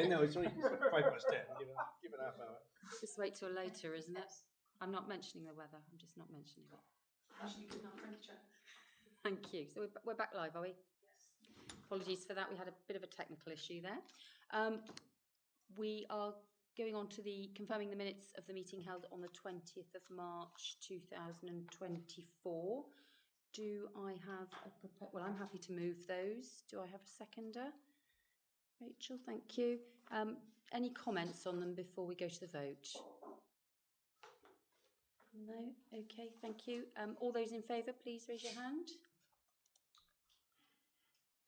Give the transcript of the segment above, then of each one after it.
No, it's only 10:05. Give it half hour. Just wait till later, isn't it? I'm not mentioning the weather. I'm just not mentioning it. Actually, good enough. Thank you, Chair. Thank you. So we're back live, are we? Yes. Apologies for that. We had a bit of a technical issue there. We are going on to confirming the minutes of the meeting held on the 20th of March 2024. Do I have well, I'm happy to move those. Do I have a seconder? Rachel, thank you. Any comments on them before we go to the vote? No? Okay, thank you. All those in favour, please raise your hand.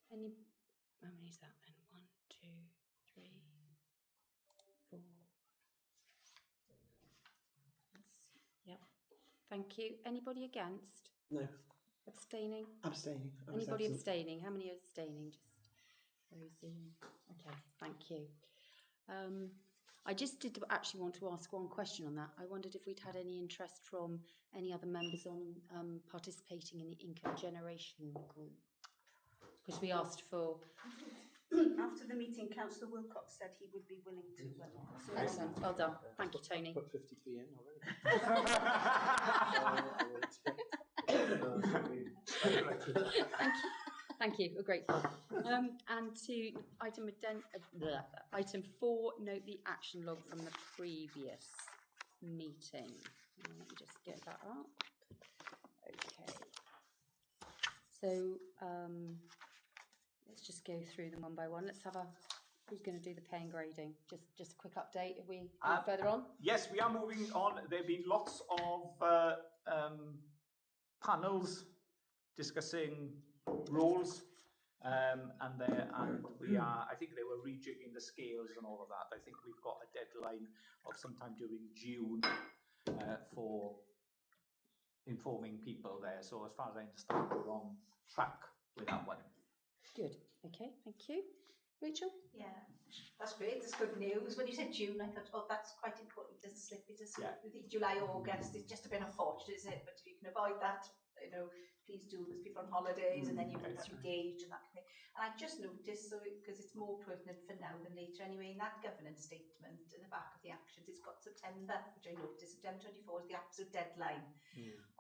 How many is that then? 1, 2, 3, 4. Yep. Thank you. Anybody against? No. Abstaining? Abstaining. Anybody abstaining? How many are abstaining? Just Rosie. Okay, thank you. I just did actually want to ask one question on that. I wondered if we'd had any interest from any other members on participating in the income generation group. Because we asked for... After the meeting, Councillor Wilcox said he would be willing to. Excellent, well done. Thank you, Tony. Put 50p in already. Thank you. We're grateful. And to item 4, note the action log from the previous meeting. Let me just get that up. Okay. So let's just go through them one by one. Let's have who's going to do the pay and grading? Just a quick update. Are we further on? Yes, we are moving on. There have been lots of panels discussing roles, and we are. I think they were rejigging the scales and all of that. I think we've got a deadline of sometime during June for informing people there. So as far as I understand, we're on track with that one. Good. Okay. Thank you. Rachel? Yeah, that's great. That's good news. When you said June, I thought, oh, that's quite important. It doesn't slip. It doesn't slip with July, August. It's just a bit unfortunate, isn't it? But if you can avoid that, please do, because people on holidays and then you need to engage and that kind of thing. And I just noticed, so because it's more pertinent for now than later anyway, in that governance statement at the back of the actions, it's got September, which I noticed, September 24 is the absolute deadline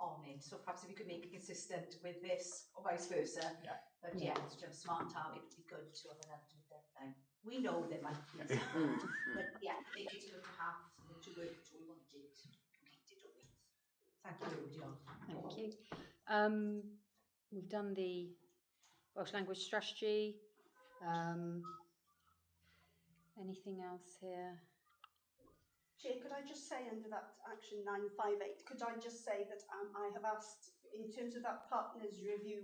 on it. So perhaps if you could make it consistent with this or vice versa. Yeah. But yeah, it's just a smart target. It would be good to have an ultimate deadline. We know there might be some, but yeah, make it good to have to work to we want it completed or with. Thank you, John. Thank you. We've done the Welsh language strategy. Anything else here? Chair, could I just say under that action 958, could I just say that I have asked, in terms of that partners review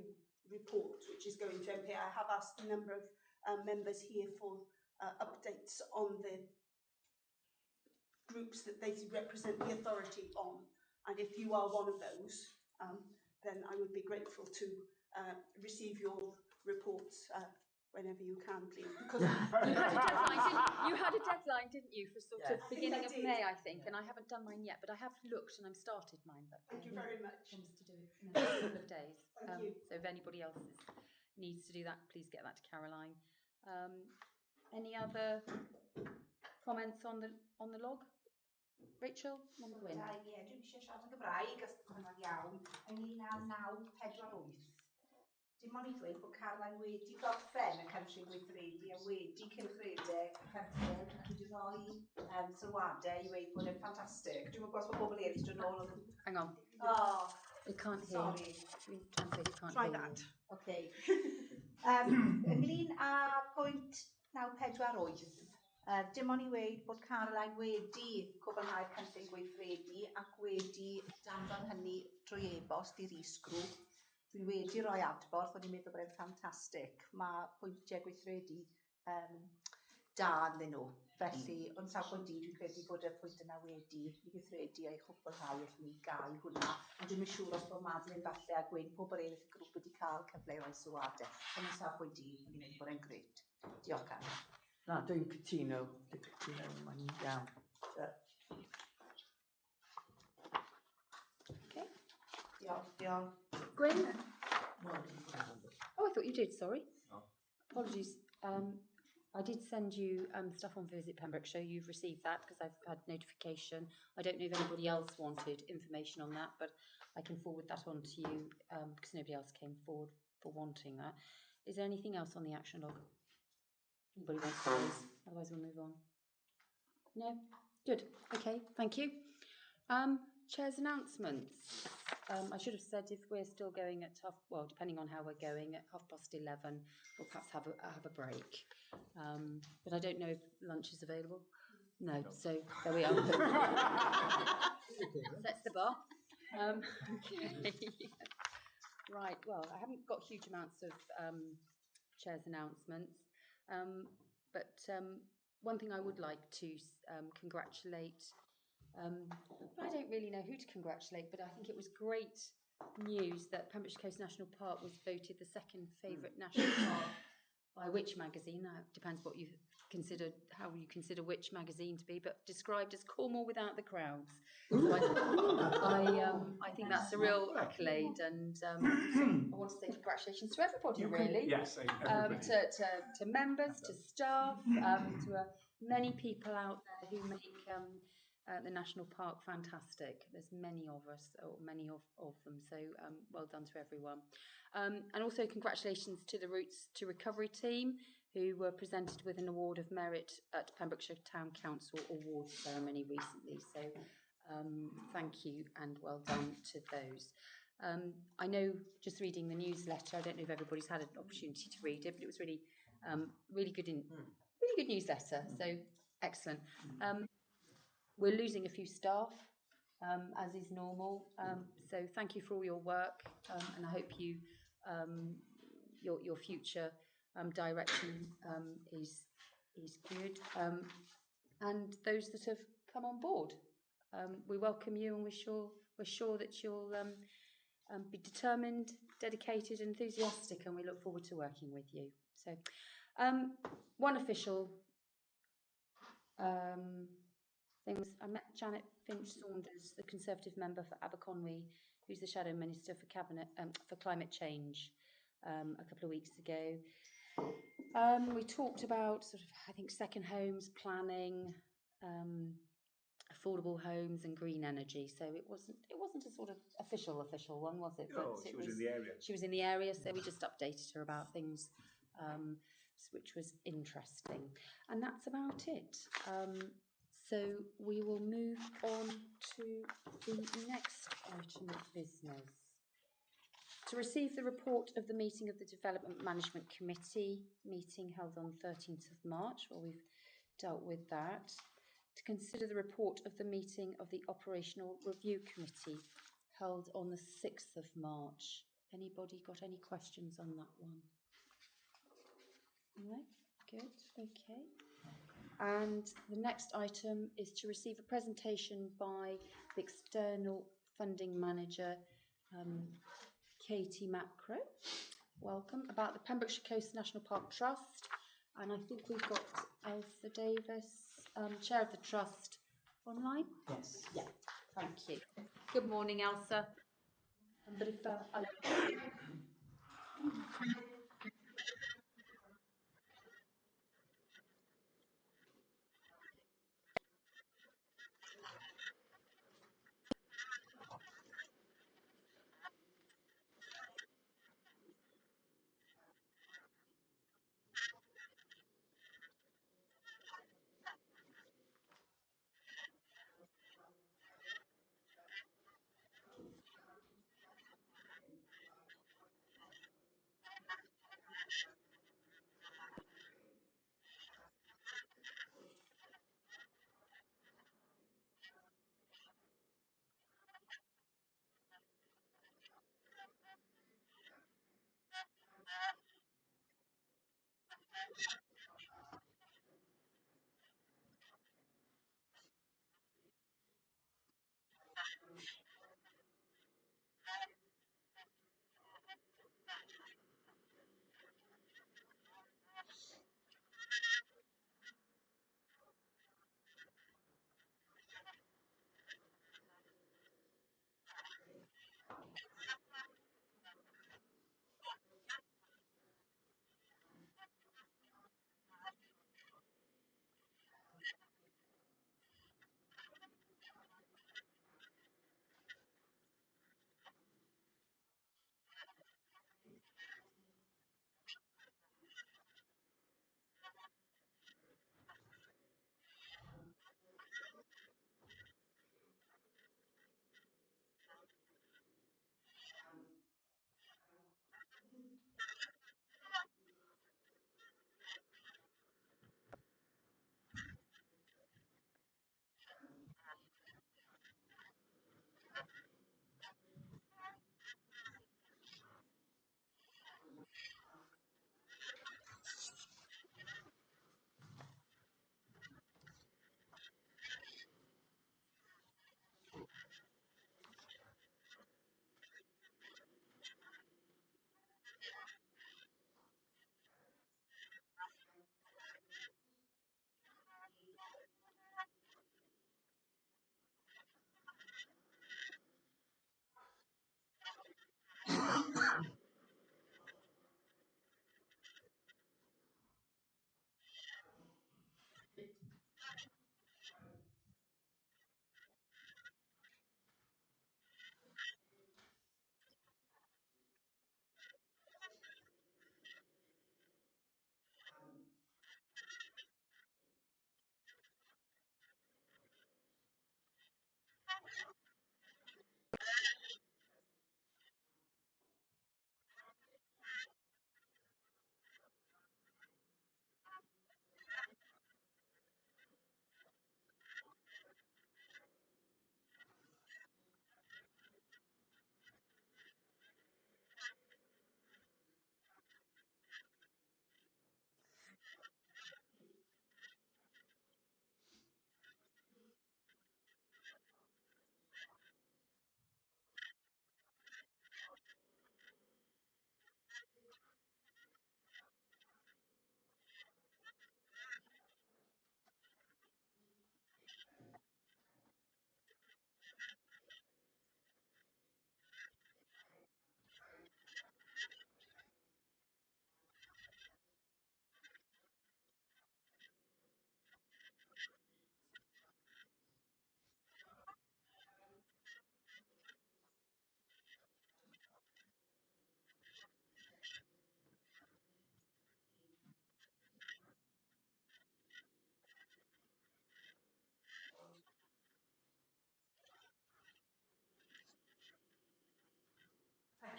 report, which is going to MP, I have asked a number of members here for updates on the groups that they represent the authority on. And if you are one of those, then I would be grateful to receive your reports whenever you can, please. Because you had a deadline, didn't you, for sort of beginning of May, I think, and I haven't done mine yet, but I have looked and I've started mine. But thank you very much. Promise to do it in a couple of days. Thank you. So if anybody else needs to do that, please get that to Caroline. Any other comments on the log? Rachel, Gwyn. Ie, dwi'n eisiau siarad yn Gymraeg, os hwnna'n iawn, ynglyn â 948. Dim ond i ddweud bod Caroline wedi gorffen y cynllun gweithredu a wedi cylchredeg y cynllun, a dwi wedi rhoi sylwadau i ddweud bod e'n ffantastig. Dwi'n gwybod bod pobl eraill yn ôl. Hang on. Oh, you can't hear. Sorry. Try that. Okay. Ynglyn â pwynt 948. Dim ond i ddweud bod Caroline wedi cwblhau'r cynllun gweithredu ac wedi danfon hynny trwy e-bost i'r is-grŵp. Dwi wedi rhoi adborth, o'n i'n meddwl bod e'n ffantastig. Mae pwyntiau gweithredu da ynddyn nhw. Felly, o'n safon di, dwi'n credu bod y pwynt yna wedi i gweithredu a'i chwblhau wrth ni gau hwnna. Ond dwi'n siŵr os bod Madeline falle a Gwyn, pobl eraill y grŵp wedi cael cyfle i roi sylwadau. O'n safon di, o'n i'n meddwl bod e'n gret. Diolch am. Na, dwi'n cytuno. Mae'n iawn. Okay. Diolch. Gwyn? Oh, I thought you did, sorry. No. Apologies. I did send you stuff on Visit Pembrokeshire. You've received that because I've had notification. I don't know if anybody else wanted information on that, but I can forward that on to you because nobody else came forward for wanting that. Is there anything else on the action log? Anybody wants to raise? Otherwise, we'll move on. No? Good. Okay, thank you. Chair's announcements. I should have said if we're still going at depending on how we're going, at 11:30, we'll perhaps have a break. But I don't know if lunch is available. No. So there we are. Sets the bar. Okay. Right. Well, I haven't got huge amounts of chair's announcements, but one thing I would like to congratulate. I don't really know who to congratulate, but I think it was great news that Pembrokeshire Coast National Park was voted the second favourite national park by Which magazine. Now, it depends what you consider, how you consider Which magazine to be, but described as Cornwall without the crowds. So I think that's a real accolade, and I want to say congratulations to everybody, really. Yes, everybody. To members, to staff, to many people out there who make the national park fantastic. There's many of us, or many of them, so well done to everyone. And also congratulations to the Routes to Recovery team, who were presented with an Award of Merit at Pembrokeshire Town Council Awards ceremony recently. So thank you and well done to those. I know, just reading the newsletter, I don't know if everybody's had an opportunity to read it, but it was really, really good newsletter. So excellent. We're losing a few staff, as is normal. So thank you for all your work, and I hope you your future direction is good. And those that have come on board, we welcome you, and we're sure that you'll be determined, dedicated, enthusiastic, and we look forward to working with you. So, one official things. I met Janet Finch-Saunders, the Conservative member for Aberconwy, who's the Shadow Minister for Cabinet for Climate Change, a couple of weeks ago. We talked about sort of, I think, second homes, planning, affordable homes, and green energy. So it wasn't a sort of official one, was it? No, she was in the area. She was in the area, so we just updated her about things, which was interesting. And that's about it. So we will move on to the next item of business. To receive the report of the meeting of the Development Management Committee meeting held on 13th of March, well, we've dealt with that. To consider the report of the meeting of the Operational Review Committee held on the 6th of March. Anybody got any questions on that one? No? Good, okay. And the next item is to receive a presentation by the external funding manager, Katie Macro. Welcome, about the Pembrokeshire Coast National Park Trust. And I think we've got Elsa Davis, Chair of the Trust, online? Yes. Yeah, thank you. Good morning, Elsa.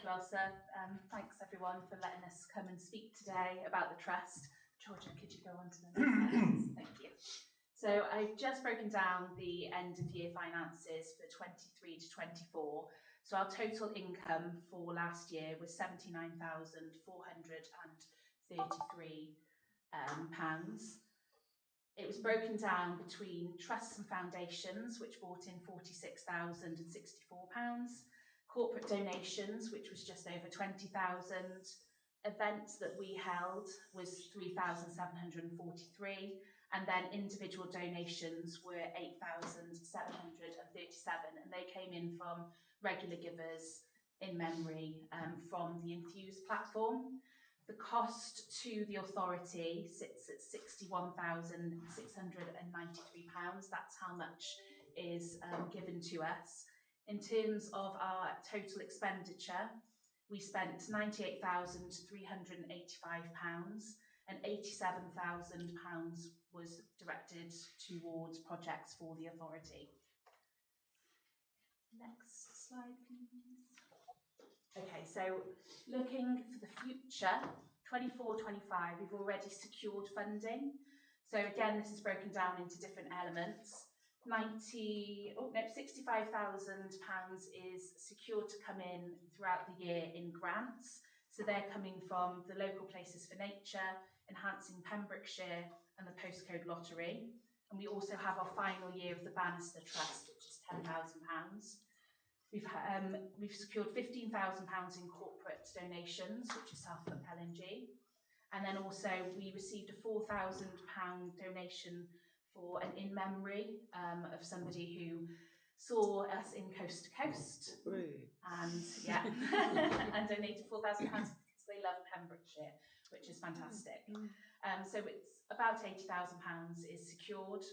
you, Elsa. Thanks everyone for letting us come and speak today about the Trust. Georgia, could you go on to the next slide? Thank you. So I've just broken down the end of year finances for 23 to 24. So our total income for last year was £79,433. It was broken down between trusts and foundations, which brought in £46,064, corporate donations, which was just over 20,000, events that we held was 3,743, and then individual donations were 8,737, and they came in from regular givers in memory from the Enthuse platform. The cost to the authority sits at £61,693. That's how much is given to us. In terms of our total expenditure, we spent £98,385 and £87,000 was directed towards projects for the authority. Next slide, please. Okay, so looking for the future, 24-25, we've already secured funding. So again, this is broken down into different elements. £65,000 is secured to come in throughout the year in grants. So they're coming from the Local Places for Nature, Enhancing Pembrokeshire and the Postcode Lottery. And we also have our final year of the Bannister Trust, which is £10,000. We've secured £15,000 in corporate donations, which is Southhook LNG. And then also we received a £4,000 donation for an in memory of somebody who saw us in Coast to Coast. And yeah, and donated £4,000 because they love Pembrokeshire, which is fantastic. So it's about £80,000 is secured.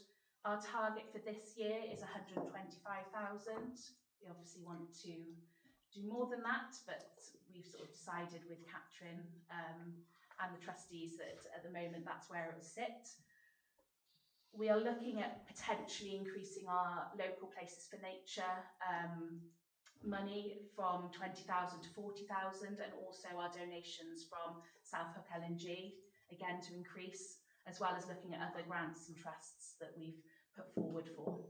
Our target for this year is £125,000. We obviously want to do more than that, but we've sort of decided with Catrin and the trustees that at the moment that's where it will sit. We are looking at potentially increasing our Local Places for Nature money from 20,000 to 40,000, and also our donations from Southhook LNG, again to increase, as well as looking at other grants and trusts that we've put forward for.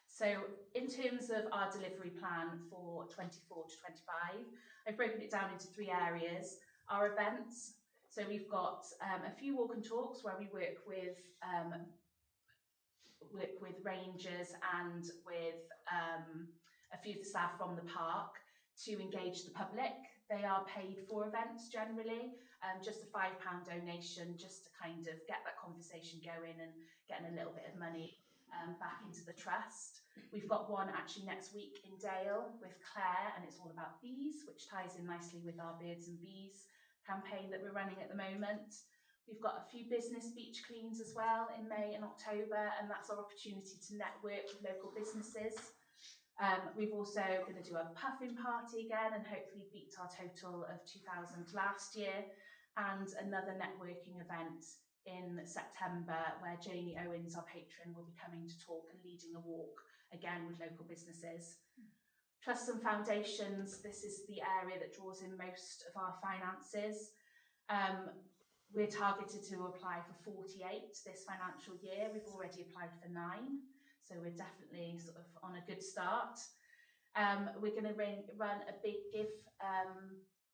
So in terms of our delivery plan for 24 to 25, I've broken it down into 3 areas. Our events, so we've got a few walk and talks where we work with rangers and with a few of the staff from the park to engage the public. They are paid for events generally, just a £5 donation just to kind of get that conversation going and getting a little bit of money back into the trust. We've got one actually next week in Dale with Claire, and it's all about bees, which ties in nicely with our Birds and Bees campaign that we're running at the moment. We've got a few business beach cleans as well in May and October, and that's our opportunity to network with local businesses. We've also going to do a puffin party again and hopefully beat our total of 2,000 last year, and another networking event in September where Jamie Owens, our patron, will be coming to talk and leading a walk again with local businesses. Trusts and foundations, this is the area that draws in most of our finances. We're targeted to apply for 48 this financial year. We've already applied for 9, so we're definitely sort of on a good start. We're going to run a big Give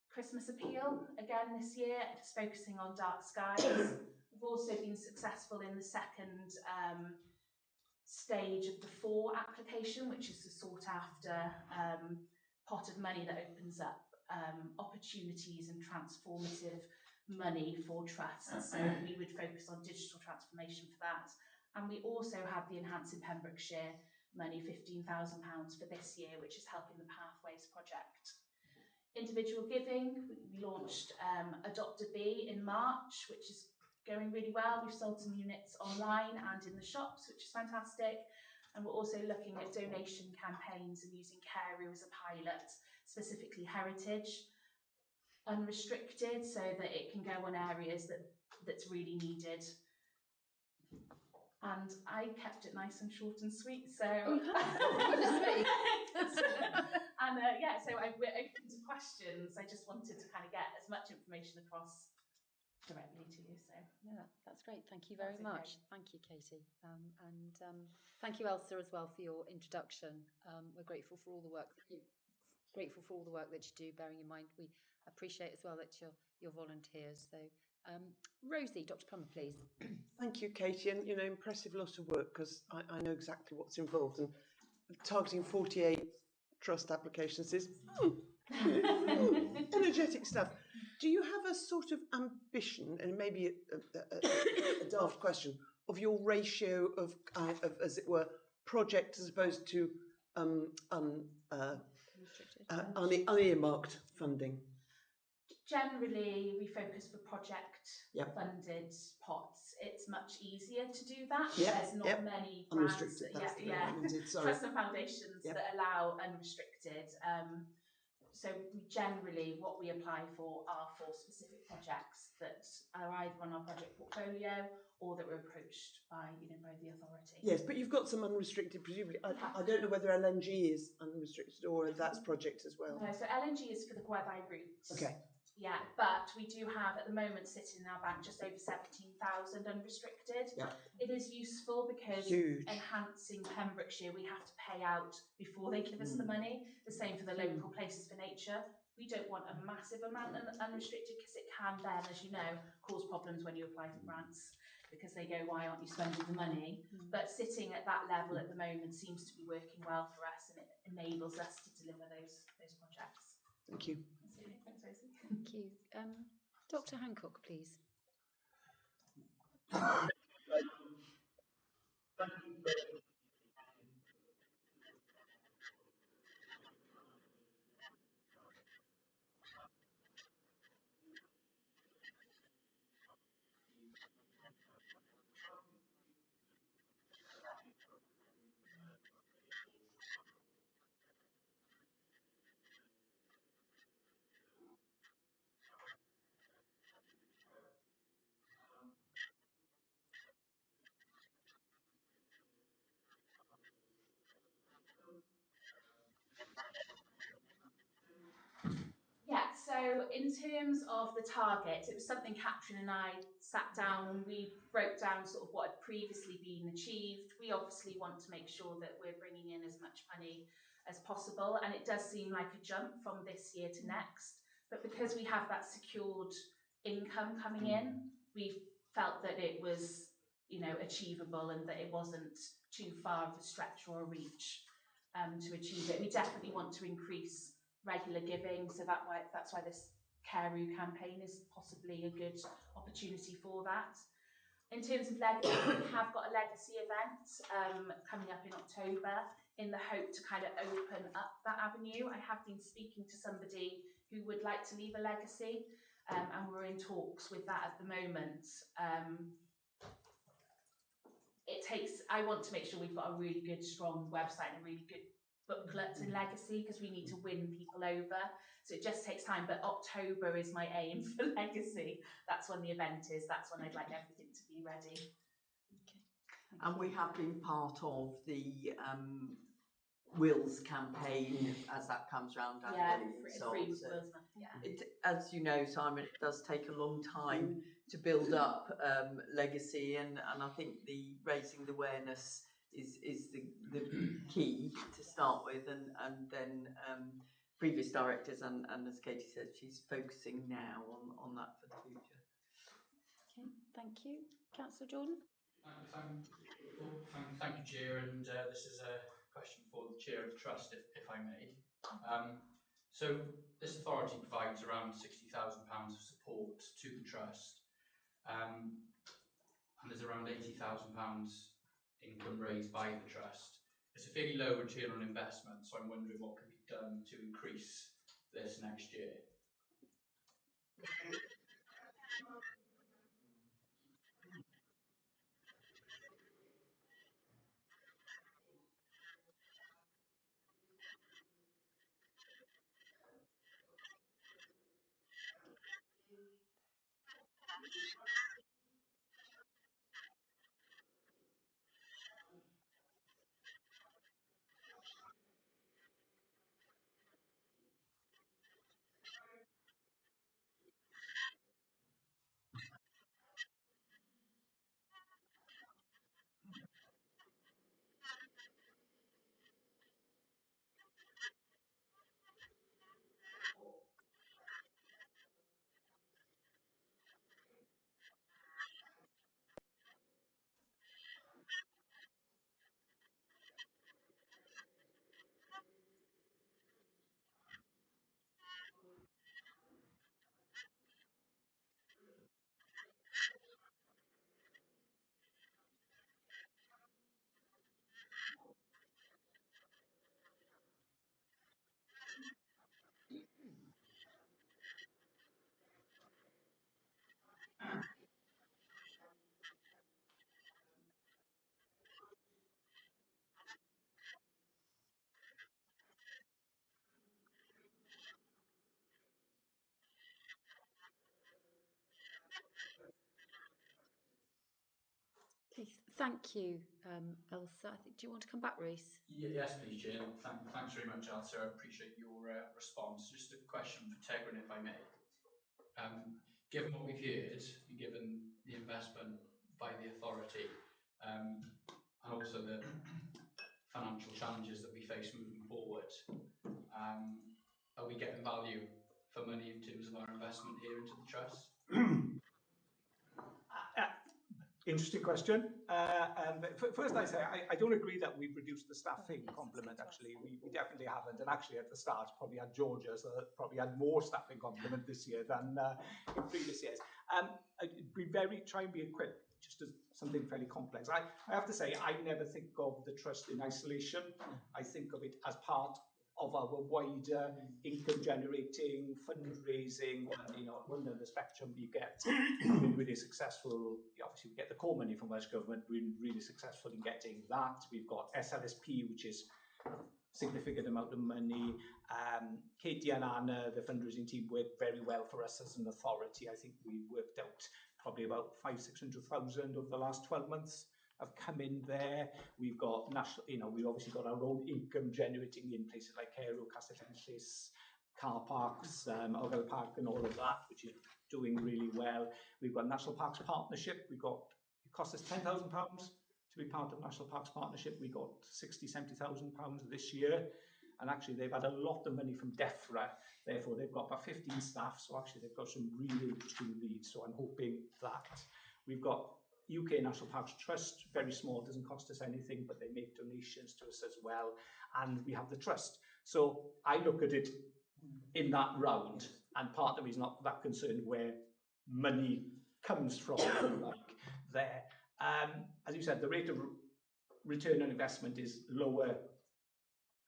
Christmas appeal again this year, just focusing on dark skies. We've also been successful in the second stage of the 4 application, which is the sought after pot of money that opens up opportunities and transformative money for trusts. So we would focus on digital transformation for that. And we also have the Enhancing Pembrokeshire money, £15,000 for this year, which is helping the Pathways project. Individual giving, we launched Adopt a Bee in March, which is going really well. We've sold some units online and in the shops, which is fantastic. And we're also looking at donation campaigns and using Carew as a pilot, specifically heritage, unrestricted, so that it can go on areas that's really needed. and I kept it nice and short and sweet. So, Goodness me. and yeah, so we're open to questions. I just wanted to kind of get as much information across directly to you. So Yeah, that's great. Thank you very That's okay. much. Thank you, Katie. Thank you, Elsa, as well, for your introduction. We're grateful for all the work that you do. Bearing in mind, we appreciate as well that you're volunteers. So, Rosie, Dr. Plummer, please. Thank you, Katie, and impressive lot of work, because I know exactly what's involved, and targeting 48 trust applications is energetic stuff. Do you have a sort of ambition, and maybe a daft question, of your ratio of as it were, project as opposed to unearmarked funding? generally, we focus for project Yep. funded pots. It's much easier to do that. Yep, There's not yep. many grants. Unrestricted, that's the word I needed, sorry. Trust and foundations Yep. that allow unrestricted. So we generally, what we apply for are for specific projects that are either on our project portfolio or that were approached by the authority. Yes, but you've got some unrestricted, presumably. I don't know whether LNG is unrestricted or that's project as well. No, so LNG is for the Gweddau route. Okay. Yeah, but we do have at the moment sitting in our bank just over 17,000 unrestricted. Yeah. It is useful because Huge. enhancing Pembrokeshire, we have to pay out before they give us the money. The same for the local places for nature. We don't want a massive amount unrestricted because it can then, as you know, cause problems when you apply for grants because they go, why aren't you spending the money? But sitting at that level at the moment seems to be working well for us, and it enables us to deliver those projects. Thank you. Thanks, Rosie. Thank you. Dr. Hancock, please. Yeah, so in terms of the target, it was something Catherine and I sat down and we broke down sort of what had previously been achieved. We obviously want to make sure that we're bringing in as much money as possible, and it does seem like a jump from this year to next, but because we have that secured income coming in, we felt that it was, achievable and that it wasn't too far of a stretch or a reach to achieve it. We definitely want to increase regular giving, so that's why this Carew campaign is possibly a good opportunity for that. In terms of legacy, we have got a legacy event coming up in October in the hope to kind of open up that avenue. I have been speaking to somebody who would like to leave a legacy, and we're in talks with that at the moment. I want to make sure we've got a really good, strong website and a really good booklet in legacy because we need to win people over. So it just takes time, but October is my aim for legacy. That's when the event is. That's when I'd like everything to be ready. Okay. And we have been part of the Wills campaign as that comes round. As you know, Simon, it does take a long time to build up legacy, and I think the raising the awareness is the key to start with, and then previous directors and as Katie said, she's focusing now on that for the future. Okay, thank you. Councillor Jordan? Thank you, Chair, and this is a question for the Chair of the Trust, if I may. So this authority provides around £60,000 of support to the Trust, and there's around £80,000 income raised by the Trust. It's a fairly low return on investment, so I'm wondering what can be done to increase this next year. Okay, thank you, Elsa. I think, do you want to come back, Reese? Yes, please, Chair. Thanks very much, Elsa. I appreciate your response. Just a question for Tegrin, if I may. Given what we've heard, and given the investment by the authority, and also the financial challenges that we face moving forward, are we getting value for money in terms of our investment here into the trust? Interesting question. First, I say I don't agree that we've reduced the staffing complement. Actually, we definitely haven't. And actually, at the start, probably had Georgia, so probably had more staffing complement this year than in previous years. We try and be equipped just as something fairly complex. I have to say, I never think of the trust in isolation. I think of it as part of our wider income generating, fundraising, one end of the spectrum we get really successful. Obviously we get the core money from Welsh Government, we're really successful in getting that. We've got SLSP, which is a significant amount of money. Katie and Anna, the fundraising team, work very well for us as an authority. I think we worked out probably about 500,000-600,000 over the last 12 months. Have come in there. We've got national, we've obviously got our own income generating in places like Cairo, Castell-Henllys, car parks, Argyll Park and all of that, which is doing really well. We've got National Parks Partnership. It cost us £10,000 to be part of National Parks Partnership. We got £60,000-70,000 this year. And actually they've had a lot of money from DEFRA. Therefore, they've got about 15 staff. So actually they've got some really interesting leads. So I'm hoping that. We've got UK National Parks Trust, very small, doesn't cost us anything, but they make donations to us as well. And we have the trust. So I look at it in that round, and part of me is not that concerned where money comes from, like there. As you said, the rate of return on investment is lower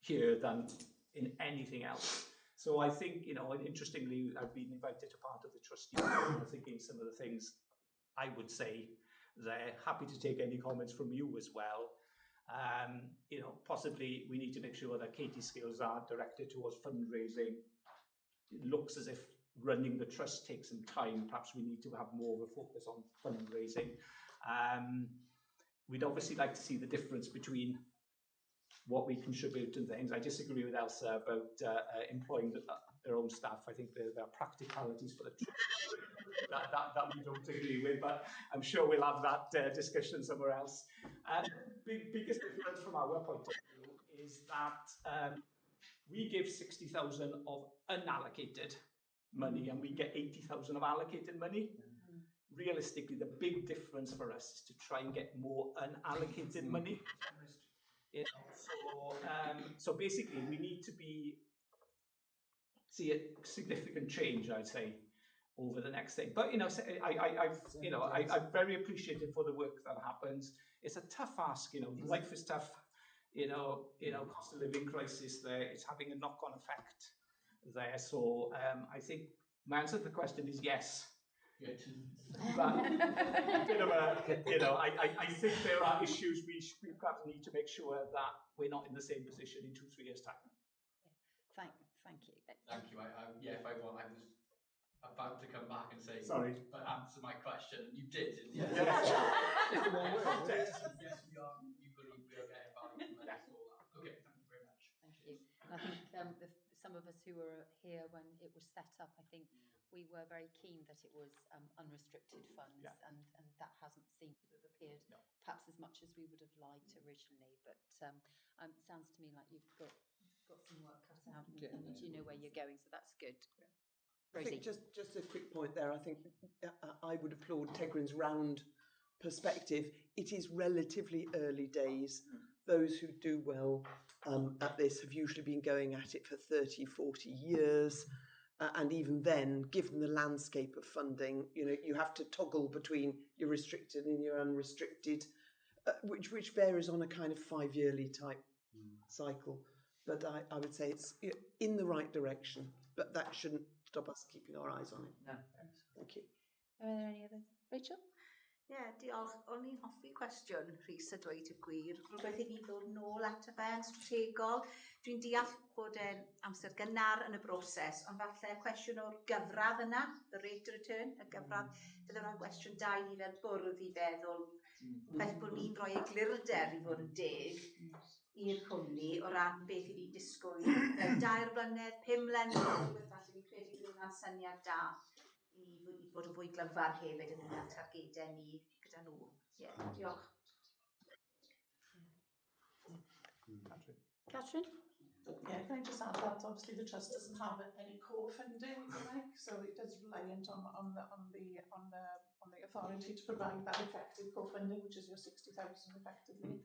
here than in anything else. So I think, interestingly, I've been invited to part of the trustee. I'm thinking some of the things I would say. They're happy to take any comments from you as well. Possibly we need to make sure that Katie's skills are directed towards fundraising. It looks as if running the trust takes some time. Perhaps we need to have more of a focus on fundraising. We'd obviously like to see the difference between what we contribute and things. I disagree with Elsa about employing their own staff. I think there are practicalities for the trust that we don't agree with, but I'm sure we'll have that discussion somewhere else. Biggest difference from our point of view is that we give 60,000 of unallocated money and we get 80,000 of allocated money. Realistically, the big difference for us is to try and get more unallocated money. So basically, we need to see a significant change, I'd say, over the next thing. But I'm very appreciative for the work that happens. It's a tough ask. Life is tough. Cost of living crisis there. It's having a knock-on effect there. So I think my answer to the question is yes. Good. But a bit of a, I think there are issues we perhaps need to make sure that we're not in the same position in 2-3 years' time. Yeah. Thank you. Thank you. If I was about to come back and say, sorry, but answer my question, and you did. Yes. Yes, we are. You believe we are getting value from that. Okay, thank you very much. Thank you. And I think some of us who were here when it was set up, I think we were very keen that it was unrestricted funds, and that hasn't seemed to have appeared perhaps as much as we would have liked originally. But sounds to me like you've got some work cut out, and you know where you're going, so that's good. I think just a quick point there. I think I would applaud Tegrin's round perspective. It is relatively early days. Those who do well at this have usually been going at it for 30, 40 years. And even then, given the landscape of funding, you have to toggle between your restricted and your unrestricted, which varies on a kind of 5-yearly type cycle. But I would say it's in the right direction, but that shouldn't stop us keeping our eyes on it. No. Thank you. Are there any others? Rachel? Ie, diolch. O'n i'n hoffi cwestiwn, Rhys, a dweud y gwir. Rhywbeth i ni ddod nôl ato fe yn strategol. Dwi'n deall bod e'n amser gynnar yn y broses, ond falle cwestiwn o'r gyfradd yna, the rate of return, y gyfradd, bydd yna'n gwestiwn da i ni fel bwrdd i feddwl, beth bod ni'n rhoi eglurder i fod yn deg i'r cwmni o ran beth i ni'n disgwyl mewn 2 blynedd, 5 mlynedd, rhywbeth falle fi'n credu bydd hwnna'n syniad da i fod yn fwy glyfar hefyd yn un targedau ni gyda nhw. Ie, diolch. Catherine? Yeah, can I just add that obviously the trust doesn't have any co-funding, if you like, so it is reliant on the authority to provide that effective co-funding, which is your 60,000 effectively.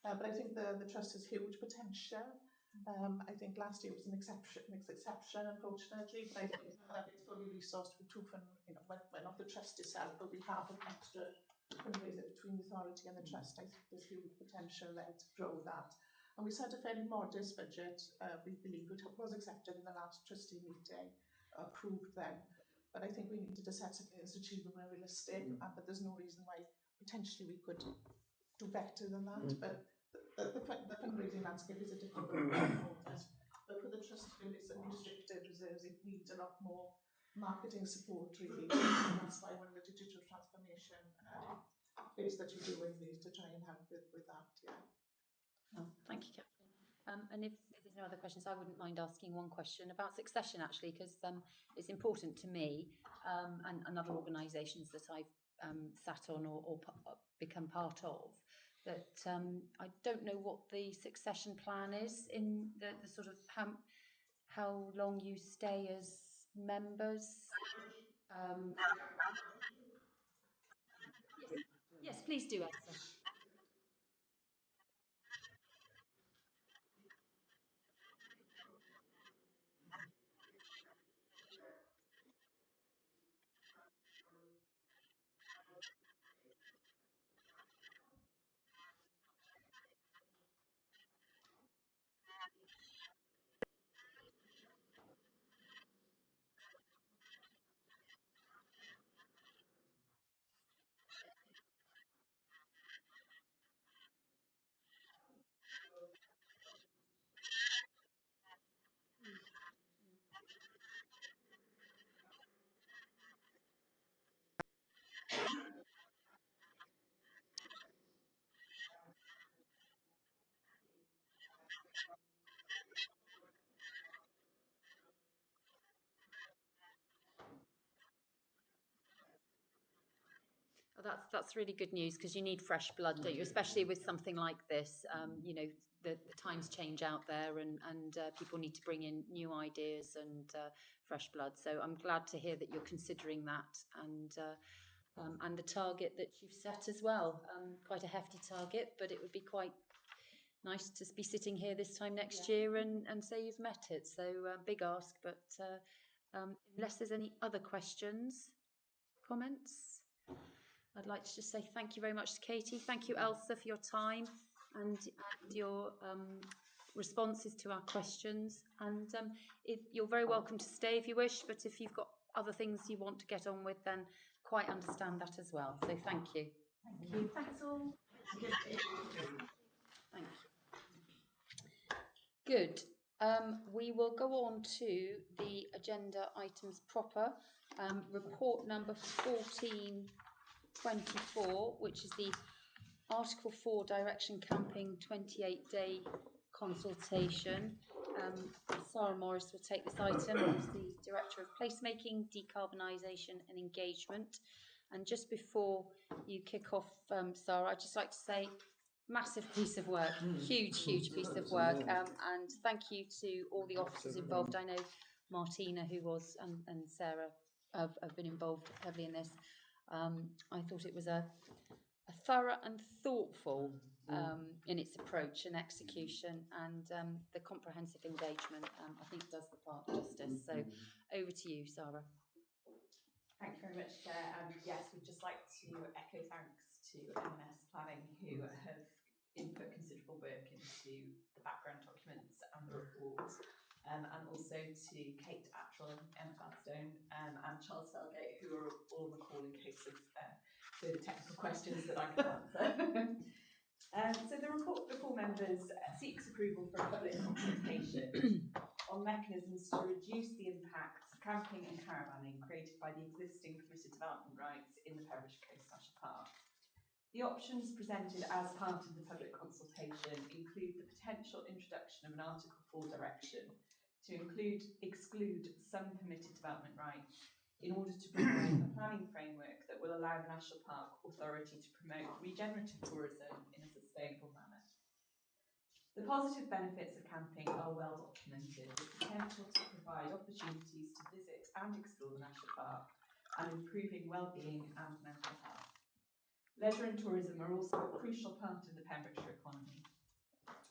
But I think the trust has huge potential. I think last year was an exception, unfortunately, but I think that it's fully resourced with Tufan, when not the trust itself, but we have an extra fundraiser between the authority and the trust. I think there's huge potential there to grow that. And we set a fairly modest budget, we believe, which was accepted in the last trustee meeting, approved then. But I think we needed to set something that's achievable and realistic, but there's no reason why potentially we could do better than that. But the fundraising landscape is a difficult one at the moment. But for the trust to its unrestricted reserves, it needs a lot more marketing support, really. And that's why one of the digital transformation bits that you're doing is to try and help with that, yeah. Oh, thank you, Catherine. And if there's no other questions, I wouldn't mind asking one question about succession, actually, because it's important to me and other organisations that I've sat on or become part of, that I don't know what the succession plan is in the sort of how long you stay as members. Yes, please do, Elsa. Oh, that's really good news, because you need fresh blood, don't you? Especially with something like this. You know, the times change out there, and people need to bring in new ideas and fresh blood. So I'm glad to hear that you're considering that, and the target that you've set as well. Quite a hefty target, but it would be quite nice to be sitting here this time next year and say you've met it. So big ask, but unless there's any other questions, comments, I'd like to just say thank you very much to Katie. Thank you, Elsa, for your time and your responses to our questions. And if you're very welcome to stay if you wish, but if you've got other things you want to get on with, then quite understand that as well. So thank you. Thank you. Thanks all. Thank you. Good. We will go on to the agenda items proper. Report number 1424, which is the Article 4 Direction Camping 28-day consultation. Sarah Morris will take this item, who's the Director of Placemaking, Decarbonisation and Engagement. And just before you kick off, Sarah, I'd just like to say massive piece of work, huge piece of work, and thank you to all the officers involved. I know Martina, who was, and Sarah have been involved heavily in this. I thought it was a thorough and thoughtful in its approach and execution, and the comprehensive engagement, I think, does the part justice. So over to you, Sarah. Thank you very much, Chair. Yes, we'd just like to echo thanks to M&S Planning, who have input considerable work into the background documents and the report, and also to Kate Attrell, Emma Gladstone, and Charles Felgate, who are all on the call in case of further technical questions that I can answer. So the report before members seeks approval for a public consultation on mechanisms to reduce the impacts of camping and caravanning created by the existing permitted development rights in the Pembrokeshire Coast National Park. The options presented as part of the public consultation include the potential introduction of an Article 4 direction to exclude some permitted development rights in order to provide a planning framework that will allow the National Park Authority to promote regenerative tourism in a sustainable manner. The positive benefits of camping are well documented, with potential to provide opportunities to visit and explore the National Park and improving well-being and mental health. Leisure and tourism are also a crucial part of the Pembrokeshire economy.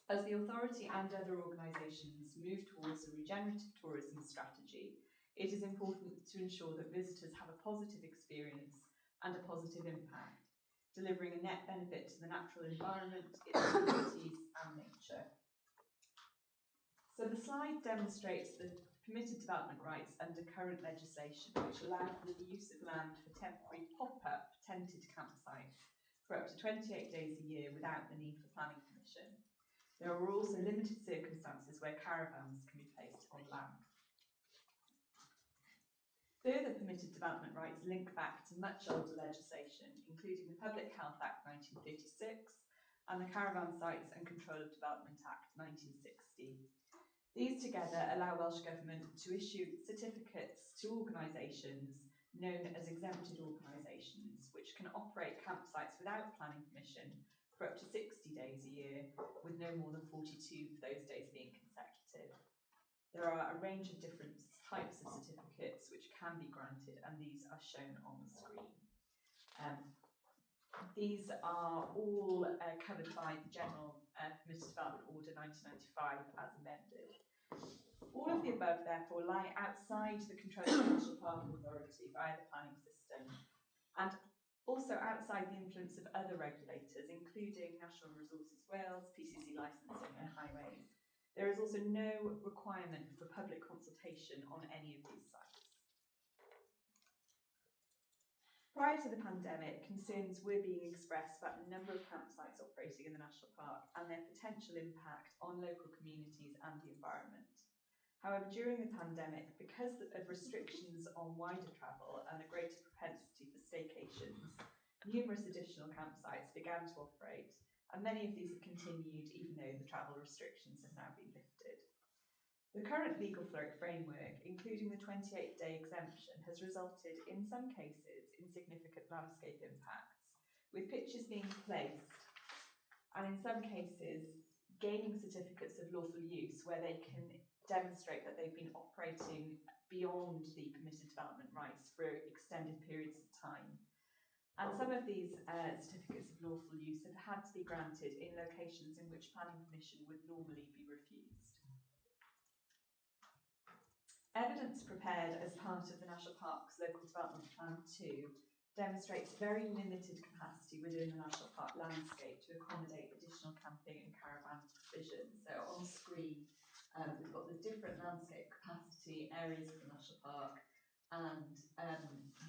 As the authority and other organisations move towards a regenerative tourism strategy, it is important to ensure that visitors have a positive experience and a positive impact, delivering a net benefit to the natural environment, its communities and nature. So the slide demonstrates the permitted development rights under current legislation, which allow for the use of land for temporary pop-up tented campsites for up to 28 days a year without the need for planning permission. There are also limited circumstances where caravans can be placed on land. Further permitted development rights link back to much older legislation, including the Public Health Act 1936 and the Caravan Sites and Control of Development Act 1960. These together allow Welsh Government to issue certificates to organisations known as exempted organisations, which can operate campsites without planning permission for up to 60 days a year, with no more than 42 of those days being consecutive. There are a range of different types of certificates which can be granted, and these are shown on the screen. These are all covered by the General Permitted Development Order 1995 as amended. All of the above, therefore, lie outside the control of the National Park Authority via the planning system, and also outside the influence of other regulators, including National Resources Wales, PCC licensing and highways. There is also no requirement for public consultation on any of these sites. Prior to the pandemic, concerns were being expressed about the number of campsites operating in the National Park and their potential impact on local communities and the environment. However, during the pandemic, because of restrictions on wider travel and a greater propensity for staycations, numerous additional campsites began to operate, and many of these have continued even though the travel restrictions have now been lifted. The current legal framework, including the 28-day exemption, has resulted in some cases in significant landscape impacts, with pitches being placed and in some cases gaining certificates of lawful use where they can demonstrate that they've been operating beyond the permitted development rights for extended periods of time. And some of these certificates of lawful use have had to be granted in locations in which planning permission would normally be refused. Evidence prepared as part of the National Park's Local Development Plan 2 demonstrates very limited capacity within the National Park landscape to accommodate additional camping and caravan provision. So on screen, we've got the different landscape capacity areas of the National Park, and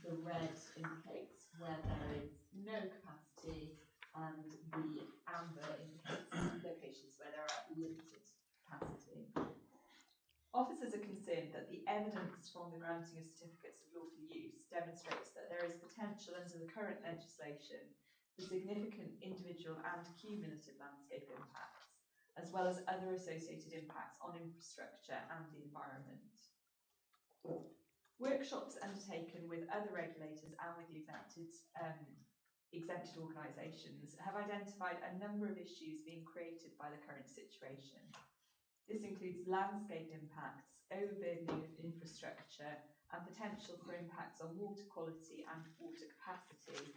the red indicates where there is no capacity, and the amber indicates locations where there are limited capacity. Officers are concerned that the evidence from the granting of certificates of lawful use demonstrates that there is potential under the current legislation for significant individual and cumulative landscape impacts, as well as other associated impacts on infrastructure and the environment. Workshops undertaken with other regulators and with the exempted organisations have identified a number of issues being created by the current situation. This includes landscape impacts, overburdening of infrastructure, and potential for impacts on water quality and water capacity,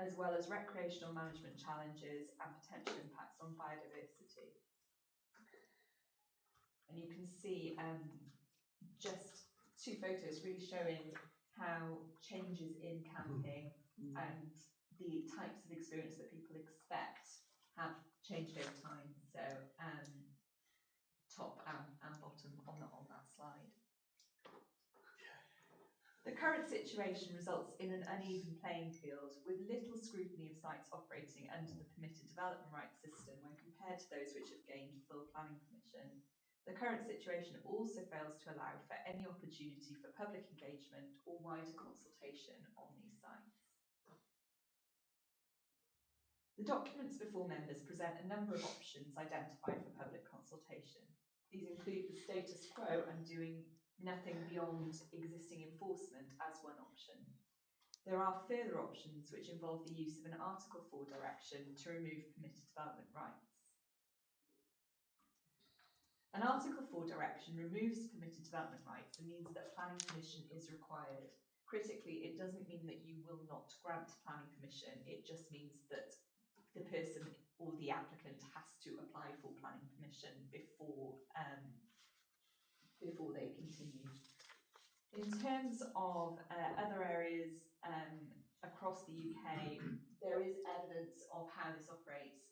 as well as recreational management challenges and potential impacts on biodiversity. And you can see just two photos really showing how changes in camping and the types of experience that people expect have changed over time. So top and bottom on that slide. The current situation results in an uneven playing field, with little scrutiny of sites operating under the permitted development rights system when compared to those which have gained full planning permission. The current situation also fails to allow for any opportunity for public engagement or wider consultation on these sites. The documents before members present a number of options identified for public consultation. These include the status quo and doing nothing beyond existing enforcement as one option. There are further options which involve the use of an Article 4 direction to remove permitted development rights. An Article 4 direction removes permitted development rights and means that planning permission is required. Critically, it doesn't mean that you will not grant planning permission, it just means that the person or the applicant has to apply for planning permission before they continue. In terms of other areas across the UK, there is evidence of how this operates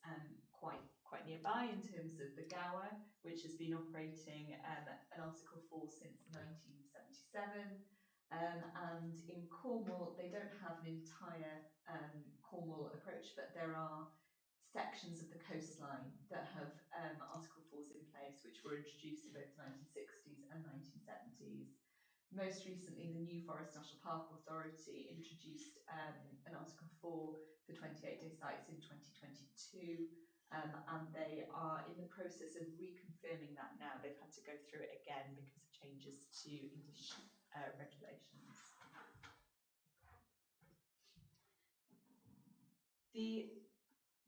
quite nearby in terms of the Gower, which has been operating an Article 4 since 1977. And in Cornwall, they don't have an entire Cornwall approach, but there are sections of the coastline that have Article 4s in place, which were introduced in both the 1960s and 1970s. Most recently, the New Forest National Park Authority introduced an Article 4 for 28-day sites in 2022, and they are in the process of reconfirming that now. They've had to go through it again because of changes to English regulations.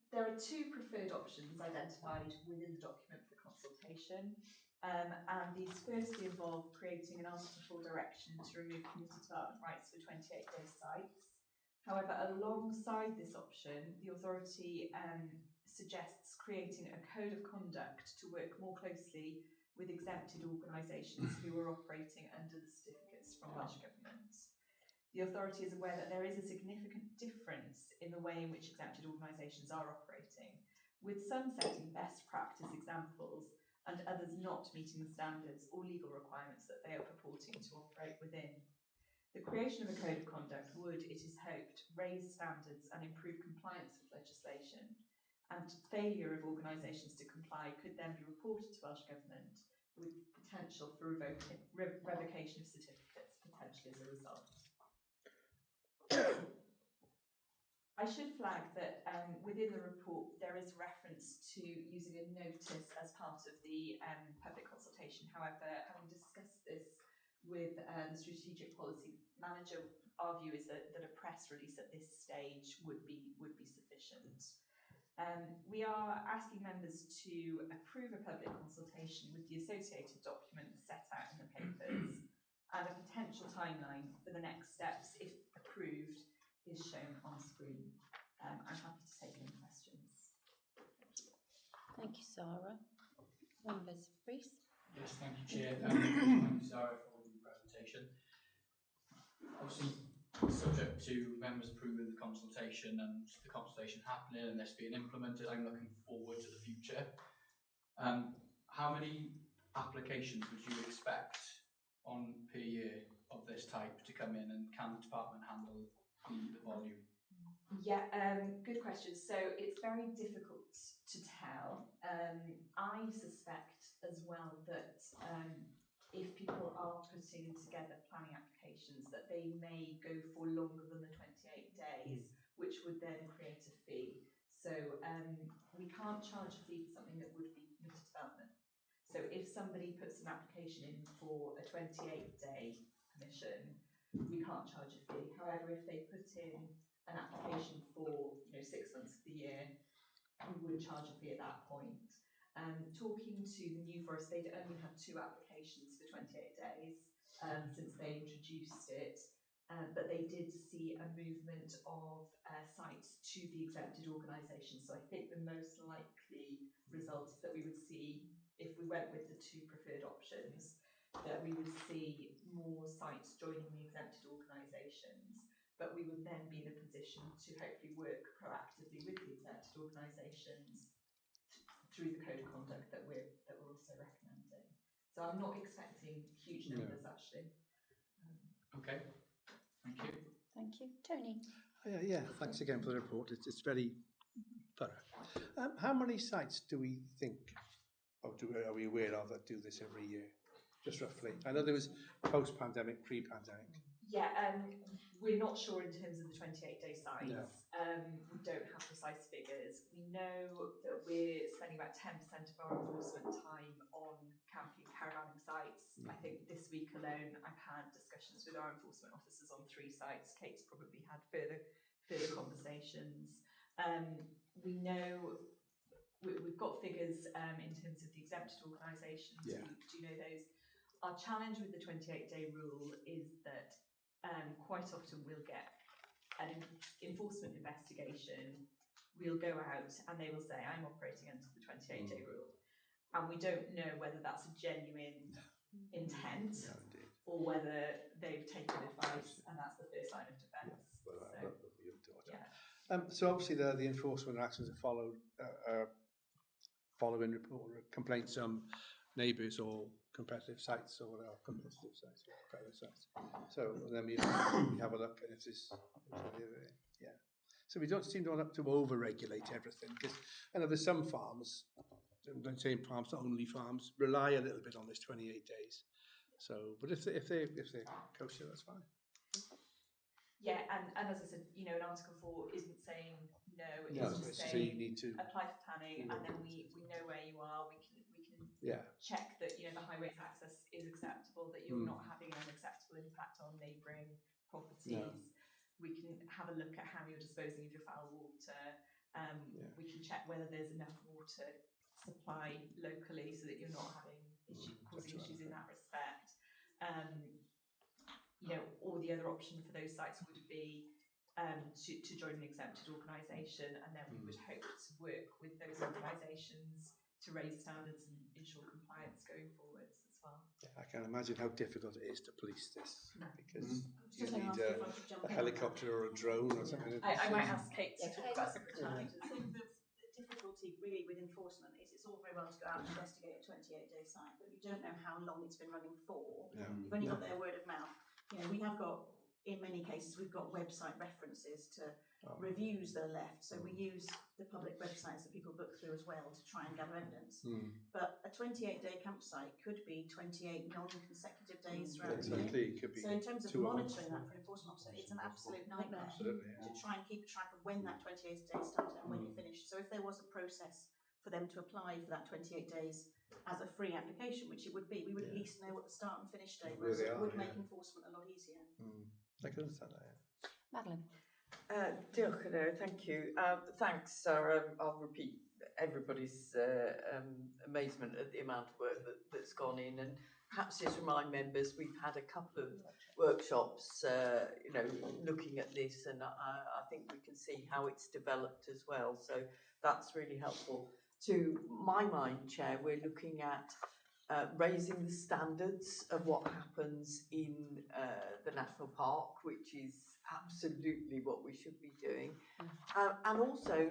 There are two preferred options identified within the document for consultation, and these firstly involve creating an Article 4 direction to remove permitted development rights for 28-day sites. However, alongside this option, the authority suggests creating a code of conduct to work more closely with exempted organisations who are operating under the certificates from Welsh Government. The authority is aware that there is a significant difference in the way in which exempted organisations are operating, with some setting best practice examples and others not meeting the standards or legal requirements that they are purporting to operate within. The creation of a code of conduct would, it is hoped, raise standards and improve compliance with legislation, and failure of organisations to comply could then be reported to Welsh Government, with potential for revocation of certificates potentially as a result. I should flag that within the report there is reference to using a notice as part of the public consultation. However, having discussed this with the Strategic Policy Manager, our view is that a press release at this stage would be sufficient. We are asking members to approve a public consultation with the associated documents set out in the papers, and a potential timeline for the next steps, if approved, is shown on screen. I'm happy to take any questions. Thank you, Sarah. Members, Reece? Yes, thank you, Chair. Thank you, Sarah, for the presentation. Obviously, subject to members approving the consultation and the consultation happening and this being implemented, I'm looking forward to the future. How many applications would you expect per year of this type to come in, and can the department handle the volume? Yeah, good question. So it's very difficult to tell. I suspect as well that if people are putting together planning applications, that they may go for longer than the 28 days, which would then create a fee. So we can't charge a fee for something that would be permitted development. So if somebody puts an application in for a 28-day permission, we can't charge a fee. However, if they put in an application for 6 months of the year, we would charge a fee at that point. Talking to the New Forest, they'd only had 2 applications for 28 days since they introduced it, but they did see a movement of sites to the exempted organisation. So I think the most likely result that we would see, if we went with the 2 preferred options, that we would see more sites joining the exempted organisations, but we would then be in a position to hopefully work proactively with the exempted organisations through the code of conduct that we're also recommending. So I'm not expecting huge numbers actually. Okay, Thank you. Thank you. Tony? Yeah, thanks again for the report. It's very thorough. How many sites do we think, or are we aware of, that do this every year? Just roughly. I know there was post-pandemic, pre-pandemic. Yeah, we're not sure in terms of the 28-day sites. No. We don't have precise figures. We know that we're spending about 10% of our enforcement time on camping caravanning sites. I think this week alone I've had discussions with our enforcement officers on 3 sites. Kate's probably had further conversations. We know we've got figures in terms of the exempted organisations. Yeah. We do know those. Our challenge with the 28-day rule is that quite often we'll get an enforcement investigation, we'll go out and they will say, I'm operating under the 28-day rule. And we don't know whether that's a genuine intent or whether they've taken advice and that's the first line of defence. So obviously the enforcement actions are following report complaints from neighbours or competitive sites or competitive sites or private sites. So then we have a look, and if this, yeah. So we don't seem to want to over-regulate everything, because I know there's some farms, I'm saying farms, not only farms, rely a little bit on this 28 days. So, but if they're kosher, that's fine. Yeah, and as I said, an Article 4 isn't saying no, it's just so saying you need to apply for planning, and then we know where you are. We can check that the highways access is acceptable, that you're not having an unacceptable impact on neighbouring properties. We can have a look at how you're disposing of your foul water. We can check whether there's enough water supply locally so that you're not having causing issues in that respect. Or the other option for those sites would be to join an exempted organisation, and then we would hope to work with those organisations to raise standards and ensure compliance going forwards as well. I can imagine how difficult it is to police this, because you need a helicopter or a drone or something. I might ask Kate to talk about some of the challenges. I think the difficulty really with enforcement is it's all very well to go out and investigate a 28-day site, but you don't know how long it's been running for. You've only got their word of mouth. We have got, in many cases, we've got website references to reviews that are left. So we use the public websites that people book through as well to try and gather evidence. But a 28-day campsite could be 28 non-consecutive days throughout the year. So in terms of monitoring that for enforcement officer, it's an absolute nightmare to try and keep track of when that 28 days started and when you finished. So if there was a process for them to apply for that 28 days as a free application, which it would be, we would at least know what the start and finish date was. It would make enforcement a lot easier. I can understand that, Madeline? Diolch, thank you. Thanks, Sarah. I'll repeat everybody's amazement at the amount of work that's gone in, and perhaps just remind members we've had a couple of workshops, looking at this, and I think we can see how it's developed as well. So that's really helpful. To my mind, Chair, we're looking at raising the standards of what happens in the national park, which is absolutely what we should be doing, and also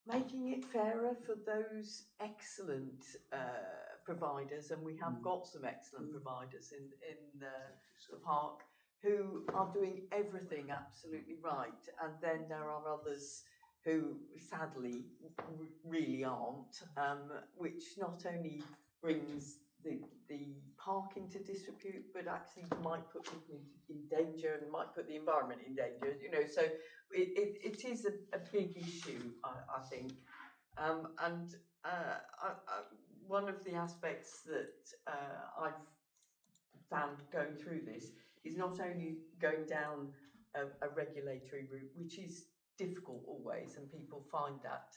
making it fairer for those excellent providers, and we have got some excellent providers in the park who are doing everything absolutely right, and then there are others who sadly really aren't, which not only brings the park into disrepute, but actually might put people in danger and might put the environment in danger. So it is a big issue, I think. And one of the aspects that I've found going through this is not only going down a regulatory route, which is difficult always, and people find that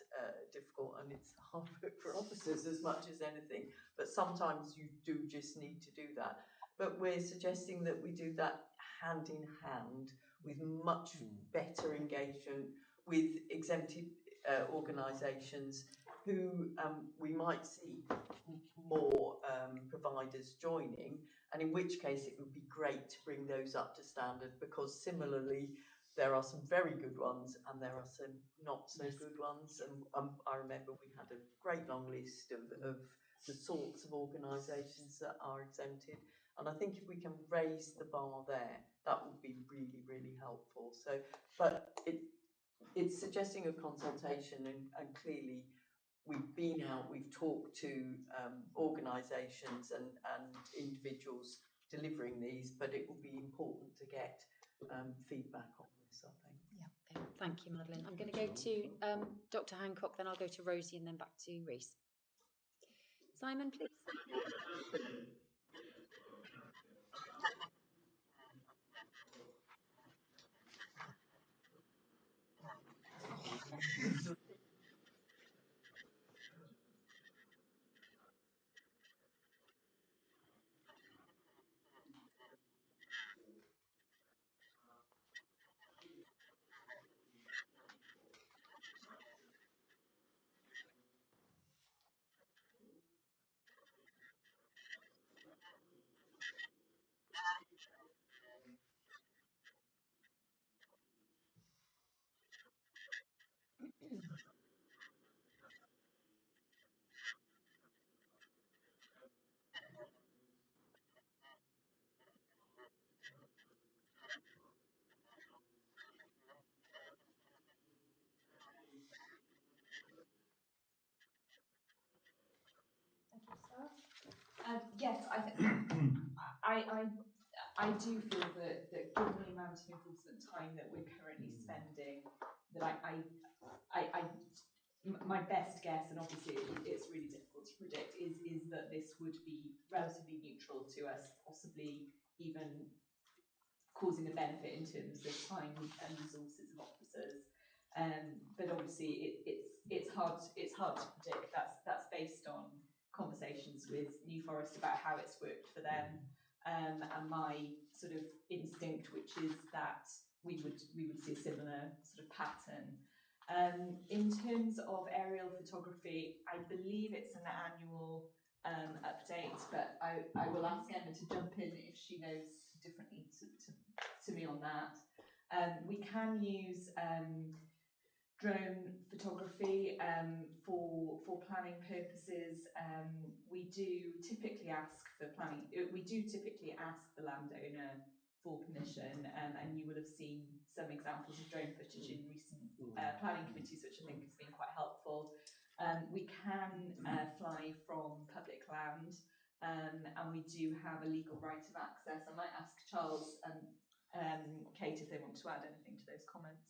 difficult, and it's hard work for officers as much as anything, but sometimes you do just need to do that. But we're suggesting that we do that hand in hand with much better engagement with exempted organisations who we might see more providers joining, and in which case it would be great to bring those up to standard, because similarly there are some very good ones and there are some not so good ones, and I remember we had a great long list of the sorts of organisations that are exempted, and I think if we can raise the bar there, that would be really, really helpful. So, but it's suggesting a consultation, and clearly we've been out, we've talked to organisations and individuals delivering these, but it will be important to get feedback on this, I think. Yeah, thank you, Madeline. I'm going to go to Dr. Hancock, then I'll go to Rosie, and then back to Reese. Simon, please. Yes, I do feel that given the amount of enforcement time that we're currently spending, that my best guess, and obviously it's really difficult to predict, is that this would be relatively neutral to us, possibly even causing a benefit in terms of time and resources of officers. But obviously it's hard to predict. That's based on conversations with New Forest about how it's worked for them, and my sort of instinct, which is that we would see a similar sort of pattern. In terms of aerial photography, I believe it's an annual update, but I will ask Emma to jump in if she knows differently to me on that. We can use drone photography for planning purposes. We do typically ask the landowner for permission, and you will have seen some examples of drone footage in recent planning committees, which I think has been quite helpful. We can fly from public land, and we do have a legal right of access. I might ask Charles and Kate if they want to add anything to those comments.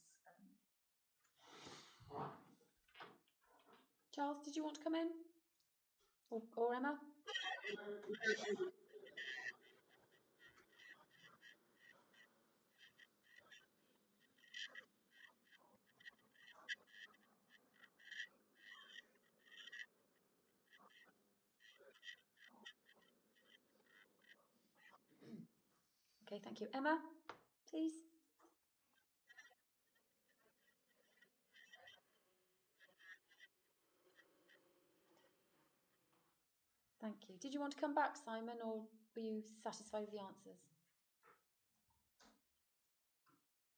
Charles, did you want to come in? Or Emma? Okay, thank you. Emma, please. Thank you. Did you want to come back, Simon, or were you satisfied with the answers?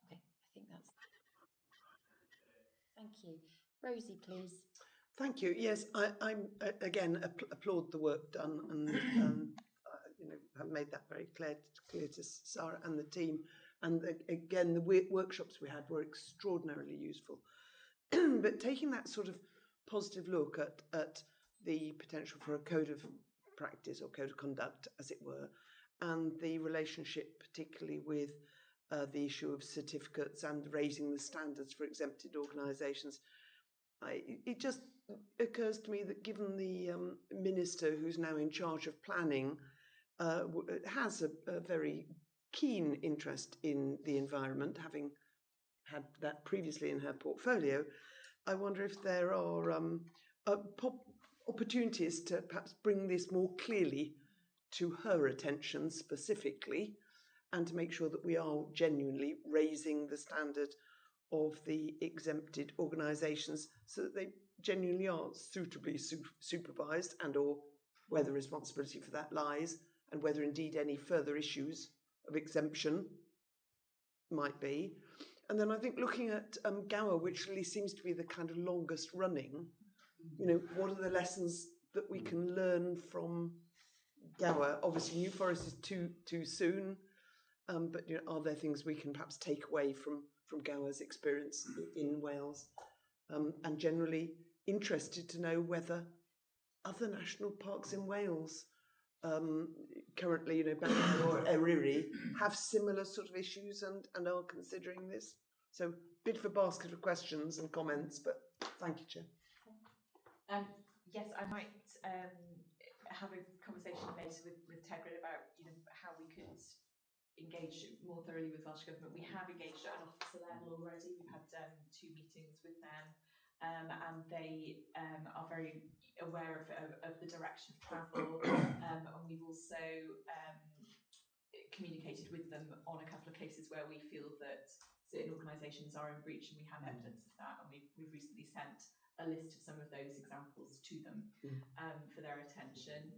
Okay, I think that's... Thank you. Rosie, please. Thank you. Yes, I again applaud the work done, and have made that very clear to Sarah and the team. And again, the workshops we had were extraordinarily useful. But taking that sort of positive look at the potential for a code of practice or code of conduct, as it were, and the relationship particularly with the issue of certificates and raising the standards for exempted organisations, it just occurs to me that given the minister who's now in charge of planning has a very keen interest in the environment, having had that previously in her portfolio, I wonder if there are opportunities to perhaps bring this more clearly to her attention specifically, and to make sure that we are genuinely raising the standard of the exempted organisations so that they genuinely are suitably supervised, and or where the responsibility for that lies, and whether indeed any further issues of exemption might be. And then I think looking at Gower, which really seems to be the kind of longest running, what are the lessons that we can learn from Gower? Obviously New Forest is too soon. but are there things we can perhaps take away from Gower's experience in Wales? And generally interested to know whether other national parks in Wales, currently, Bangor or Eryri, have similar sort of issues and are considering this. So, bit of a basket of questions and comments, but thank you, Chair. Yes, I might have a conversation later with Tegrin about how we could engage more thoroughly with Welsh Government. We have engaged at an officer level already. We've had 2 meetings with them, and they are very aware of the direction of travel, and we've also communicated with them on a couple of cases where we feel that certain organisations are in breach, and we have evidence of that, and we've recently sent a list of some of those examples to them for their attention.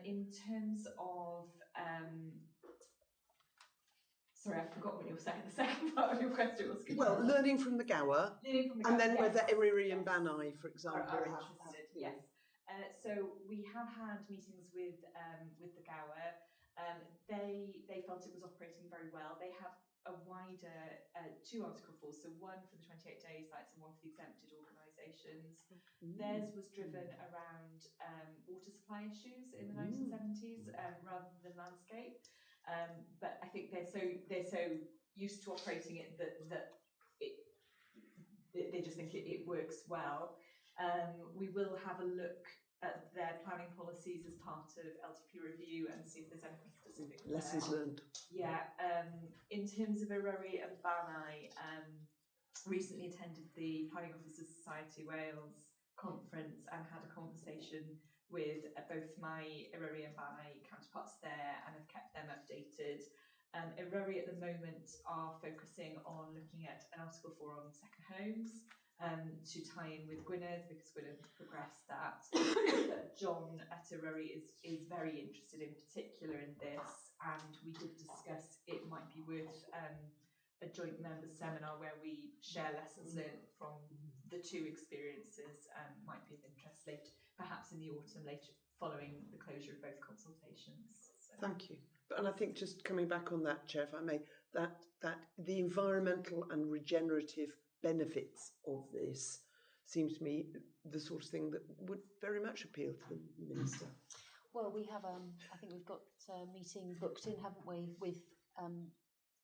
In terms of sorry, I forgot what you were saying. The second part of your question was. Well, learning from the Gower, and then whether Eryri and Banai, for example, are interested. Yes. So we have had meetings with the Gower. They felt it was operating very well. They have a wider 2 Article 4, so one for the 28 day sites and one for the exempted organisations. Theirs was driven around water supply issues in the 1970s rather than landscape. But I think they're so used to operating it that they just think it works well. We will have a look at their planning policies as part of LTP review and see if there's anything specific. Lessons learned. Yeah. In terms of Eryri and Banai, recently attended the Planning Officers Society Wales conference and had a conversation with both my Eryri and Banai counterparts there, and have kept them updated. Eryri at the moment are focusing on looking at an Article 4 on second homes to tie in with Gwynedd, because Gwynedd has progressed that. But John at Eryri is very interested in particular in this, and we did discuss it might be worth a joint members seminar where we share lessons learned from the 2 experiences. Might be of interest later, perhaps in the autumn, later following the closure of both consultations. So. Thank you. And I think just coming back on that, Chair, if I may, that the environmental and regenerative benefits of this seems to me the sort of thing that would very much appeal to the Minister. Well, we have, I think we've got a meeting booked in, haven't we, with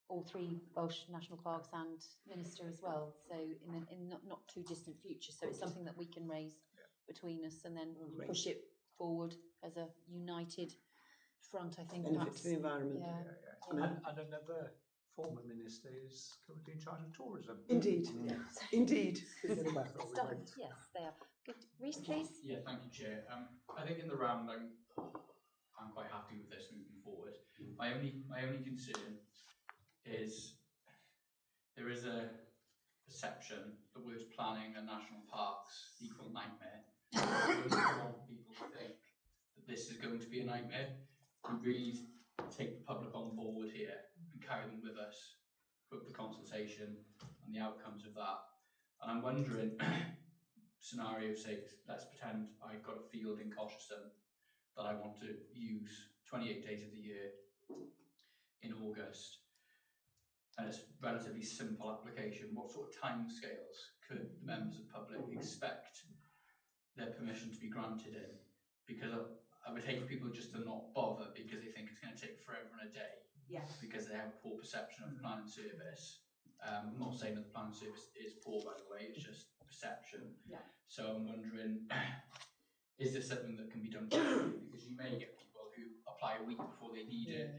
all 3 Welsh national parks and Minister as well. So in not too distant future. So it's something that we can raise between us and then push it forward as a united front, I think. Benefit to the environment. Yeah. And another former minister is currently in charge of tourism. Indeed. Indeed. Yes, they are. Good. Rhys, please. Yeah, thank you, Chair. I think in the round, I'm quite happy with this moving forward. My only concern is there is a perception that words planning and national parks equal nightmare. I don't want people to think that this is going to be a nightmare. We really need to take the public on board here and carry them with us with the consultation and the outcomes of that. And I'm wondering, scenario sake, let's pretend I've got a field in Colchester that I want to use 28 days of the year in August, and it's a relatively simple application. What sort of timescales could the members of the public expect their permission to be granted in? Because I would hate for people just to not bother because they think it's going to take forever and a day. Yeah. Because they have a poor perception of the planning service. I'm not saying that the planning service is poor, by the way, it's just perception. Yeah. So I'm wondering, is this something that can be done quickly? Because you may get people who apply a week before they need it.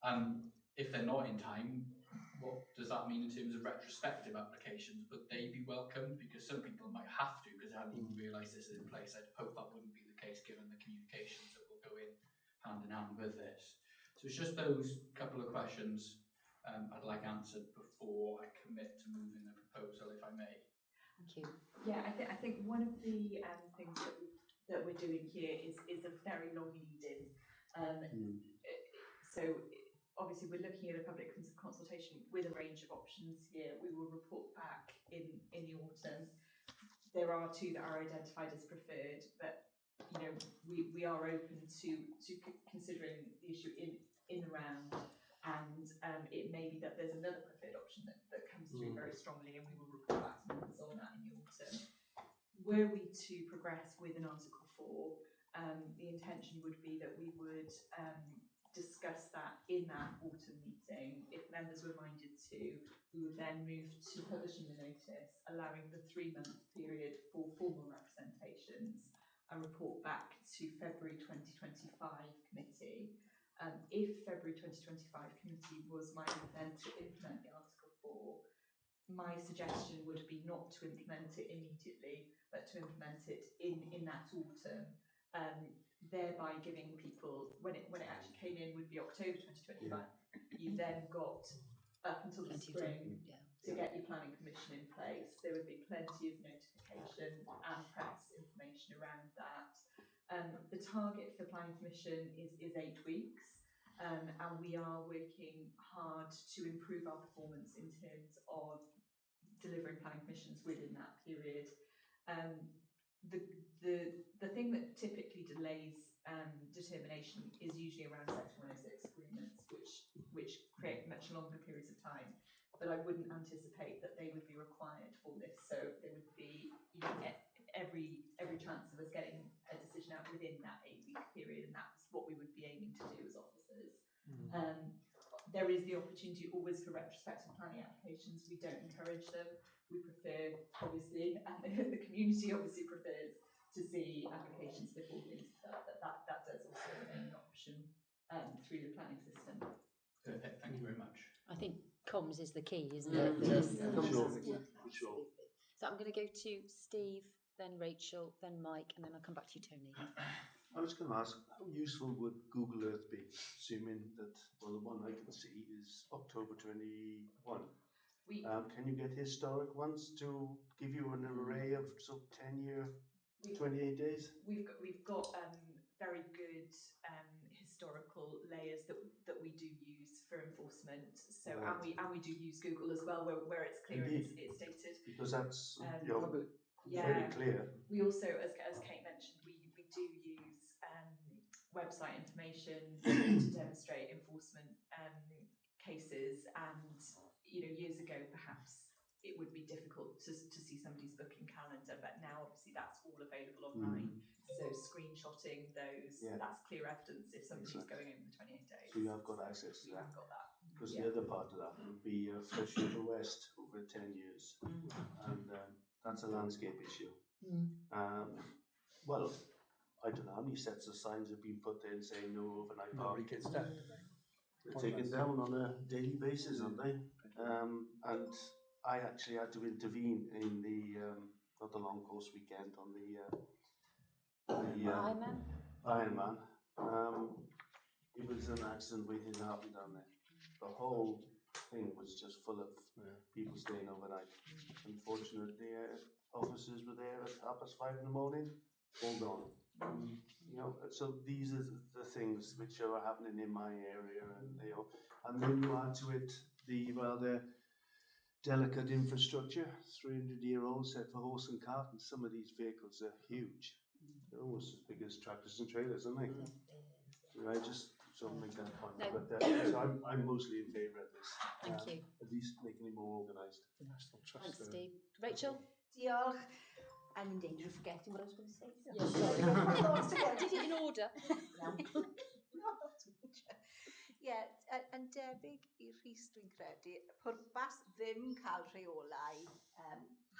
And if they're not in time, what does that mean in terms of retrospective applications? Would they be welcomed? Because some people might have to, because they haven't even realised this is in place. I'd hope that wouldn't be the case given the communications that will go in hand with this. So it's just those couple of questions I'd like answered before I commit to moving the proposal, if I may. Thank you. Yeah, I think one of the things that we're doing here is a very long lead-in. So obviously we're looking at a public consultation with a range of options here. We will report back in the autumn. There are 2 that are identified as preferred, but we are open to considering the issue in the round and it may be that there's another preferred option that comes through very strongly, and we will report back to members on that in the autumn. Were we to progress with an Article 4, the intention would be that we would discuss that in that autumn meeting. If members were minded to, we would then move to publishing the notice, allowing the 3-month period for formal representations and report back to February 2025 committee. If February 2025 committee was minded then to implement the Article 4, my suggestion would be not to implement it immediately, but to implement it in that autumn, thereby giving people, when it actually came in would be October 2025, you then got up until the spring to get your planning permission in place. There would be plenty of notification and press information around that. The target for planning permission is 8 weeks, and we are working hard to improve our performance in terms of delivering planning permissions within that period. The thing that typically delays determination is usually around Section 106 agreements, which create much longer periods of time. But I wouldn't anticipate that they would be required for this. So there would be every chance of us getting a decision out within that 8-week period, and that's what we would be aiming to do as officers. There is the opportunity always for retrospective planning applications. We don't encourage them. We prefer, obviously, and the community obviously prefers to see applications before things, but that does also remain an option through the planning system. Perfect, thank you very much. I think comms is the key, isn't it? For this? Sure. Absolutely. So I'm going to go to Steve, then Rachel, then Mike, and then I'll come back to you, Tony. I was going to ask, how useful would Google Earth be, assuming that, well, the one I can see is October 21. Can you get historic ones to give you an array of sort of 10-year, 28 days? We've got very good historical layers that we do use for enforcement. So right. and we do use Google as well, where it's clear and it's stated. Because that's very clear. We also, as Kate mentioned, we do use website information to demonstrate enforcement cases, and years ago perhaps it would be difficult to see somebody's booking calendar, but now obviously that's all available online. So screenshotting those, that's clear evidence if somebody's going over the 28 days. So you have got access to that. You've got that. Because the other part of that would be Freshwater West over 10 years, and that's a landscape issue. Well, I don't know how many sets of signs have been put there saying no overnight parking. Nobody gets that. They're taken down on a daily basis, aren't they? And I actually had to intervene in the not the long course weekend on the Ironman. It was an accident waiting to happen down there. The whole thing was just full of people staying overnight. Unfortunately, officers were there at 5:30 in the morning, all gone. So these are the things which are happening in my area, and then you add to it the rather delicate infrastructure, 300-year-old set for horse and cart, and some of these vehicles are huge. They're almost as big as tractors and trailers, aren't they? I just sort of make that point. No. But so I'm mostly in favour of this. Thank you. At least making it more organised. The National Trust. Thanks, Steve. Rachel? Diolch. I'm in danger of forgetting what I was going to say. So. Yeah, sorry. Did it in order. Yn debyg I Rhys, dwi'n credu, pwrpas ddim cael rheolau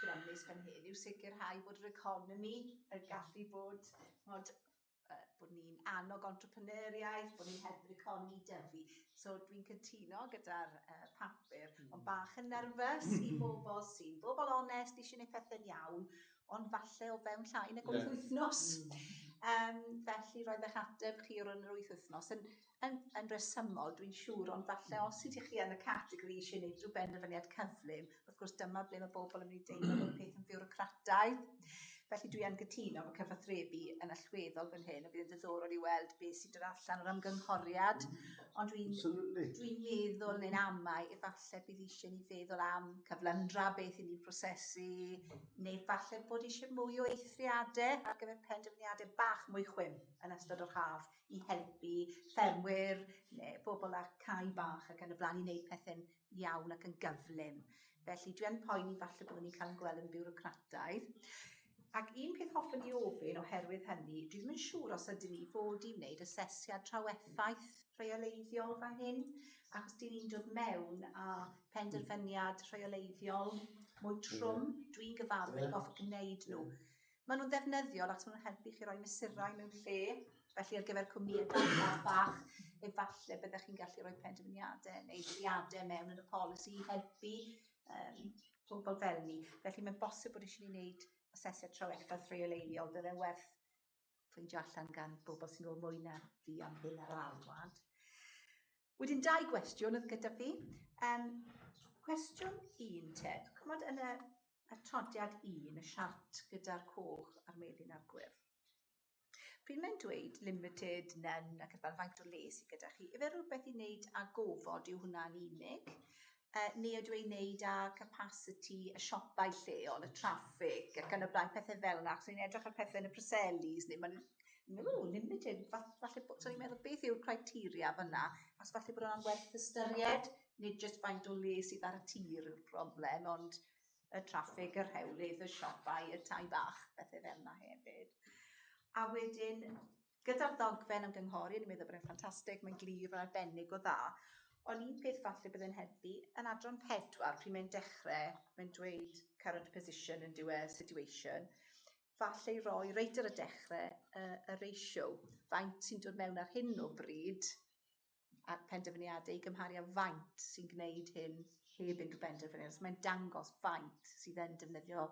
grymus fan hyn yw sicrhau bod yr economi yn gallu bod ni'n annog entrepreneuriaeth, bod ni'n helpu'r economi dyfu. So dwi'n cytuno gyda'r papur, ond bach yn nerfus I bobl sy'n bobl onest, eisiau gwneud pethau'n iawn, ond falle o fewn llai nag 8 wythnos. Felly roedd eich ateb chi o'r yr 8 wythnos yn resymol, dwi'n siŵr, ond falle os ydych chi yn y categori eisiau gwneud rhyw benderfyniad cyflym, wrth gwrs dyma ble mae bobl yn mynd I deimlo bod peth yn fiwrocrataidd. Felly dwi yn gytuno efo cyfathrebu yn allweddol fan hyn, a bydd yn diddorol i weld beth sydd yn allan o'r ymgynghoriad, ond dwi'n meddwl neu'n amau efallai bydd eisiau ni feddwl am cyflymdra, beth i ni prosesu, neu falle bod eisiau mwy o eithriadau ar gyfer penderfyniadau bach mwy chwym yn ystod o'r haf i helpu ffermwyr neu bobl â cae bach ac yn y blaen i wneud pethau'n iawn ac yn gyflym. Felly dwi yn poeni falle bod ni'n cael yn gweld yn biwrocrataidd. Ac un peth hoffwn i ofyn oherwydd hynny, dwi ddim yn siŵr os ydyn ni fod i wneud asesiad trafeffaeth rheoleiddiol fan hyn, achos dyn ni'n dod mewn a penderfyniad rheoleiddiol mwy trwm, dwi'n gyfarwydd yn goffa gwneud nhw. Maen nhw'n ddefnyddiol achos maen nhw'n helpu chi roi mesurau mewn lle, felly ar gyfer cwmnïau bach, efallai byddech chi'n gallu rhoi penderfyniadau neu dyddiadau mewn yn y polisi i helpu pobl fel ni. Felly mae'n bosib bod eisiau ni wneud asesiad trafeffaeth rheoleiddiol, byddai'n werth ffeindio allan gan bobl sy'n gwybod mwy na fi am hyn ar alwad. Wedyn 2 gwestiwn oedd gyda fi. Cwestiwn 1 te, chymod yn y atodiad 1, y siart gyda'r coch a'r melyn a'r gwyrdd. Pryd mae'n dweud limited, none ac yn faint o le sydd gyda chi, efe rhywbeth i wneud â gofod yw hwnna'n unig? Neu ydw i'n wneud â capacity y siopau lleol, y traffig ac yn y blaen pethau fel yna, achos ni'n edrych ar pethau yn y Preselis, neu mae'n meddwl, limited, falle, so ni'n meddwl beth yw'r criteria fyna, achos falle bod hwnna'n werth ystyried, nid jyst faint o le sydd ar y tir yw'r problem, ond y traffig, yr hewlydd, y siopau, y tai bach, pethau fel yna hefyd. A wedyn, gyda'r ddogfen ymgynghori, ni'n meddwl bod e'n ffantastig, mae'n glir yn arbennig o dda, ond un peth falle bydd yn helpu, yn adran 4, pryd mae'n dechrau, mae'n dweud current position yn diwedd situation, falle i roi reit ar y dechrau y ratio, faint sy'n dod mewn ar hyn o bryd, a penderfyniadau i gymharu â faint sy'n gwneud hyn heb unrhyw benderfyniad. So mae'n dangos faint sydd yn defnyddio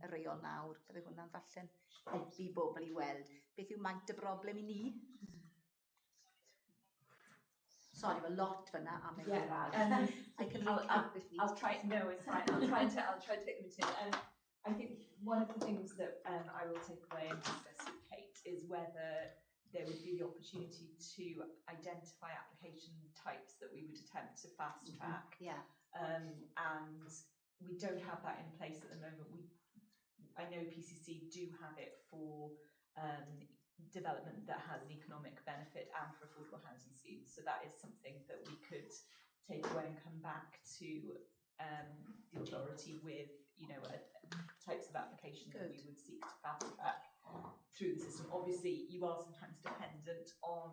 y reol nawr, bydde hwnna'n falle'n helpu bobl i weld beth yw maint y broblem i ni. Sorry, a lot fyna am I can recap if I'll try. No, it's fine. I'll try to take them in turn. I think one of the things that I will take away and discuss with Kate is whether there would be the opportunity to identify application types that we would attempt to fast track. Yeah. And we don't have that in place at the moment. I know PCC do have it for development that has an economic benefit and for affordable housing schemes. So that is something that we could take away and come back to the authority with, types of application that we would seek to fast track through the system. Obviously, you are sometimes dependent on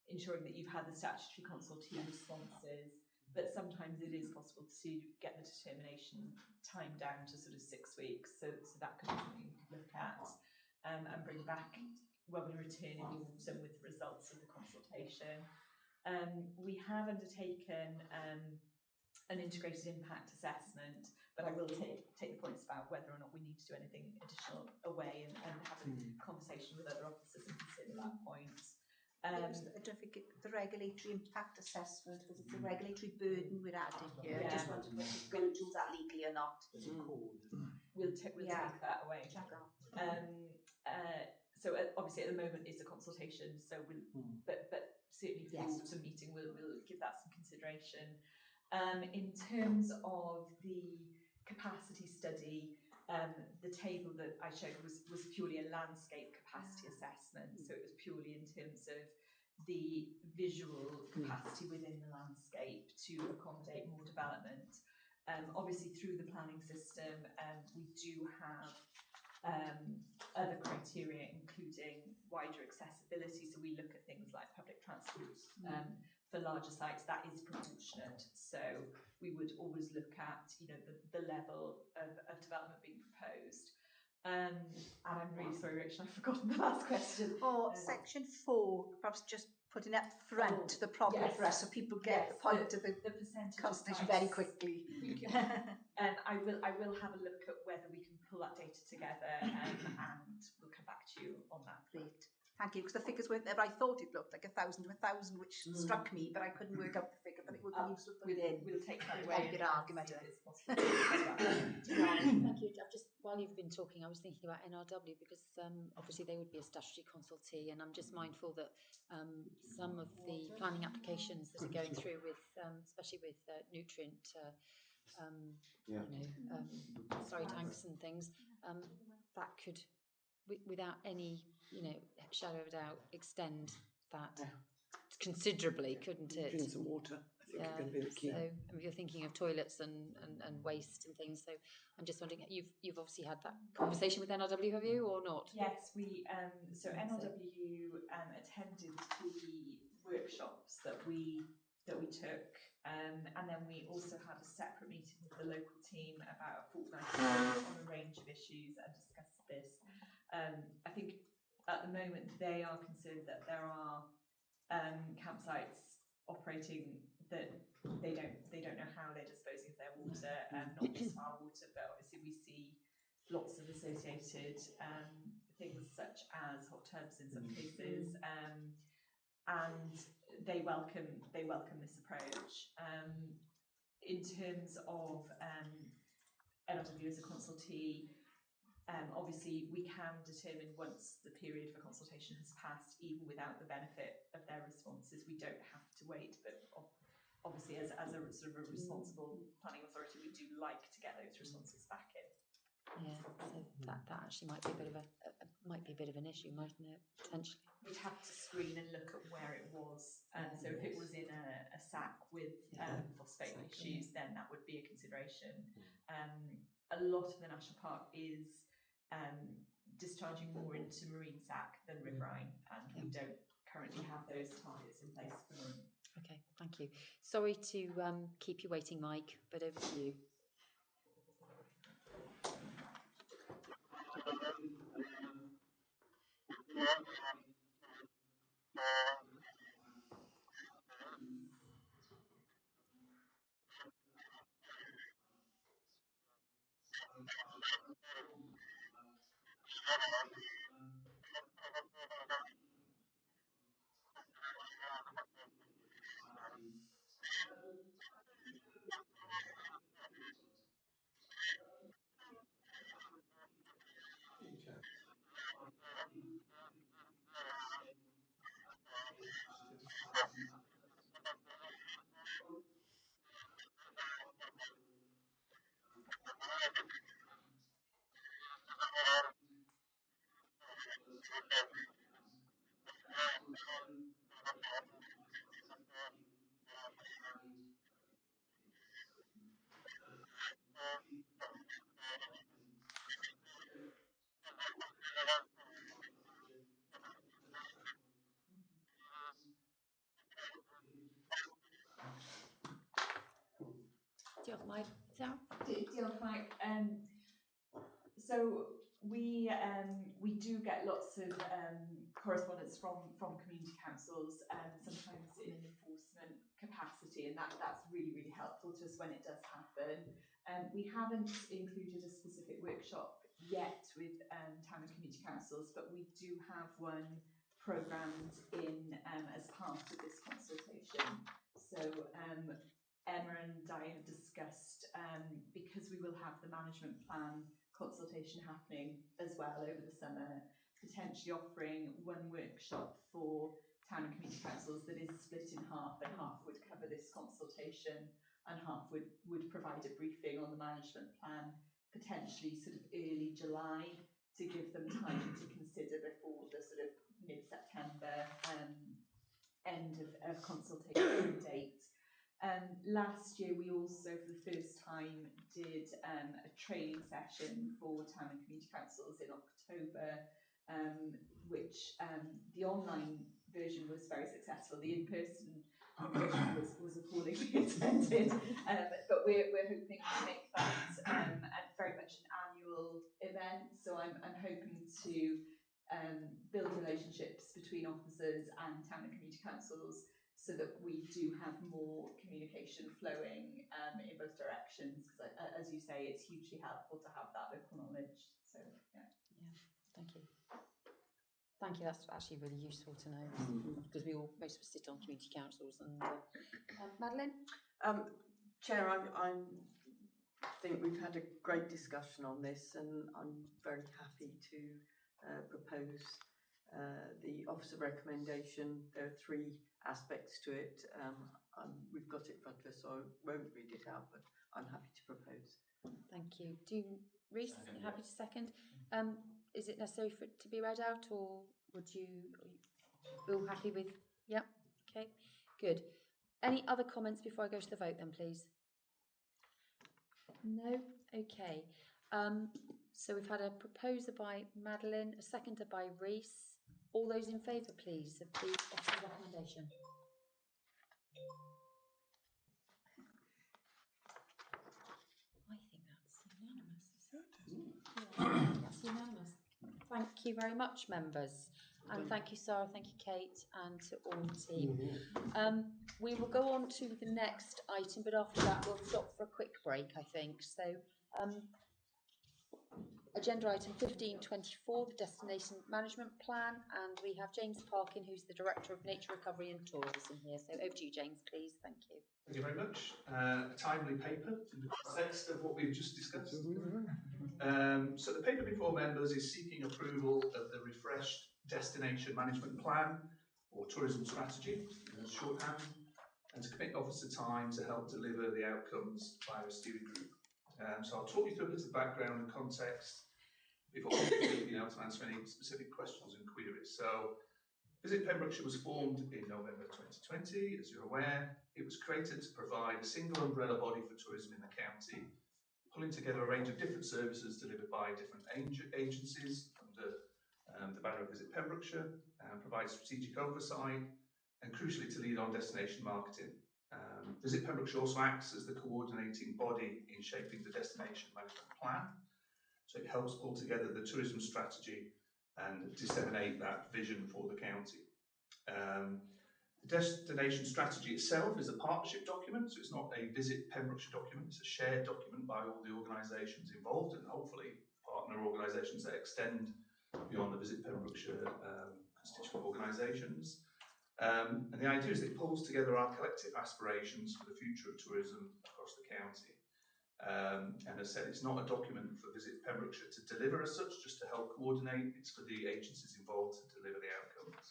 ensuring that you've had the statutory consultee responses, but sometimes it is possible to get the determination time down to sort of 6 weeks. So that could be something we could look at and bring back when we return in the autumn with the results of the consultation. We have undertaken an integrated impact assessment, but I will take the points about whether or not we need to do anything additional away and have a conversation with other officers and consider that point. I don't think the regulatory impact assessment, because it's a regulatory burden we're adding here. I just wondered whether we're going to do that legally or not. We'll take that away. So obviously at the moment it's a consultation, so but certainly for the autumn meeting we'll give that some consideration. In terms of the capacity study, the table that I showed was purely a landscape capacity assessment, so it was purely in terms of the visual capacity within the landscape to accommodate more development. Obviously through the planning system we do have other criteria, including wider accessibility. So we look at things like public transport for larger sites. That is proportionate. So we would always look at, the level of development being proposed. And I'm really sorry, Rich, I've forgotten the last question. Section 4, perhaps just putting up front the problem for us, so people get the point of the percentage consultation very quickly. I will have a look at whether we can pull that data together and we'll come back to you on that. Great. Thank you, because the figures weren't there, but I thought it looked like 1,000 to 1,000, which struck me, but I couldn't work out the figure, but it would be useful to put it in. We'll take that It away. might be an argument. Thank you. I've just, while you've been talking, I was thinking about NRW because obviously they would be a statutory consultee, and I'm just mindful that some of the planning applications that are going through with, especially with nutrient, you know, sorry, tanks and things, that could, without any, you know, shadow of a doubt, extend that considerably, couldn't it? Drink some water, I think, are going to be the key. So if you're thinking of toilets and waste and things, so I'm just wondering, you've obviously had that conversation with NRW, have you, or not? Yes, we so NRW attended the workshops that we took, and then we also had a separate meeting with the local team about a fortnight ago on a range of issues and discussed this. I think at the moment they are concerned that there are campsites operating that they don't know how they're disposing of their water, not just our water, but obviously we see lots of associated things such as hot tubs in some cases, and they welcome this approach. In terms of NRW as a consultee, obviously we can determine once the period for consultation has passed, even without the benefit of their responses. We don't have to wait, but obviously as a sort of a responsible planning authority, we do like to get those responses back in. Yeah, so that actually might be a bit of an issue, mightn't it, potentially? We'd have to screen and look at where it was. So if it was in a SAC with phosphate issues, then that would be a consideration. A lot of the national park is discharging more into marine SAC than riverine, and we don't currently have those targets in place for marine. Okay, thank you. Sorry to keep you waiting, Mike, but over to you. Diolch, Mike. Sarah? Diolch, Mike. So we do get lots of correspondence from community councils, sometimes in an enforcement capacity, and that's really helpful to us when it does happen. We haven't included a specific workshop yet with town and community councils, but we do have one programmed in as part of this consultation. So Emma and I have discussed, because we will have the management plan consultation happening as well over the summer, potentially offering one workshop for town and community councils that is split in half, and half would cover this consultation and half would provide a briefing on the management plan, potentially sort of early July, to give them time to consider before the sort of mid-September end of consultation date. Last year we also, for the first time, did a training session for town and community councils in October, which the online version was very successful. The in-person version was appallingly attended, but we're hoping to make that very much an annual event. So I'm hoping to build relationships between officers and town and community councils, so that we do have more communication flowing in both directions, because as you say, it's hugely helpful to have that local knowledge. So yeah, thank you. Thank you, that's actually really useful to know, because most of us sit on community councils. And Madeline? Chair, I think we've had a great discussion on this, and I'm very happy to propose the officer recommendation. There are 3 aspects to it. We've got it in front of us, so I won't read it out, but I'm happy to propose. Thank you. Reece, happy to second? Is it necessary for it to be read out, or would you all happy with? Yep. Okay. Good. Any other comments before I go to the vote then, please? No? Okay. So we've had a proposer by Madeline, a seconder by Reece. All those in favour, please, of the officer's recommendation. I think that's unanimous, is it? Yeah, that's unanimous. Thank you very much, members. And thank you, Sarah, thank you, Kate, and to all the team. We will go on to the next item, but after that we'll stop for a quick break, I think. So, agenda item 1524, the Destination Management Plan, and we have James Parkin, who's the Director of Nature Recovery and Tourism here. So over to you, James, please. Thank you. Thank you very much. A timely paper in the context of what we've just discussed. So the paper before members is seeking approval of the refreshed Destination Management Plan, or Tourism Strategy, in shorthand, and to commit officer time to help deliver the outcomes by a steering group. So I'll talk you through a bit of background and context before being able to answer any specific questions and queries. So Visit Pembrokeshire was formed in November 2020, as you're aware. It was created to provide a single umbrella body for tourism in the county, pulling together a range of different services delivered by different agencies under the banner of Visit Pembrokeshire, provide strategic oversight, and crucially to lead on destination marketing. Visit Pembrokeshire also acts as the coordinating body in shaping the destination management plan. So it helps pull together the tourism strategy and disseminate that vision for the county. The destination strategy itself is a partnership document, so it's not a Visit Pembrokeshire document, it's a shared document by all the organisations involved, and hopefully partner organisations that extend beyond the Visit Pembrokeshire constituent organisations. And the idea is that it pulls together our collective aspirations for the future of tourism across the county. And as I said, it's not a document for Visit Pembrokeshire to deliver as such, just to help coordinate. It's for the agencies involved to deliver the outcomes.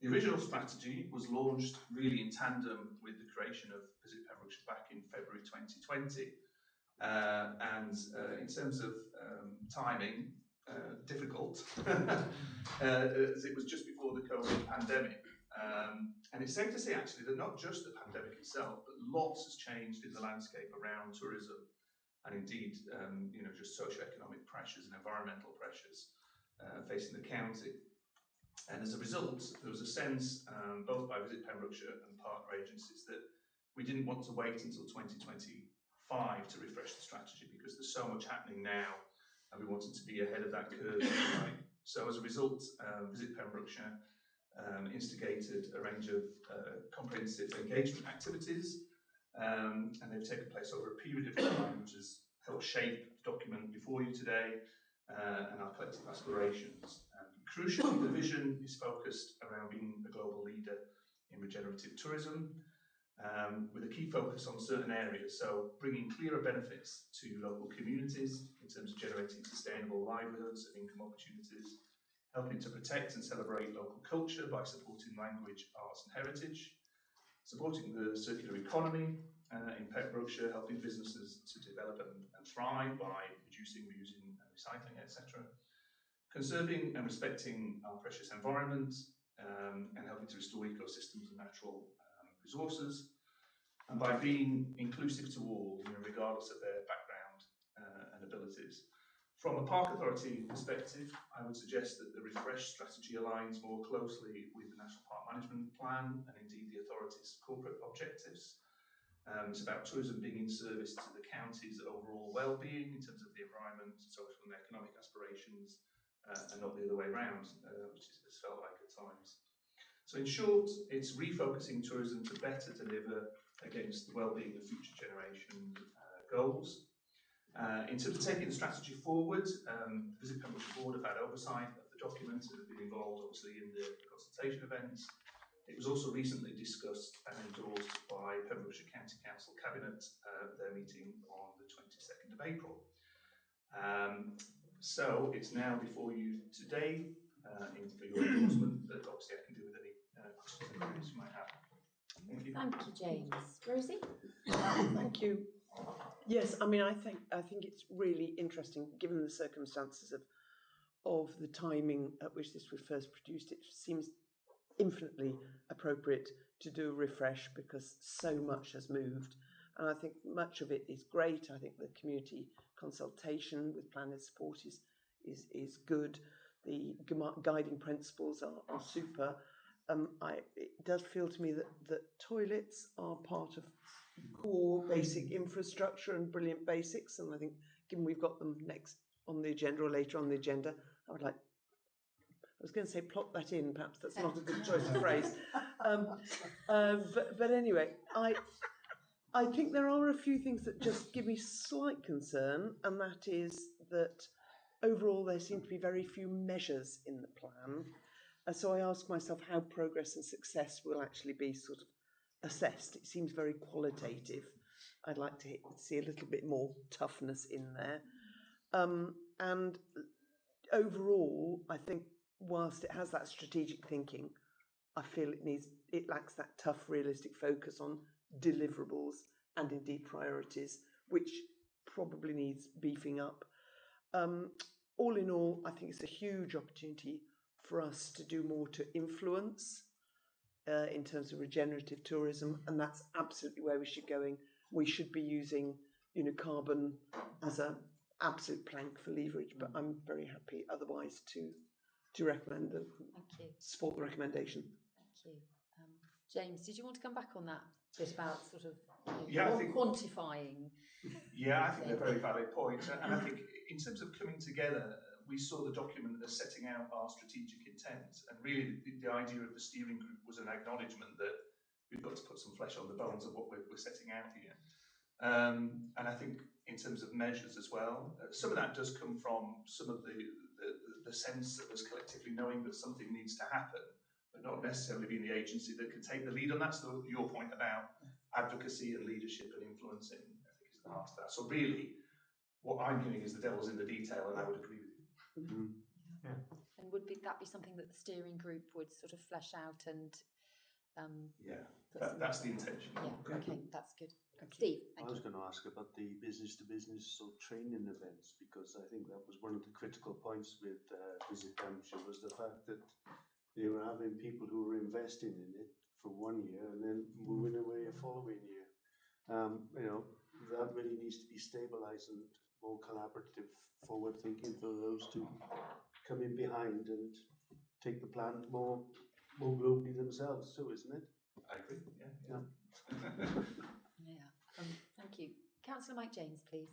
The original strategy was launched really in tandem with the creation of Visit Pembrokeshire back in February 2020. In terms of timing, difficult, as it was just before the COVID pandemic. And it's safe to say actually that not just the pandemic itself, but lots has changed in the landscape around tourism, and indeed, just socio-economic pressures and environmental pressures facing the county. And as a result, there was a sense, both by Visit Pembrokeshire and partner agencies, that we didn't want to wait until 2025 to refresh the strategy, because there's so much happening now, and we wanted to be ahead of that curve. Right? So as a result, Visit Pembrokeshire instigated a range of comprehensive engagement activities, and they've taken place over a period of time, which has helped shape the document before you today and our collective aspirations. Crucially, the vision is focused around being a global leader in regenerative tourism, with a key focus on certain areas, so bringing clearer benefits to local communities in terms of generating sustainable livelihoods and income opportunities, helping to protect and celebrate local culture by supporting language, arts and heritage, supporting the circular economy in Pembrokeshire, helping businesses to develop and thrive by reducing, reusing and recycling, etc. Conserving and respecting our precious environment, and helping to restore ecosystems and natural resources, and by being inclusive to all, regardless of their background and abilities. From a Park Authority perspective, I would suggest that the refreshed strategy aligns more closely with the National Park Management Plan and indeed the authority's corporate objectives. It's about tourism being in service to the county's overall well-being in terms of the environment, social and economic aspirations, and not the other way around, which has felt like at times. So in short, it's refocusing tourism to better deliver against the well-being of future generation goals. In terms of taking the strategy forward, the Visit Pembrokeshire Board have had oversight of the documents that have been involved, obviously, in the consultation events. It was also recently discussed and endorsed by Pembrokeshire County Council Cabinet at their meeting on the 22nd of April. So it's now before you today for your endorsement, but obviously I can deal with any questions and queries you might have. Thank you. Thank you, James. Rosie? Thank you. Yes, I mean, I think it's really interesting, given the circumstances of the timing at which this was first produced. It seems infinitely appropriate to do a refresh because so much has moved, and I think much of it is great. I think the community consultation with planners' support is good. The guiding principles are super. It does feel to me that toilets are part of core basic infrastructure and brilliant basics, and I think given we've got them next on the agenda or later on the agenda, I was going to say plop that in, perhaps that's not a good choice of phrase. But anyway, I think there are a few things that just give me slight concern, and that is that overall there seem to be very few measures in the plan. So I ask myself how progress and success will actually be sort of assessed. It seems very qualitative. I'd like to see a little bit more toughness in there. And overall, I think whilst it has that strategic thinking, I feel it lacks that tough, realistic focus on deliverables and indeed priorities, which probably needs beefing up. All in all, I think it's a huge opportunity for us to do more to influence in terms of regenerative tourism, and that's absolutely where we should be going. We should be using, carbon as an absolute plank for leverage, but I'm very happy otherwise to recommend support the recommendation. Thank you. James, did you want to come back on that bit about sort of quantifying? Yeah, I think they're very valid points, and I think in terms of coming together, we saw the document as setting out our strategic intent, and really the idea of the steering group was an acknowledgement that we've got to put some flesh on the bones of what we're setting out here. And I think in terms of measures as well, some of that does come from some of the sense of us collectively knowing that something needs to happen, but not necessarily being the agency that can take the lead on that. So your point about advocacy and leadership and influencing, I think, is the heart of that. So really, what I'm hearing is the devil's in the detail, and I would agree with you. Mm-hmm. Yeah. And that be something that the steering group would sort of flesh out and that's the intention. Yeah, okay, that's good. Steve, I was going to ask about the business-to-business training events, because I think that was one of the critical points with Visit Hampshire, was the fact that they were having people who were investing in it for 1 year and then moving away the following year. That really needs to be stabilised and more collaborative, forward thinking for those to come in behind and take the plan more globally themselves too, isn't it? I agree, yeah. Thank you. Councillor Mike James, please.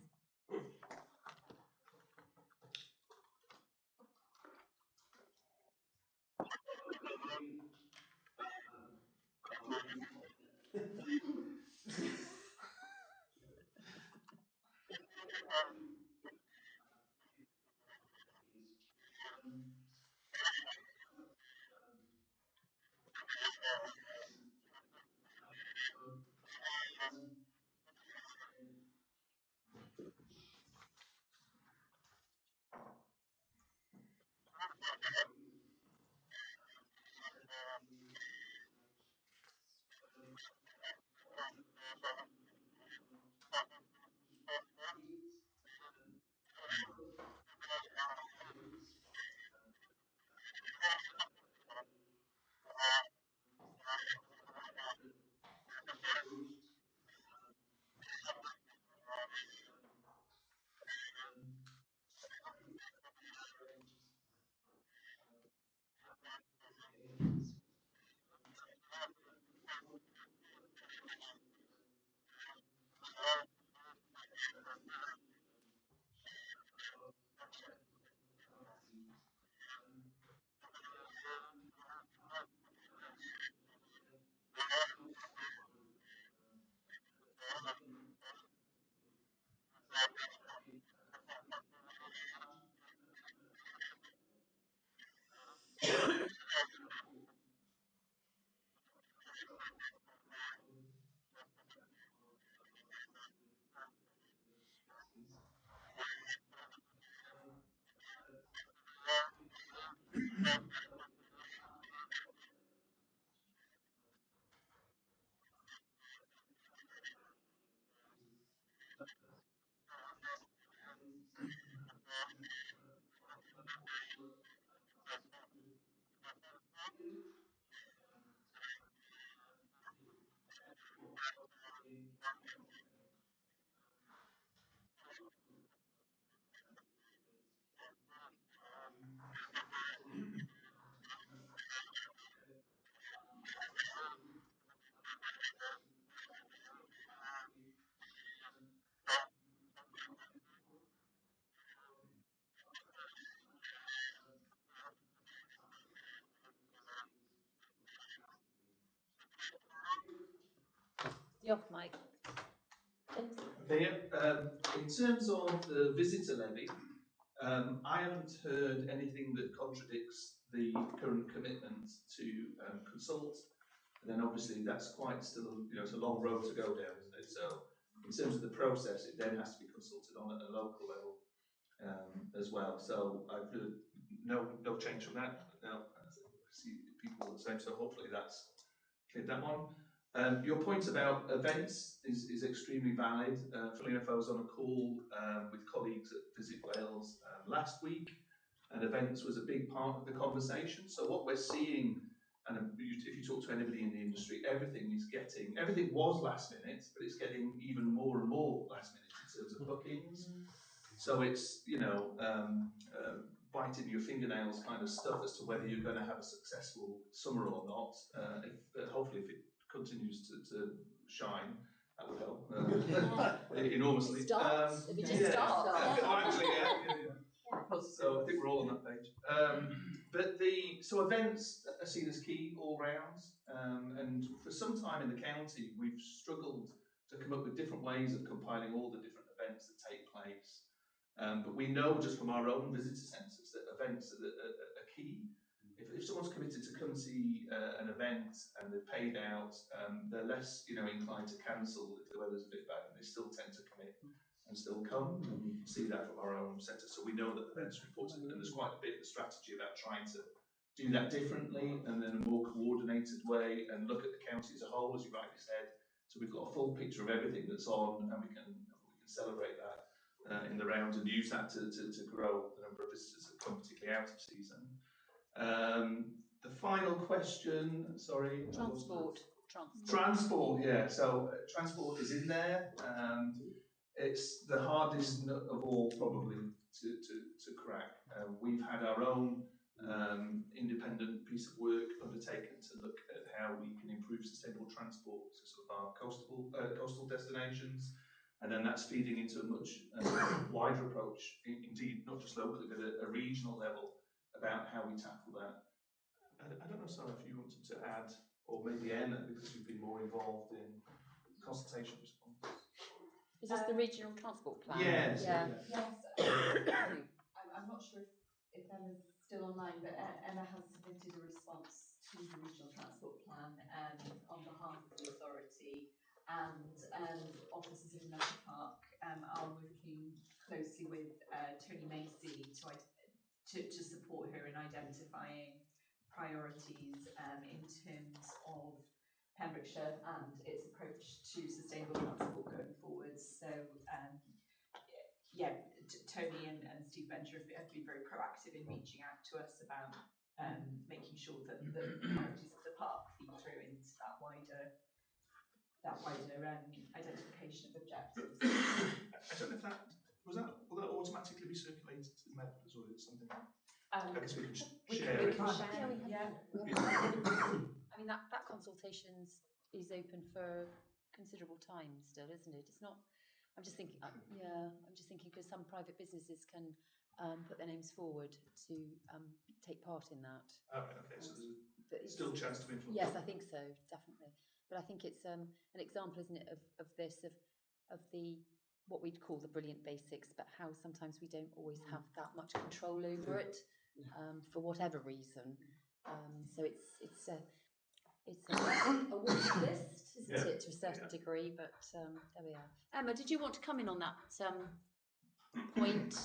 Diolch, Mike. James? Okay, in terms of the visitor levy, I haven't heard anything that contradicts the current commitment to consult. And then obviously that's quite still, it's a long road to go down, isn't it? So in terms of the process, it then has to be consulted on at a local level as well. So I've heard no change from that. No, I see people are the same. So hopefully that's cleared that one. Your point about events is extremely valid. Funnily enough, I was on a call with colleagues at Visit Wales last week, and events was a big part of the conversation. So what we're seeing, and if you talk to anybody in the industry, everything was last minute, but it's getting even more and more last minute in terms of bookings. So it's, biting your fingernails kind of stuff as to whether you're going to have a successful summer or not. Hopefully if it continues to shine, that would help enormously. If it just starts. So I think we're all on that page. So events are seen as key all round, and for some time in the county we've struggled to come up with different ways of compiling all the different events that take place. But we know just from our own visitor census that events are key. If someone's committed to come see an event and they're paid out, they're less inclined to cancel if the weather's a bit bad, and they still tend to commit and still come. And we can see that from our own centre. So we know that events are important, and there's quite a bit of strategy about trying to do that differently and then a more coordinated way and look at the county as a whole, as you rightly said. So we've got a full picture of everything that's on, and we can celebrate that in the round and use that to grow the number of visitors that come, particularly out of season. The final question, sorry. Transport, yeah. So transport is in there. It's the hardest nut of all probably to crack. We've had our own independent piece of work undertaken to look at how we can improve sustainable transport to sort of our coastal destinations. And then that's feeding into a much wider approach, indeed, not just locally, but at a regional level, about how we tackle that. I don't know, Sarah, if you wanted to add, or maybe Emma, because you've been more involved in consultation response. Is this the regional transport plan? Yes. Yeah. Yes. I'm not sure if Emma's still online, but Emma has submitted a response to the regional transport plan on behalf of the authority. And officers in Leicester Park are working closely with Tony Macy to support her in identifying priorities in terms of Pembrokeshire and its approach to sustainable transport going forward. So Tony and Steve Bencher have been very proactive in reaching out to us about making sure that the priorities of the park feed through into that wider identification of objectives. I don't know if will that automatically be circulated to the members, or is it something I guess we can share it? Yeah. I mean that consultation is open for considerable time still, isn't it? It's not. I'm just thinking. I'm just thinking because some private businesses can put their names forward to take part in that. Oh, right, okay. So there's still a chance to influence. Yes, I think so, definitely. But I think it's an example, isn't it, of the what we'd call the brilliant basics, but how sometimes we don't always have that much control over it for whatever reason. So it's a wish list, isn't it, to a certain degree? But there we are. Emma, did you want to come in on that point?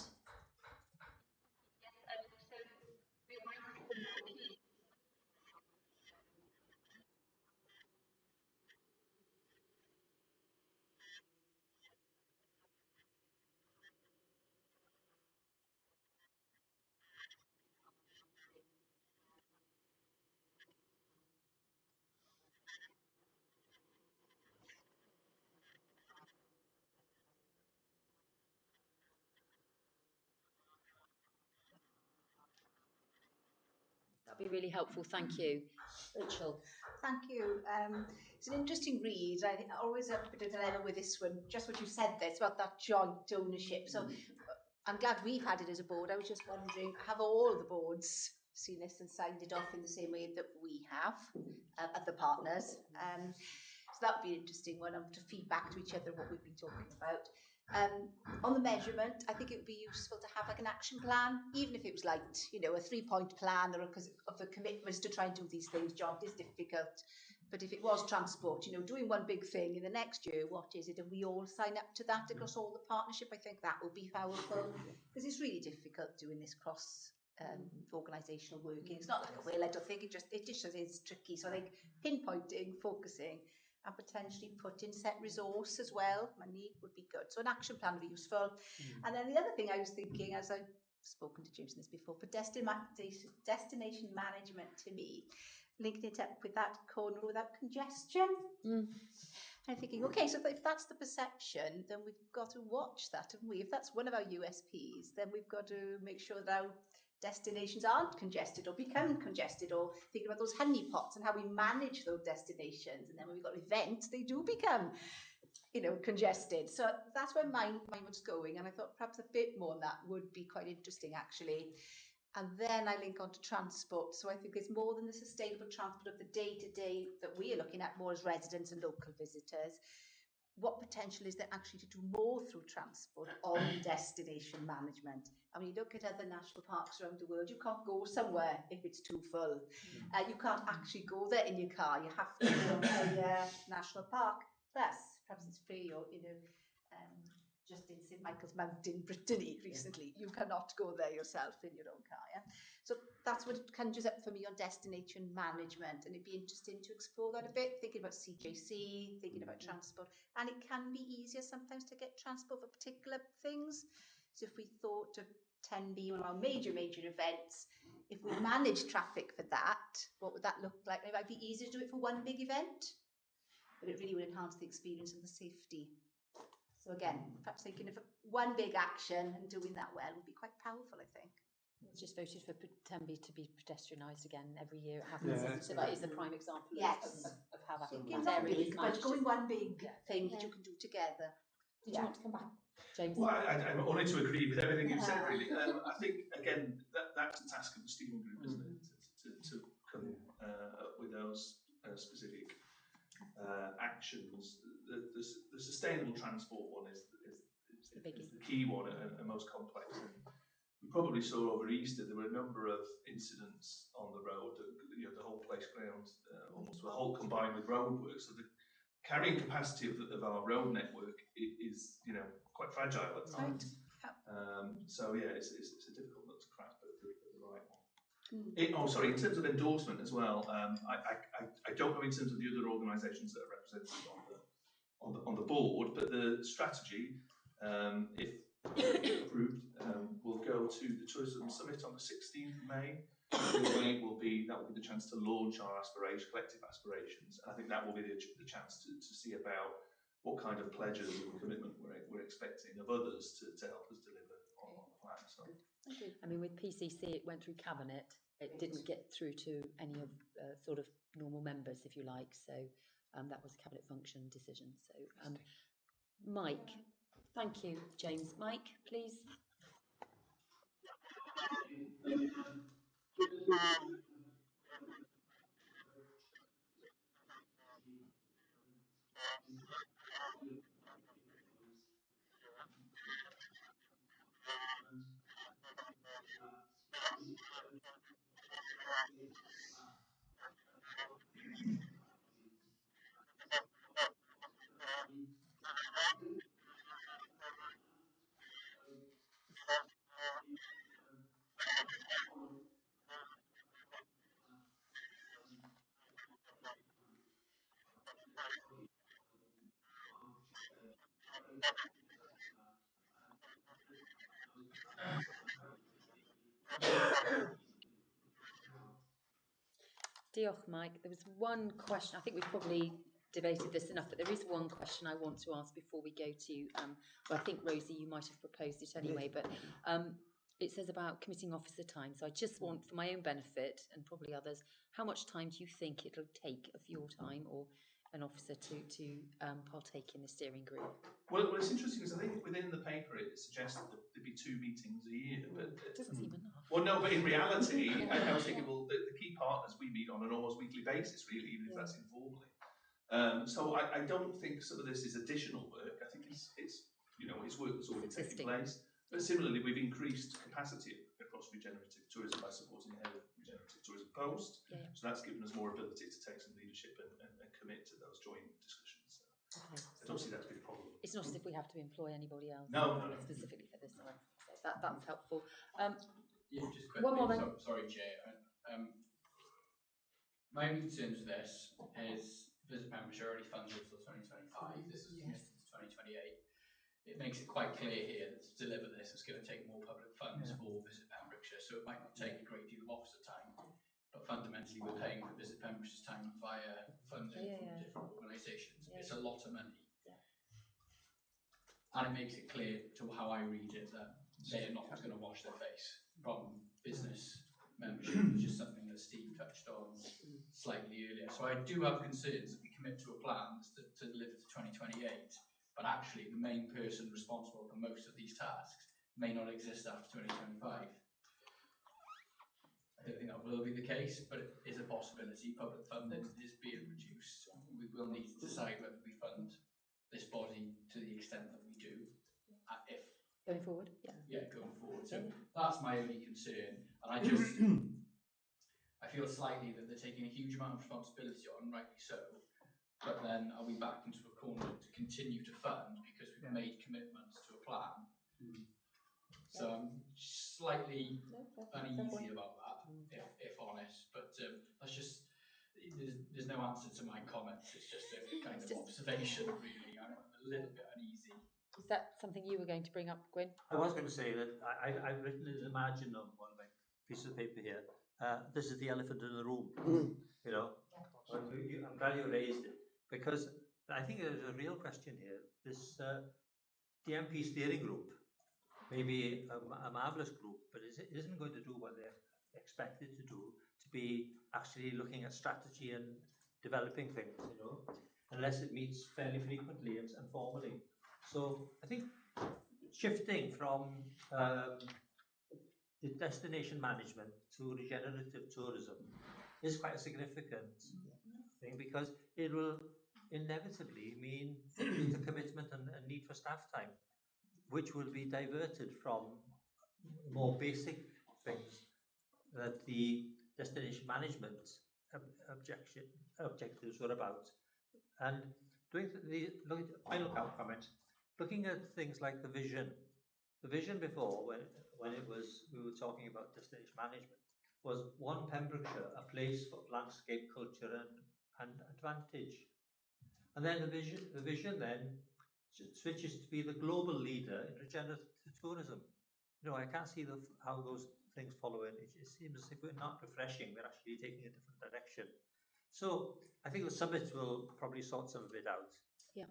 That'd be really helpful. Thank you. Rachel. Thank you. It's an interesting read. I think always a bit of a dilemma with this one. Just what you said there, it's about that joint ownership. So I'm glad we've had it as a board. I was just wondering, have all the boards seen this and signed it off in the same way that we have at the partners? So that would be an interesting one to feed back to each other what we've been talking about. On the measurement, I think it would be useful to have like an action plan, even if it was like, you know, a 3-point plan, or because of the commitments to try and do these things. John, it is difficult. But if it was transport, you know, doing one big thing in the next year, what is it? And we all sign up to that across all the partnership. I think that would be powerful, because it's really difficult doing this cross organisational working. It's not like a will, I don't think, it just is tricky. So I think pinpointing, focusing, and potentially put in set resource as well, money would be good. So an action plan would be useful. And then the other thing I was thinking, as I've spoken to James on this before, for destination management, to me, linking it up with that corner without congestion. I'm thinking, okay, so if that's the perception, then we've got to watch that, haven't we? If that's one of our USPs, then we've got to make sure that our destinations aren't congested or become congested, or thinking about those honeypots and how we manage those destinations. And then when we've got events, they do become, you know, congested. So that's where mine was going. And I thought perhaps a bit more on that would be quite interesting, actually. And then I link on to transport. So I think it's more than the sustainable transport of the day-to-day that we are looking at more as residents and local visitors. What potential is there actually to do more through transport on destination management? I mean, you look at other national parks around the world, you can't go somewhere if it's too full. You can't actually go there in your car. You have to go to a national park. Plus, perhaps it's free, or, you know, just in St Michael's Mount in Brittany recently, you cannot go there yourself in your own car. Yeah? So that's what it conjures up for me on destination management, and it'd be interesting to explore that a bit, thinking about CJC, thinking about transport. And it can be easier sometimes to get transport for particular things. So if we thought of 10B, one of our major events, if we manage traffic for that, what would that look like? It might be easier to do it for one big event, but it really would enhance the experience and the safety. So again, perhaps thinking of one big action and doing that well would be quite powerful, I think. It's just voted for Tenby to be pedestrianised again every year. It happens. So that is the prime example of how that area is managed. But going one big thing that you can do together. Did you want to come back, James? Well, I'm only to agree with everything you've said, really. I think, again, that's the task of the steering group, isn't it? To come up with those specific actions. The sustainable transport one is the key one and most complex. And we probably saw over Easter there were a number of incidents on the road. You know, the whole place ground almost were whole combined with roadworks. So the carrying capacity of our road network is, you know, quite fragile at times. So yeah, it's a difficult nut to crack, but the right one. In terms of endorsement as well, I don't know in terms of the other organisations that are represented on the board, but the strategy, if approved, will go to the Tourism Summit on the 16th of May. That will be the chance to launch our collective aspirations. And I think that will be the chance to see about what kind of pledges and commitment we're expecting of others to help us deliver on the plan. So. I mean, with PCC, it went through Cabinet. It didn't get through to any of sort of normal members, if you like. So that was a Cabinet function decision. So Mike, thank you, James. Mike, please. Diolch, Mike. There was one question, I think we've probably debated this enough, but there is one question I want to ask before we go to, well, I think, Rosie, you might have proposed it anyway, but it says about committing officer time. So I just want, for my own benefit, and probably others, how much time do you think it'll take of your time or an officer to partake in the steering group? Well, it's interesting because I think within the paper it suggests that there'd be 2 meetings a year, but it doesn't seem enough. Well, no, but in reality, I was thinking, well, the key partners we meet on an almost weekly basis, really, even if that's informally. So I don't think some of this is additional work. I think it's work that's already taking place. But similarly, we've increased capacity across regenerative tourism by supporting the regenerative tourism post. Yeah. So that's given us more ability to take some leadership and commit to those joint discussions. So Okay. I don't see that to be a problem. It's not as if we have to employ anybody else No. specifically for this one. So that's helpful. Yeah, just quickly. One more then. Sorry, Chair. My only concern with this is Visit Pembrokeshire already funded till 2025. This is committed to 2028. It makes it quite clear here that to deliver this, it's going to take more public funds for Visit Pembrokeshire. So it might not take a great deal of officer time, but fundamentally we're paying for Visit Pembrokeshire's time via funding from different organisations. It's a lot of money. And it makes it clear to how I read it that they're not going to wash their face from business membership, which is something that Steve touched on slightly earlier. So I do have concerns that we commit to a plan that's to deliver to 2028, but actually the main person responsible for most of these tasks may not exist after 2025. I don't think that will be the case, but it is a possibility. Public funding is being reduced. We will need to decide whether we fund this body to the extent that we do. If going forward, going forward. So that's my only concern, and I feel slightly that they're taking a huge amount of responsibility on, rightly so. But then are we backed into a corner to continue to fund because we've made commitments to a plan? So I'm slightly uneasy about that, if honest. But that's just there's no answer to my comments. It's just a kind of observation, really. I'm a little bit uneasy. Is that something you were going to bring up, Gwyn? I was going to say that I've written an imagine on one of my pieces of paper here. This is the elephant in the room. You know, I'm glad you raised it because I think there's a real question here. This DMP steering group may be a marvellous group, but it isn't going to do what they're expected to do, to be actually looking at strategy and developing things, you know, unless it meets fairly frequently and formally. So I think shifting from the destination management to regenerative tourism is quite a significant thing because it will inevitably mean the commitment and need for staff time, which will be diverted from more basic things that the destination management objectives were about. And doing the final comment, looking at things like the vision before, when we were talking about destination management, was one Pembrokeshire, a place for landscape, culture and advantage. And then the vision then switches to be the global leader in regenerative tourism. You know, I can't see how those things follow in. It seems as if we're not refreshing, we're actually taking a different direction. So I think the summit will probably sort some of it out. Yeah.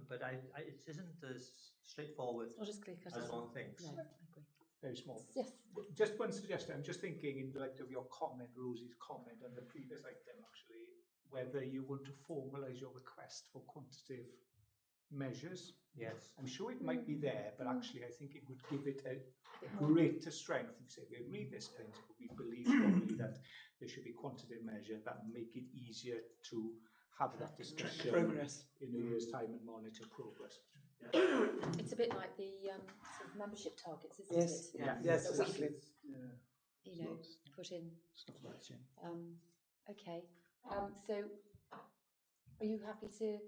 But it isn't as straightforward as one thinks. No, I agree. Very small. Yes. Just one suggestion. I'm just thinking in light of your comment, Rosie's comment, and the previous item actually, whether you want to formalise your request for quantitative measures. Yes. I'm sure it might be there, but actually I think it would give it a greater strength. If you say we agree this principle, we believe strongly that there should be quantitative measures that make it easier to have that discussion in a year's time and monitor progress. It's a bit like the sort of membership targets, isn't it? Yes, exactly. You know, put in. Okay. So, are you happy to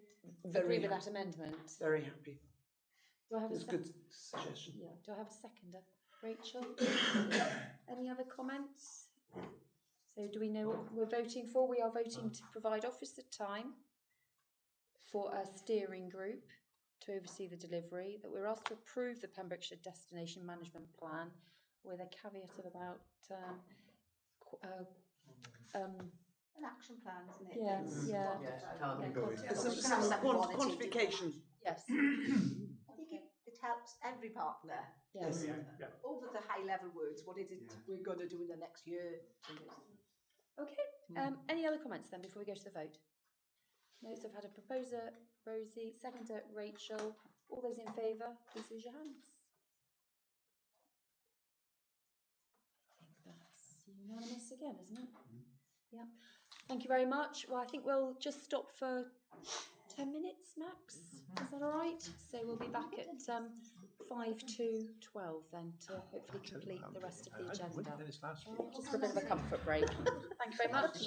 agree with that amendment? Very happy. Do I have It's a good suggestion. Yeah. Do I have a seconder? Rachel? Any other comments? So do we know what we're voting for? We are voting to provide officer time for a steering group to oversee the delivery, that we're asked to approve the Pembrokeshire Destination Management Plan with a caveat of about an action plan, isn't it? Some quantification. Yes. I think it helps every partner. Yes. Over the high level words, what is it we're going to do in the next year? Okay. Any other comments then before we go to the vote? No, so I've had a proposer, Rosie, seconder, Rachel. All those in favour, please raise your hands. I think that's unanimous again, isn't it? Yeah. Thank you very much. Well, I think we'll just stop for 10 minutes max. Is that all right? So we'll be back at 5 to 12 then to hopefully complete the rest of the agenda. Just for a bit of a comfort break. Thank you very much.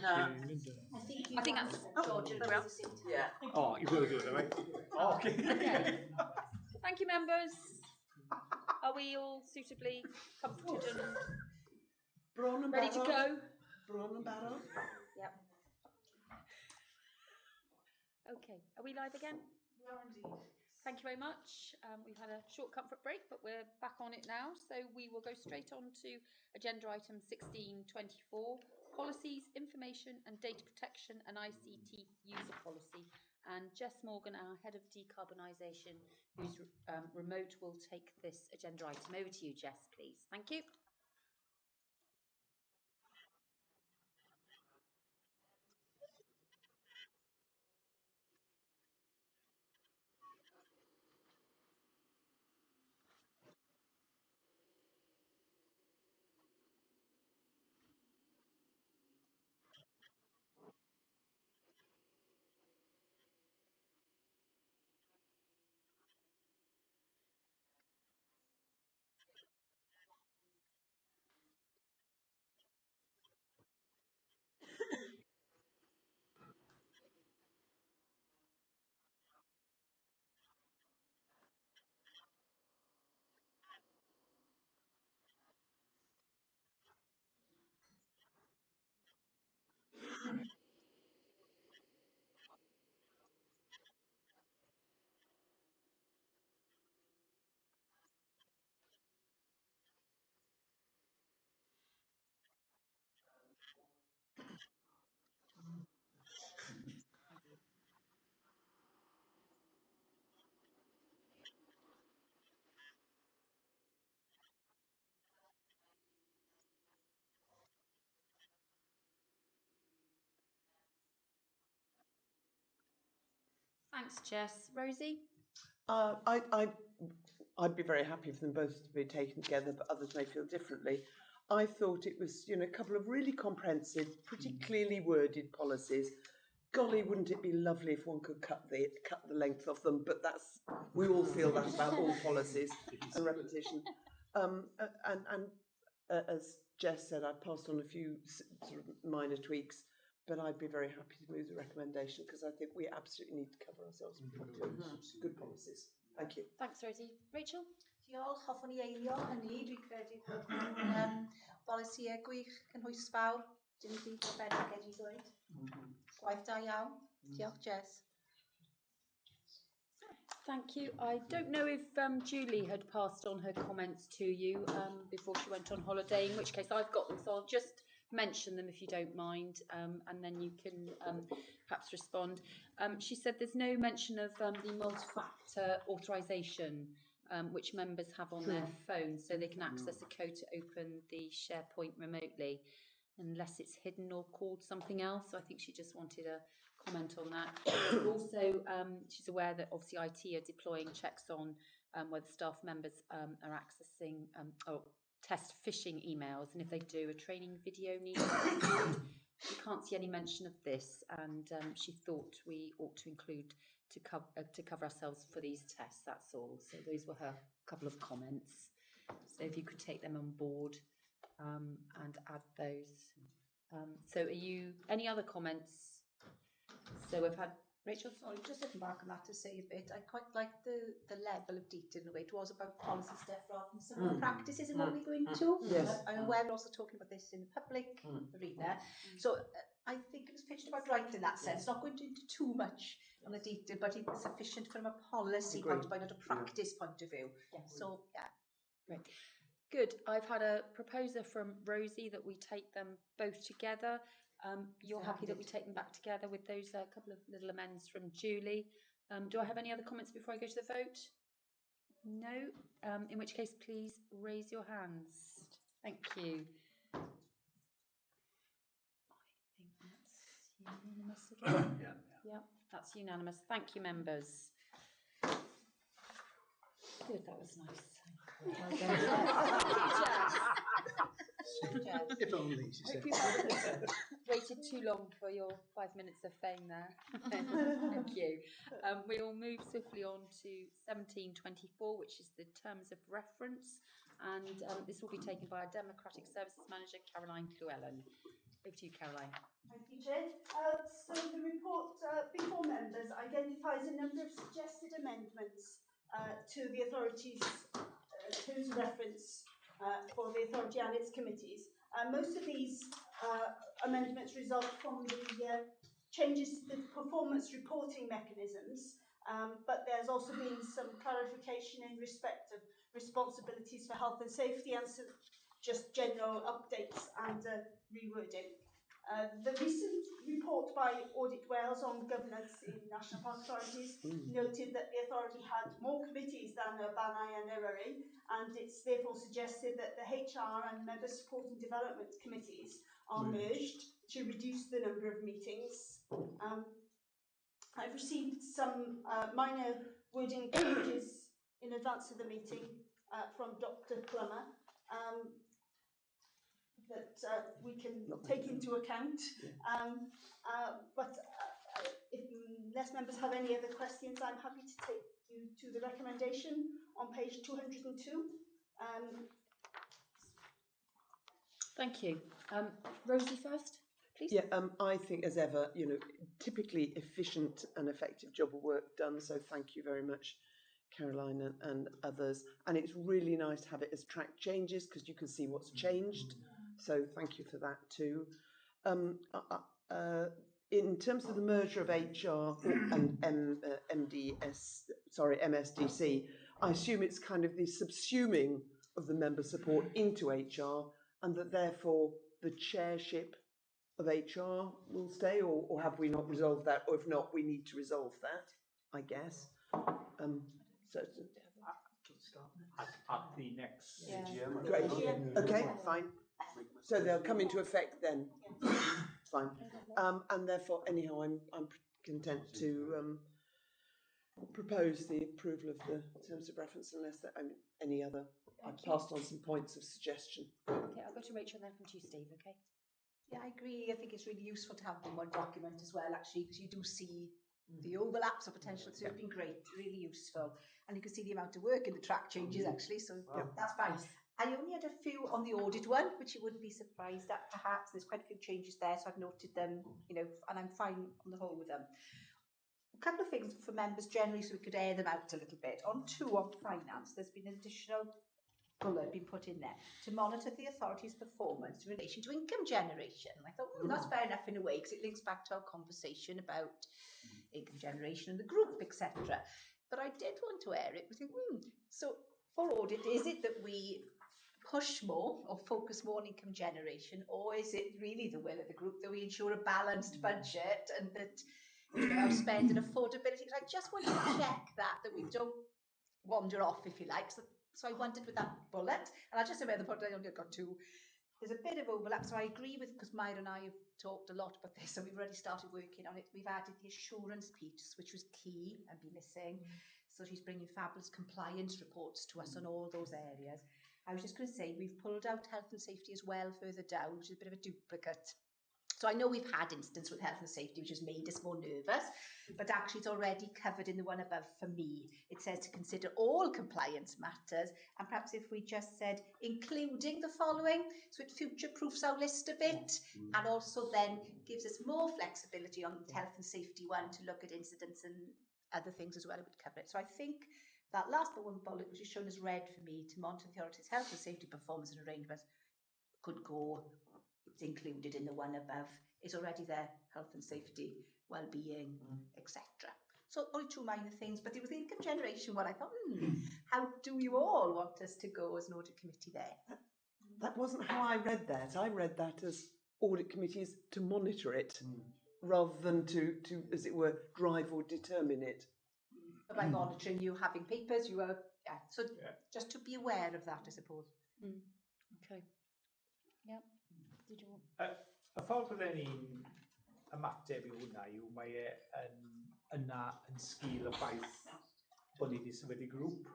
No. I think that's Georgia very well. Yeah. Oh, you've got to do it, right? Oh, okay. Okay. Thank you, members. Are we all suitably comforted and Bron and ready to go? Bron and barrel. Yep. Okay. Are we live again? We are indeed. Thank you very much. We've had a short comfort break, but we're back on it now. So we will go straight on to agenda item 1624, policies, information and data protection and ICT user policy. And Jess Morgan, our head of decarbonisation, who's remote, will take this agenda item. Over to you, Jess, please. Thank you. Thanks, Jess. Rosie? I'd be very happy for them both to be taken together, but others may feel differently. I thought it was, a couple of really comprehensive, pretty clearly worded policies. Golly, wouldn't it be lovely if one could cut the length of them? But we all feel that about all policies and repetition. As Jess said, I passed on a few sort of minor tweaks, but I'd be very happy to move the recommendation because I think we absolutely need to cover ourselves properly. Good policies. Thank you. Thanks, Rosie. Rachel? Diolch, hoffwn i eilio hynny, dwi'n credu bod polisïau gwych cynhwysfawr, dim byd arbennig wedi dweud. Gwaith da iawn. Diolch, Jess. Thank you. I don't know if Julie had passed on her comments to you before she went on holiday, in which case I've got them, so I'll just mention them if you don't mind, and then you can perhaps respond. She said there's no mention of the multi-factor authorisation, which members have on their phones, so they can access a code to open the SharePoint remotely, unless it's hidden or called something else. So I think she just wanted a comment on that. Also, she's aware that obviously IT are deploying checks on whether staff members are accessing or test phishing emails, and if they do, a training video needs to be included. We can't see any mention of this, and she thought we ought to include to cover ourselves for these tests. That's all. So those were her couple of comments. So if you could take them on board and add those. So are you any other comments? So we've had Rachel. Sorry, just looking back on that to say a bit. I quite like the level of detail in a way. It was about policy stuff rather than some of the practices and what we go into. Yes. I'm aware we're also talking about this in the public arena. So I think it was pitched about right in that sense. Not going into too much on the detail, but it's sufficient from a policy point of view, not a practice point of view. So yeah. Great. Good. I've had a proposer from Rosie that we take them both together. You're happy that we take them back together with those couple of little amends from Julie. Do I have any other comments before I go to the vote? No. In which case, please raise your hands. Thank you. I think that's unanimous again. Yeah, that's unanimous. Thank you, members. Good, that was nice. Well done. If only, she said. Waited too long for your 5 minutes of fame there. Thank you. We will move swiftly on to 1724, which is the terms of reference, and this will be taken by our Democratic Services Manager, Caroline Llewellyn. Over to you, Caroline. Thank you, Chair. So the report before members identifies a number of suggested amendments to the authority's terms of reference for the authority and its committees. Most of these amendments result from the changes to the performance reporting mechanisms, but there's also been some clarification in respect of responsibilities for health and safety and some just general updates and rewording. The recent report by Audit Wales on governance in national park authorities noted that the authority had more committees than BANAI and Eryri, and it's therefore suggested that the HR and member support and development committees are merged to reduce the number of meetings. I've received some minor wording changes in advance of the meeting from Dr. Plummer. That we can take into account. But unless members have any other questions, I'm happy to take you to the recommendation on page 202. Thank you. Rosie first, please. Yeah, I think as ever, typically efficient and effective job of work done. So thank you very much, Caroline and others. And it's really nice to have it as track changes because you can see what's changed. So thank you for that too. In terms of the merger of HR and MSDC, I assume it's kind of the subsuming of the member support into HR, and that therefore the chairship of HR will stay, or have we not resolved that? Or if not, we need to resolve that, I guess. At the next AGM. Great. Okay, fine. So they'll come into effect then. Fine. And therefore, anyhow, I'm content to propose the approval of the terms of reference, unless there are any other. I've passed on some points of suggestion. Okay, I'll go to Rachel and then from to you, Steve. Okay. Yeah, I agree. I think it's really useful to have them in one document as well, actually, because you do see the overlaps or potential. So it's been great, really useful. And you can see the amount of work in the track changes, actually. So that's fine. I only had a few on the audit one, which you wouldn't be surprised at, perhaps. There's quite a few changes there, so I've noted them, and I'm fine on the whole with them. A couple of things for members generally, so we could air them out a little bit. On 2 on finance, there's been an additional bullet been put in there to monitor the authority's performance in relation to income generation. And I thought, that's fair enough in a way, because it links back to our conversation about income generation in the group, etc. But I did want to air it. We think, so for audit, is it that we push more or focus more on income generation, or is it really the will of the group that we ensure a balanced budget and that our spend and affordability? So I just wanted to check that we don't wander off, if you like. So I wanted with that bullet, and I just said the bullet, I only got 2. There's a bit of overlap, so I agree with, because Myra and I have talked a lot about this, and we've already started working on it. We've added the assurance piece, which was key and be missing. So she's bringing fabulous compliance reports to us on all those areas. I was just going to say, we've pulled out health and safety as well further down, which is a bit of a duplicate. So I know we've had instances with health and safety, which has made us more nervous, but actually it's already covered in the one above for me. It says to consider all compliance matters, and perhaps if we just said, including the following, so it future-proofs our list a bit, and also then gives us more flexibility on the health and safety one to look at incidents and other things as well, it would cover it. So I think that last one bullet, which is shown as red for me, to monitor the authority's health and safety performance and arrangements, could go, it's included in the one above. It's already there, health and safety, well-being, etc. So only 2 minor things, but it was the income generation one. I thought, how do you all want us to go as an audit committee there? That wasn't how I read that. I read that as audit committees to monitor it, rather than to, as it were, drive or determine it. By monitoring, you having papers, you are, just to be aware of that, I suppose. Okay. Yeah. Did you want? Y ffordd bydden ni'n ymateb i hwnna yw mae yna yn sgil y ffaith bod ni wedi sefydlu grŵp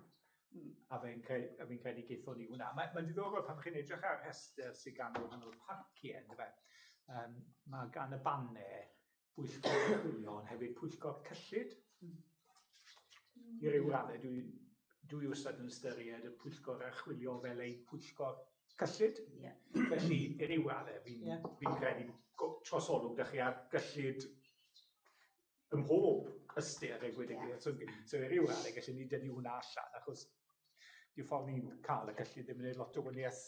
a fi'n credu geithio ni hwnna. Mae'n diddorol pan chi'n edrych ar rhestr sydd gan wahanol parciau, yndyfe. Mae gan y bannau pwyllgor chwilio, ond hefyd pwyllgor cyllid. I ryw raddau, dwi wastad yn ystyried y pwyllgor archwilio fel ein pwyllgor cyllid. Felly, i ryw raddau, fi'n credu trosolwg da chi ar gyllid ym mhob ystyr a gweud y gwir. So i ryw raddau gallen ni dynnu hwnna allan, achos diw ffordd ni'n cael y cyllid ddim yn gwneud lot o wyniaeth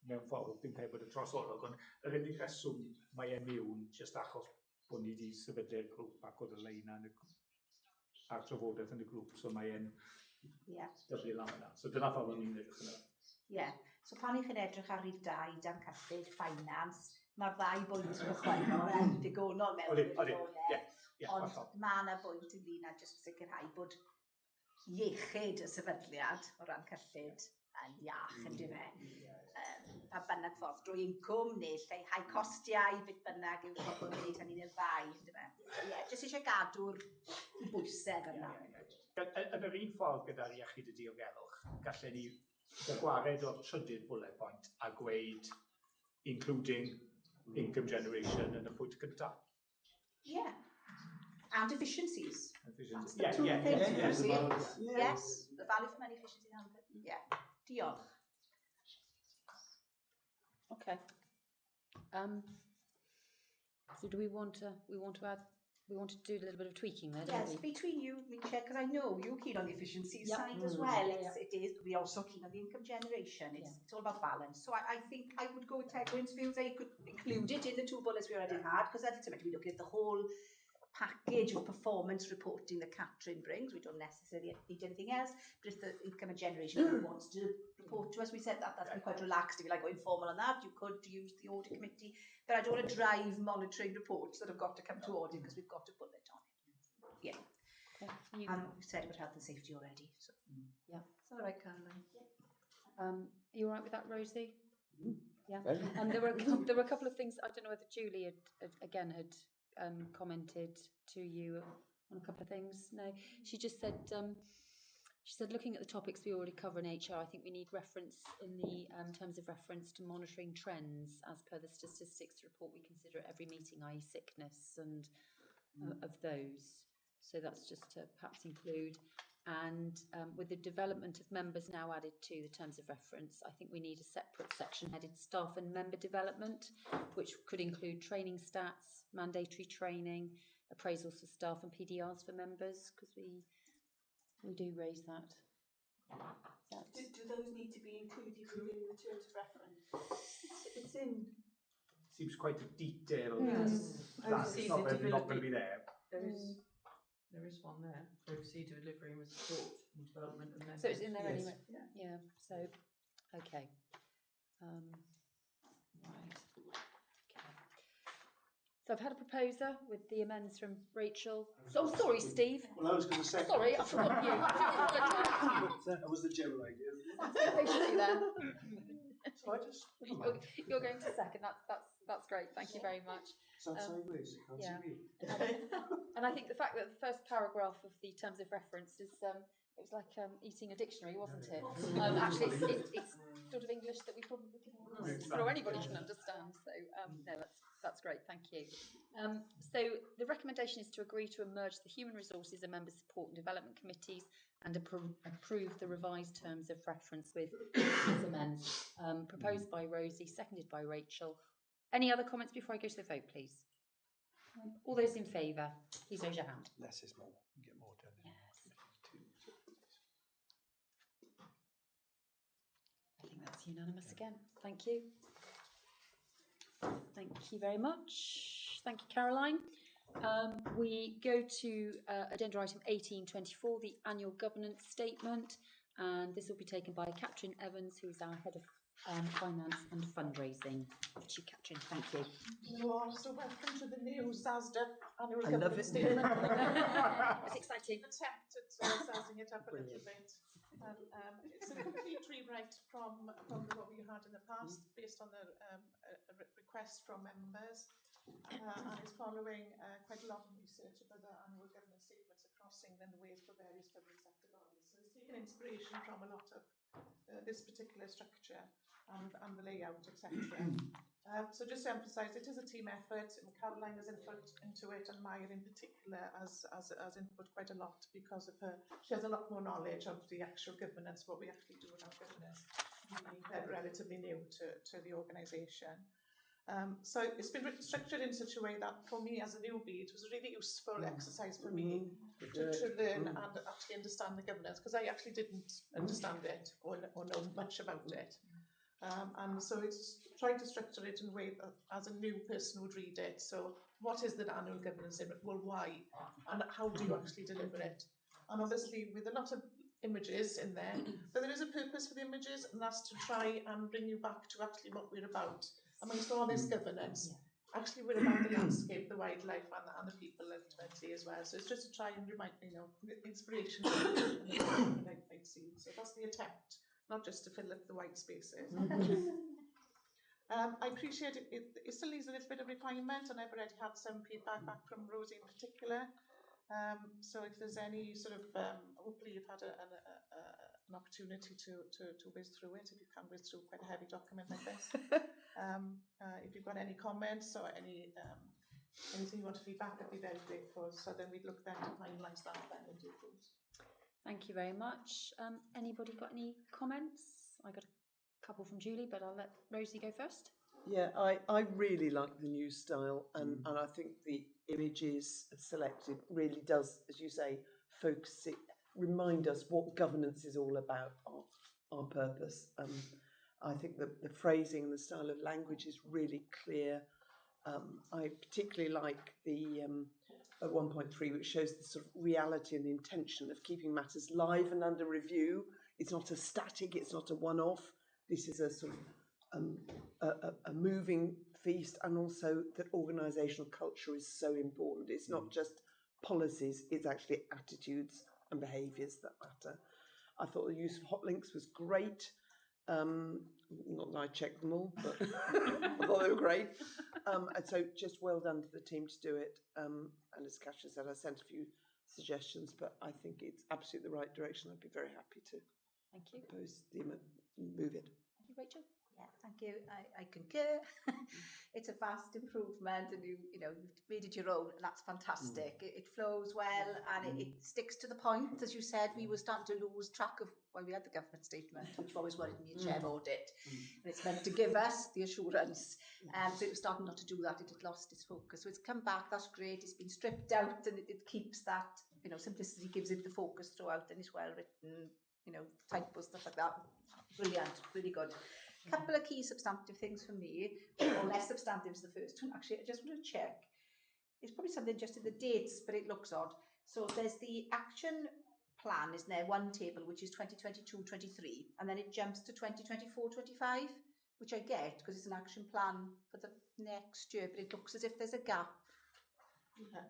mewn ffordd, dim cael bod y trosolwg, ond yr unig reswm mae e mewn jyst achos bod ni wedi sefydlu'r grŵp ac oedd y lein a'r trafodaeth yn y grŵp, so mae e'n dyblu lan yna. So dyna ffordd o'n i'n edrych yna. Ie, so pan i chi'n edrych ar rhif 2, dan cyllid, finance, mae'r ddau bwynt cychwynnol yn digonol mewn gwirionedd, ond mae yna bwynt ynglyn â jyst sicrhau bod iechyd y sefydliad o ran cyllid yn iach yn dyfe. Pa bynnag ffordd drwy incwm neu lleihau costiau, beth bynnag yw'r ffordd o'n gwneud hynny'n y ddau, yn dyfe. Ie, jyst eisiau gadw'r bwysedd yna. Yn yr un ffordd gyda'r iechyd y diogelwch, gallen ni gwared o'r trydydd bullet point a gweud including income generation yn y pwynt cyntaf. Ie. And efficiencies. That's the two things. Yes, the value for money, efficiency and yeah. Diolch. Okay. So do we want to add? We want to do a little bit of tweaking there, don't Yes, we? between you, Michelle, because I know you're keen on the efficiency side as well. It is. We're also keen on the income generation. It's all about balance. So I think I would go with Tegwyn's views. I could include it in the 2 bullets we already had, because ultimately we're looking at the whole package of performance reporting that Catrin brings. We don't necessarily need anything else, but if the income and generation wants to report to us, we said that's been quite relaxed. If you like going formal on that, you could use the audit committee, but I don't want to drive monitoring reports that have got to come to audit because we've got to put it on it. Yeah. Okay. And we said about health and safety already. So yeah, it's all right, Caroline. Are you all right with that, Rosie? Yeah. And there were a couple of things. I don't know whether Julie had commented to you on a couple of things. No, she just said looking at the topics we already cover in HR, I think we need reference in the terms of reference to monitoring trends as per the statistics report we consider at every meeting, i.e. sickness and of those. So that's just to perhaps include. And with the development of members now added to the terms of reference, I think we need a separate section headed staff and member development, which could include training stats, mandatory training, appraisals for staff and PDRs for members, because we do raise that. Do those need to be included within the terms of reference? It's in. Seems quite a detailed plan. It's not going to be there. There is one there. Oversee delivery and support and development of members. So it's in there anyway. Yeah. So, okay. Right. Okay. So I've had a proposer with the amends from Rachel. Oh, sorry, Steve. Well, I was going to say. Sorry, I forgot you. That was the general idea. Patiently there. So I just. You're going to second. That's great. Thank you very much. Is that sideways? You can't see me. And I think the fact that the first paragraph of the terms of reference is it was like eating a dictionary, wasn't it? Actually, it's sort of English that we probably or anybody can understand. So no, that's great. Thank you. So the recommendation is to agree to merge the Human Resources and Member Support and Development Committees and approve the revised terms of reference with these amends. Proposed by Rosie, seconded by Rachel. Any other comments before I go to the vote, please? All those in favour, please raise your hand. Less is more. You get more done. Yes. I think that's unanimous again. Thank you. Thank you very much. Thank you, Caroline. We go to agenda item 1824, the annual governance statement, and this will be taken by Catrin Evans, who is our head of finance and fundraising. Over to you, Catrin. Thank you. You are so welcome to the new SASDA annual I love governance it. statement. It's exciting. Attempted sassing it up a little bit. It's a complete rewrite from what we had in the past, based on the request from members. and is following quite a lot of research about the annual governance statements across England and Wales for various public sector bodies. So it's taken inspiration from a lot of this particular structure and the layout, etc. So just to emphasise, it is a team effort. Caroline has input into it, and Maya in particular has input quite a lot because of her. She has a lot more knowledge of the actual governance, what we actually do with our governance, being relatively new to the organisation. So it's been structured in such a way that for me as a newbie, it was a really useful exercise for me to learn and actually understand the governance, because I actually didn't understand it or know much about it. And so it's trying to structure it in a way that as a new person would read it. So what is the annual governance statement? Well, why? And how do you actually deliver it? And obviously with a lot of images in there, but there is a purpose for the images, and that's to try and bring you back to actually what we're about. Amongst all this governance, actually we're about the landscape, the wildlife and the people ultimately as well. So it's just to try and remind, inspiration and see. So that's the attempt, not just to fill up the white spaces. I appreciate it. It still needs a little bit of refinement, and I've already had some feedback back from Rosie in particular. So if there's any sort of, hopefully you've had an opportunity to whiz through it, if you can whiz through quite a heavy document like this. If you've got any comments or anything you want to feedback, I'd be very grateful. So then we'd look then to finalise that then in due course. Thank you very much. Anybody got any comments? I got a couple from Julie, but I'll let Rosie go first. Yeah, I really like the new style, and I think the images selected really does, as you say, focus it, remind us what governance is all about, our purpose. I think the phrasing and the style of language is really clear. I particularly like the at 1.3, which shows the sort of reality and the intention of keeping matters live and under review. It's not a static, it's not a one-off. This is a sort of a moving feast, and also that organisational culture is so important. It's not just policies, it's actually attitudes and behaviours that matter. I thought the use of hot links was great. Not that I checked them all, but I thought they were great. And so just well done to the team to do it. And as Kasia said, I sent a few suggestions, but I think it's absolutely the right direction. I'd be very happy to propose the move it. Thank you, Rachel. Yeah, thank you. I concur. It's a vast improvement, and you've made it your own, and that's fantastic. It flows well, and it sticks to the point. As you said, we were starting to lose track of why we had the government statement, which always worried me in chair audit. And it's meant to give us the assurance. So it was starting not to do that. It had lost its focus. So it's come back. That's great. It's been stripped out, and it keeps that, simplicity gives it the focus throughout, and it's well written, typos, stuff like that. Brilliant. Really good. Couple of key substantive things for me, or less substantive is the first one. Actually, I just want to check. It's probably something just in the dates, but it looks odd. So there's the action plan, isn't there? One table, which is 2022-23, and then it jumps to 2024-25, which I get because it's an action plan for the next year, but it looks as if there's a gap. Yeah.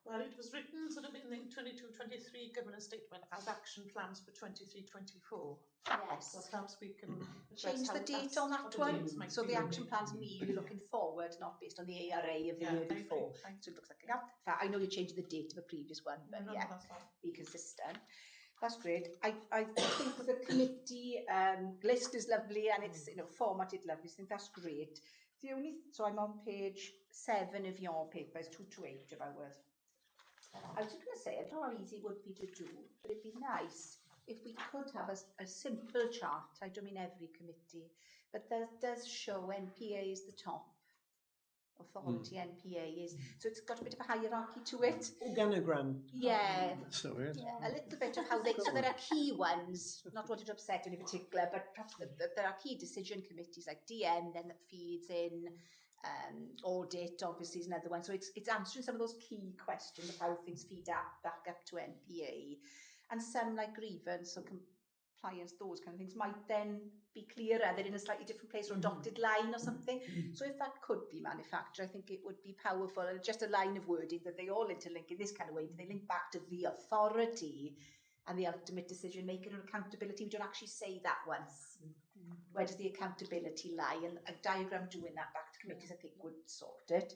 Well, it was written sort of in the 22-23 governance statement as action plans for 23-24. Yes. So perhaps we can change the date on that one. So the action plans mean you're looking forward, not based on the ARA of the year before. So it looks like a gap. I know you changed the date of a previous one, but be consistent. That's great. I think the committee list is lovely, and it's formatted lovely. I think that's great. So I'm on page 7 of your paper. It's 228 about with. I was just going to say, I don't know how easy it would be to do, but it'd be nice if we could have a simple chart. I don't mean every committee, but there does show NPA is the top. Authority NPA is, so it's got a bit of a hierarchy to it. Organogram. Yeah. So weird. A little bit of how they, so there are key ones, not wanting to upset any particular, but perhaps there are key decision committees like DM then that feeds in, audit obviously is another one. So it's answering some of those key questions of how things feed back up to NPA. And some like grievance or compliance, those kind of things might then be clearer. They're in a slightly different place or a dotted line or something. So if that could be manufactured, I think it would be powerful. And just a line of wording that they all interlink in this kind of way. They link back to the authority and the ultimate decision making and accountability. We don't actually say that once. Where does the accountability lie? And a diagram doing that back to committees, I think, would sort it.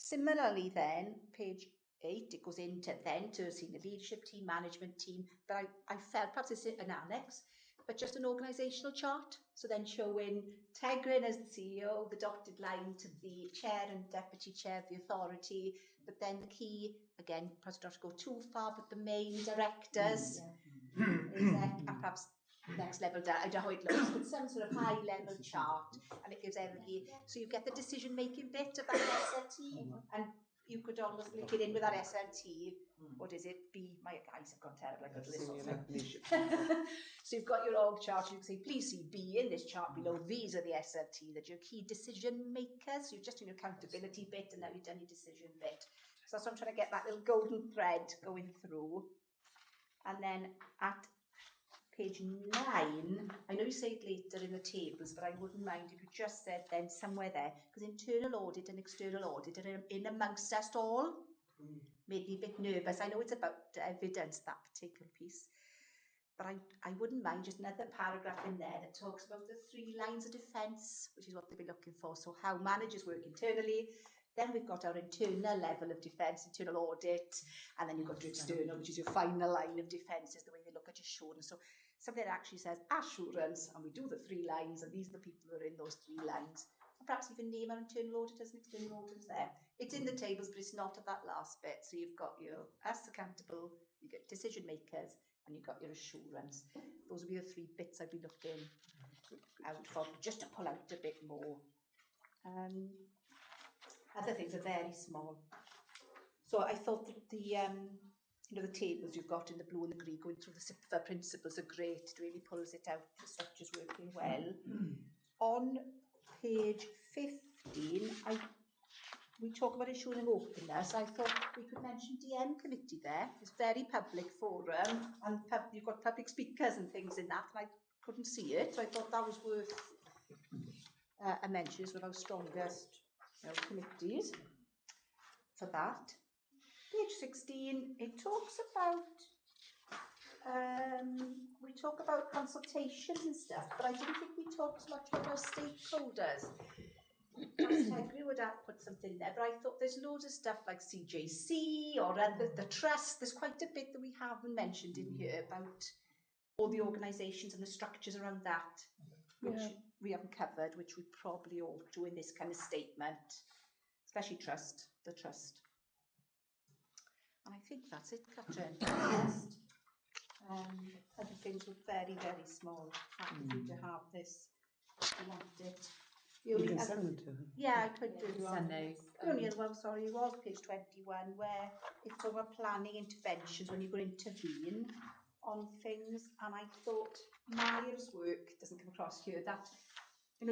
Similarly then, page 8, it goes into then to senior leadership team, management team, but I felt perhaps it's an annex, but just an organisational chart. So then showing Tegrin as the CEO, the dotted line to the chair and deputy chair of the authority, but then the key, again, perhaps not to go too far, but the main directors, exec, and perhaps next level down, I don't know how it looks, but some sort of high level chart, and it gives everybody, so you get the decision making bit of that SLT, and you could almost link it in with that SLT. What is it? My eyes have gone terrible. I got this. So you've got your org chart. You can say, please see B in this chart below. These are the SLT that are your key decision makers. You've just done your accountability bit, and now you've done your decision bit. So that's what I'm trying to get, that little golden thread going through. And then at page 9, I know you say it later in the tables, but I wouldn't mind if you just said then somewhere there, because internal audit and external audit are in amongst us all. Made me a bit nervous. I know it's about evidence, that particular piece, but I wouldn't mind just another paragraph in there that talks about the 3 lines of defence, which is what they've been looking for. So how managers work internally, then we've got our internal level of defence, internal audit, and then you've got your external, which is your final line of defence, is the way they look at assurance. So something that actually says assurance, and we do the 3 lines, and these are the people that are in those 3 lines. And perhaps even name our internal auditors and external auditors there. It's in the tables, but it's not at that last bit. So you've got your us accountable, you get decision makers, and you've got your assurance. Those would be the 3 bits I'd be looking out for, just to pull out a bit more. Other things are very small. So I thought that the tables you've got in the blue and the green going through the SIPFA principles are great. It really pulls it out. The structure's working well. On page 15, we talk about ensuring openness. I thought we could mention DM committee there. It's a very public forum, and you've got public speakers and things in that, and I couldn't see it, so I thought that was worth a mention. It's one of our strongest committees for that. Page 16, it talks about, we talk about consultations and stuff, but I didn't think we talked so much about our stakeholders. Tegri would have put something there, but I thought there's loads of stuff like CJC or the trust. There's quite a bit that we haven't mentioned in here about all the organisations and the structures around that, which we haven't covered, which we probably ought to in this kind of statement, especially the trust. And I think that's it, Catherine. Other things were very, very small. Happy for you to have this if you want it. You can send them to her. Yeah, I could do send those. The only other one, sorry, was page 21, where it's talking about planning interventions when you're going to intervene on things. And I thought Maya's work doesn't come across here. That,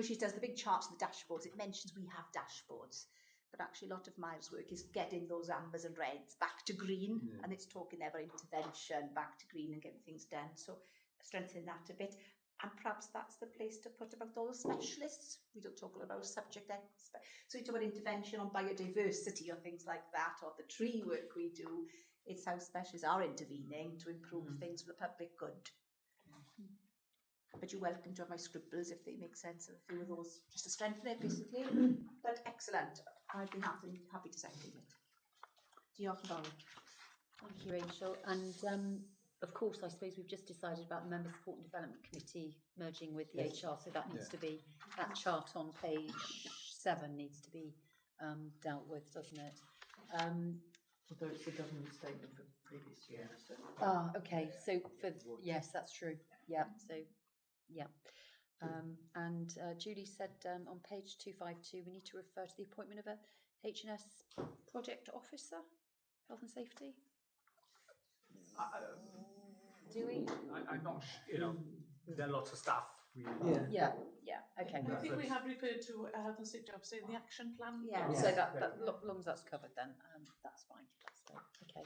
she does the big charts of the dashboards. It mentions we have dashboards. But actually a lot of Maya's work is getting those ambers and reds back to green, and it's talking there about intervention, back to green and getting things done. So strengthening that a bit. And perhaps that's the place to put about all the specialists. We don't talk about subject expert. So you talk about intervention on biodiversity or things like that, or the tree work we do. It's how specialists are intervening to improve things for the public good. But you're welcome to have my scribbles if they make sense of a few of those, just to strengthen it, basically. But excellent. I'd be happy to second it. Diolch yn fawr. Thank you, Rachel. And of course, I suppose we've just decided about the Member Support and Development Committee merging with the HR, so that needs to be, that chart on page 7 needs to be dealt with, doesn't it? Although it's the government statement for previous year. So. Okay, so yes, that's true. Yeah, so, yeah. And Julie said on page 252 we need to refer to the appointment of a H&S project officer, health and safety. Do we? I'm not, there are lots of staff. Yeah, okay. I think we have referred to health and safety officer in the action plan. Yeah, so that as long as that's covered then, that's fine. Okay,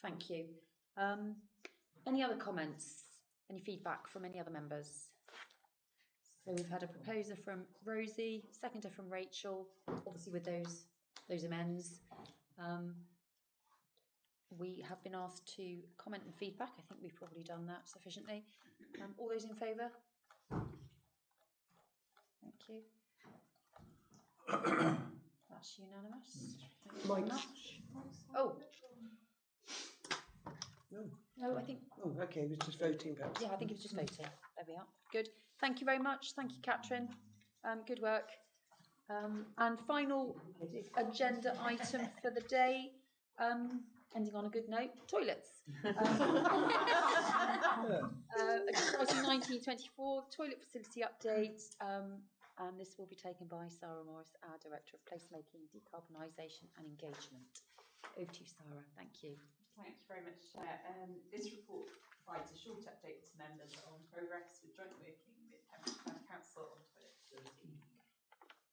thank you. Any other comments? Any feedback from any other members? So we've had a proposer from Rosie, seconder from Rachel, obviously with those amends. We have been asked to comment and feedback. I think we've probably done that sufficiently. All those in favour? Thank you. That's unanimous. Thank you very much. Oh. No, I think. Oh, okay, it was just voting perhaps. Yeah, I think it was just voting. There we are. Good. Thank you very much. Thank you, Catherine. Good work. And final agenda item for the day, ending on a good note, toilets. Agenda item 1924, toilet facility update, and this will be taken by Sarah Morris, our Director of Placemaking, Decarbonisation and Engagement. Over to you, Sarah. Thank you. Thank you very much, Chair. This report provides a short update to members on progress with joint working with Pembrokeshire County Council on toilet facilities.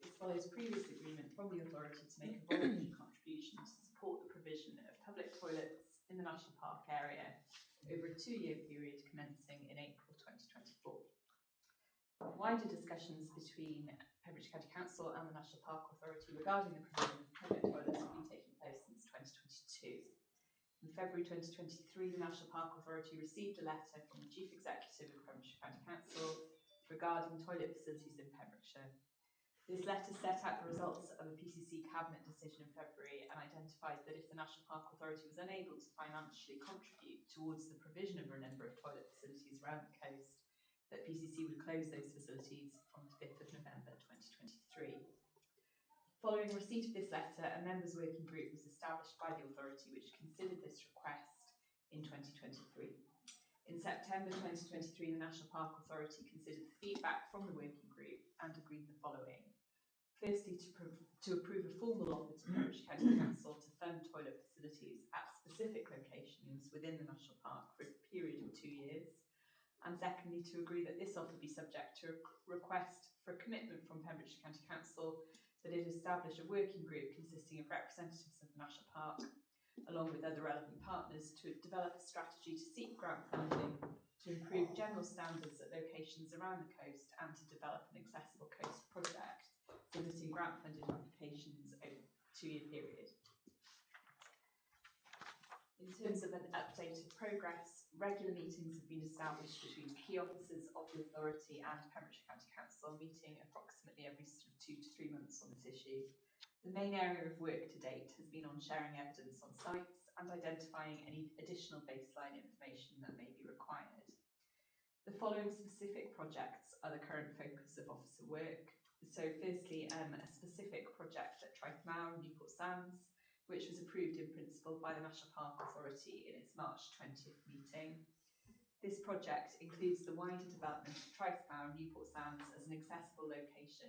This follows previous agreement from the authority to make a voluntary contribution to support the provision of public toilets in the National Park area over a 2-year period commencing in April 2024. Wider discussions between Pembrokeshire County Council and the National Park Authority regarding the provision of public toilets have been taking place since 2022. In February 2023, the National Park Authority received a letter from the Chief Executive of Pembrokeshire County Council regarding toilet facilities in Pembrokeshire. This letter set out the results of a PCC Cabinet decision in February and identified that if the National Park Authority was unable to financially contribute towards the provision of a number of toilet facilities around the coast, that PCC would close those facilities from the 5th of November 2023. Following receipt of this letter, a members' working group was established by the authority which considered this request in 2023. In September 2023, the National Park Authority considered the feedback from the working group and agreed the following. Firstly, to approve a formal offer to Pembrokeshire County Council to fund toilet facilities at specific locations within the National Park for a period of 2 years. And secondly, to agree that this offer be subject to a request for a commitment from Pembrokeshire County Council that it establish a working group consisting of representatives of the National Park, along with other relevant partners, to develop a strategy to seek grant funding, to improve general standards at locations around the coast, and to develop an accessible coast project, submitting grant funding applications over a 2-year period. In terms of an updated progress, regular meetings have been established between key officers of the authority and Pembrokeshire County Council, meeting approximately every 2 to 3 months on this issue. The main area of work to date has been on sharing evidence on sites and identifying any additional baseline information that may be required. The following specific projects are the current focus of officer work. So firstly, a specific project at Traeth Mawr, Newport Sands, which was approved in principle by the National Park Authority in its March 20th meeting. This project includes the wider development of Traeth Mawr, Newport Sands as an accessible location,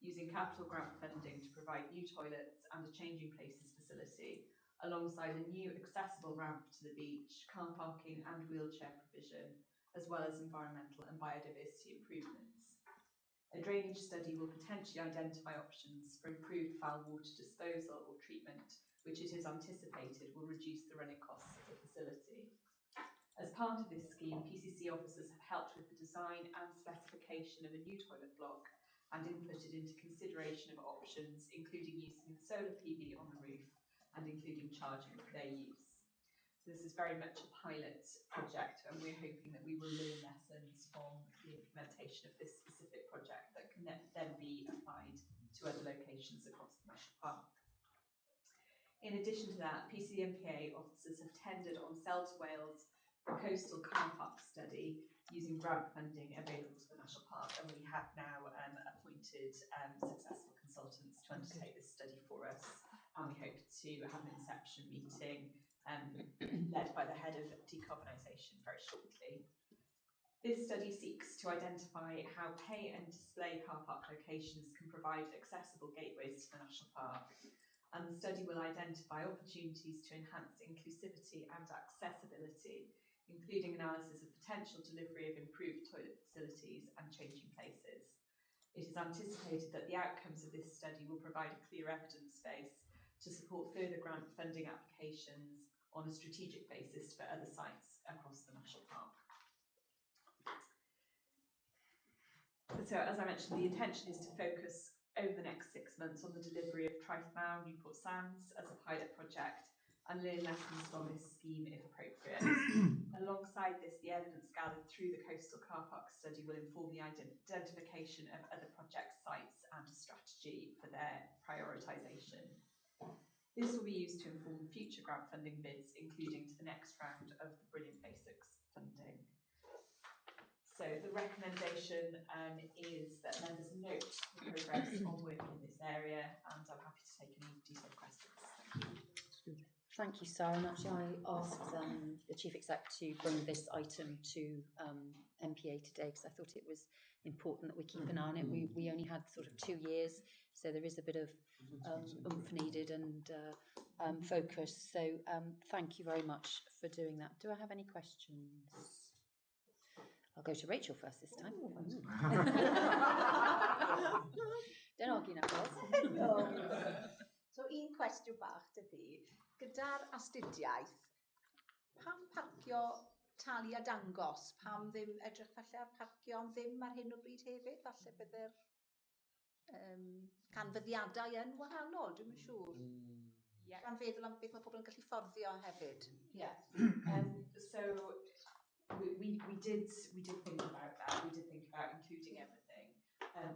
using capital grant funding to provide new toilets and a changing places facility, alongside a new accessible ramp to the beach, car parking and wheelchair provision, as well as environmental and biodiversity improvements. A drainage study will potentially identify options for improved foul water disposal or treatment, which it is anticipated will reduce the running costs of the facility. As part of this scheme, PCC officers have helped with the design and specification of a new toilet block and inputted into consideration of options, including using solar PV on the roof and including charging for their use. This is very much a pilot project, and we're hoping that we will learn lessons from the implementation of this specific project that can then be applied to other locations across the National Park. In addition to that, PCMPA officers have tendered on Sell to Wales for a coastal car park study using grant funding available to the National Park, and we have now appointed successful consultants to undertake this study for us, and we hope to have an inception meeting led by the head of decarbonisation very shortly. This study seeks to identify how pay and display car park locations can provide accessible gateways to the National Park, and the study will identify opportunities to enhance inclusivity and accessibility, including analysis of potential delivery of improved toilet facilities and changing places. It is anticipated that the outcomes of this study will provide a clear evidence base to support further grant funding applications on a strategic basis for other sites across the National Park. So, as I mentioned, the intention is to focus over the next 6 months on the delivery of Traeth Mawr, Newport Sands as a pilot project, and learn lessons from this scheme if appropriate. Alongside this, the evidence gathered through the coastal car park study will inform the identification of other project sites and a strategy for their prioritisation. This will be used to inform future grant funding bids, including to the next round of the Brilliant Basics funding. So the recommendation is that members note the progress on working in this area, and I'm happy to take any detailed questions. Thank you. Thank you, Sarah. And actually, I asked the Chief Exec to bring this item to MPA today because I thought it was important that we keep an eye on it. We only had sort of 2 years, so there is a bit of oomph needed and focus. So thank you very much for doing that. Do I have any questions? I'll go to Rachel first this time. Don't argue now, girls. So un cwestiwn bach dy fi, gyda'r astudiaeth, pam parcio talu a dangos, pam ddim edrych falle ar parcio am ddim ar hyn o bryd hefyd, falle bydde'r canfyddiadau yn wahanol, dwi'n yn siŵr. Gan feddwl am beth mae pobl yn gallu fforddio hefyd. Yeah. So we did think about that. We did think about including everything.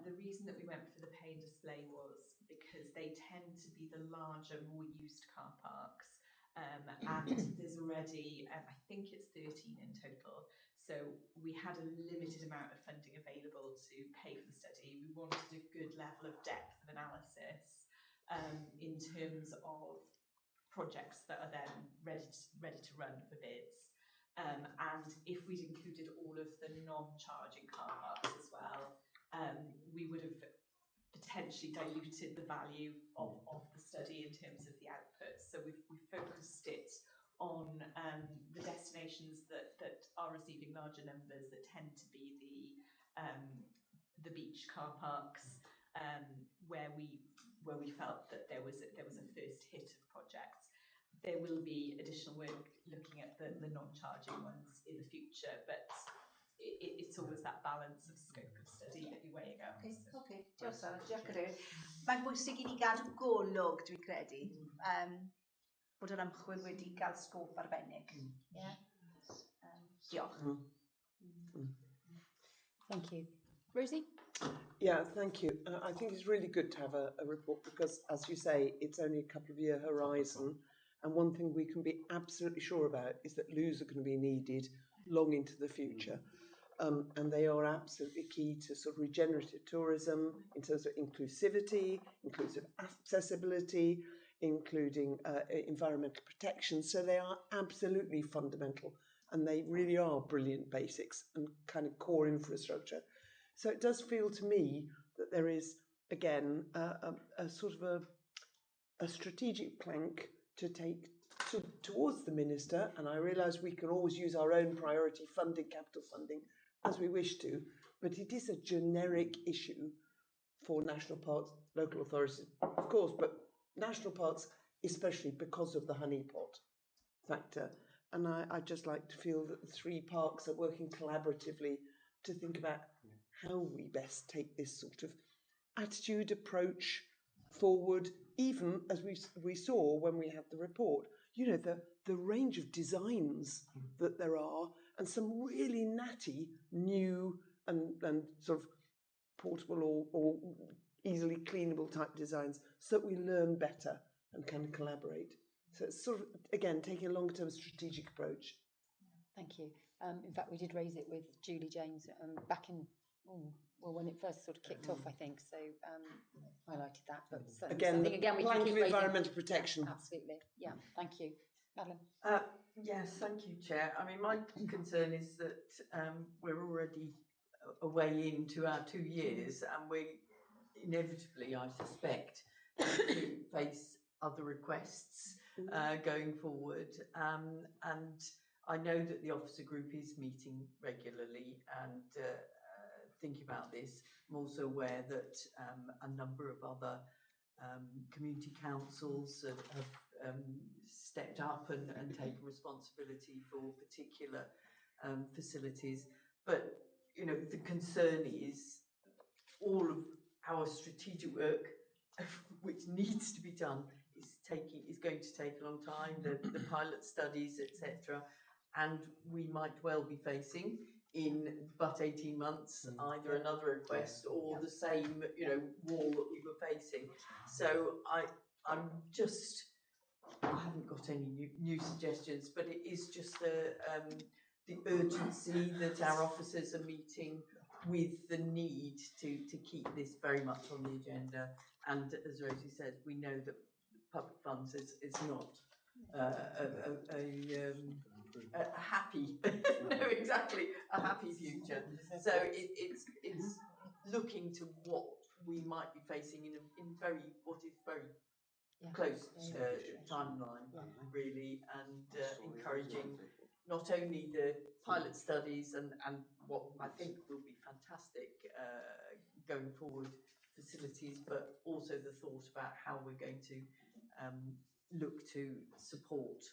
The reason that we went for the pay and display was because they tend to be the larger, more used car parks. And there's already, I think it's 13 in total. So we had a limited amount of funding available to pay for the study. We wanted a good level of depth of analysis in terms of projects that are then ready to run for bids. And if we'd included all of the non-charging car parks as well, we would have potentially diluted the value of the study in terms of the output. So we've focused it on the destinations that are receiving larger numbers, that tend to be the beach car parks, where we felt that there was a first hit of projects. There will be additional work looking at the non-charging ones in the future, but it's always that balance of scope of study that you're weighing up. Okay, diolch Sarah, diolch Cadeirydd. Mae'n bwysig I ni gadw golwg, dwi'n credu, bod yr ymchwil wedi cael sgôp arbennig. Diolch. Thank you. Rosie? Yeah, thank you. I think it's really good to have a report because, as you say, it's only a couple of year horizon. And one thing we can be absolutely sure about is that loos are going to be needed long into the future. And they are absolutely key to sort of regenerative tourism in terms of inclusivity, inclusive accessibility, including environmental protection. So they are absolutely fundamental and they really are brilliant basics and kind of core infrastructure. So it does feel to me that there is, again, a sort of a strategic plank to take towards the Minister, and I realise we can always use our own priority funding, capital funding, as we wish to, but it is a generic issue for national parks, local authorities, of course, but national parks especially because of the honeypot factor. And I'd just like to feel that the 3 parks are working collaboratively to think about how we best take this sort of attitude, approach forward, even as we saw when we had the report. You know, the range of designs that there are, and some really natty, new and sort of portable or easily cleanable type designs, so that we learn better and can collaborate. So it's sort of, again, taking a longer term strategic approach. Thank you. In fact, we did raise it with Julie James back in, when it first sort of kicked off, I think. So highlighted that. But again, we can keep environmental protection. Yeah, absolutely. Yeah. Thank you, Madeline. Yes, thank you, Chair. I mean, my concern is that we're already away into our 2 years, and we inevitably, I suspect, to face other requests going forward. And I know that the officer group is meeting regularly and thinking about this. I'm also aware that a number of other community councils have stepped up and taken responsibility for particular facilities. But, you know, the concern is all of our strategic work, which needs to be done, is is going to take a long time. The pilot studies, etc., and we might well be facing in but 18 months either another request or the same, you know, wall that we were facing. So I haven't got any new suggestions, but it is just the urgency that our officers are meeting with the need to keep this very much on the agenda. And as Rosie said, we know that public funds is not a happy, no, exactly, a happy future. So it's looking to what we might be facing in what is very close timeline, really, and encouraging not only the pilot studies and what I think will be fantastic going forward facilities, but also the thought about how we're going to look to support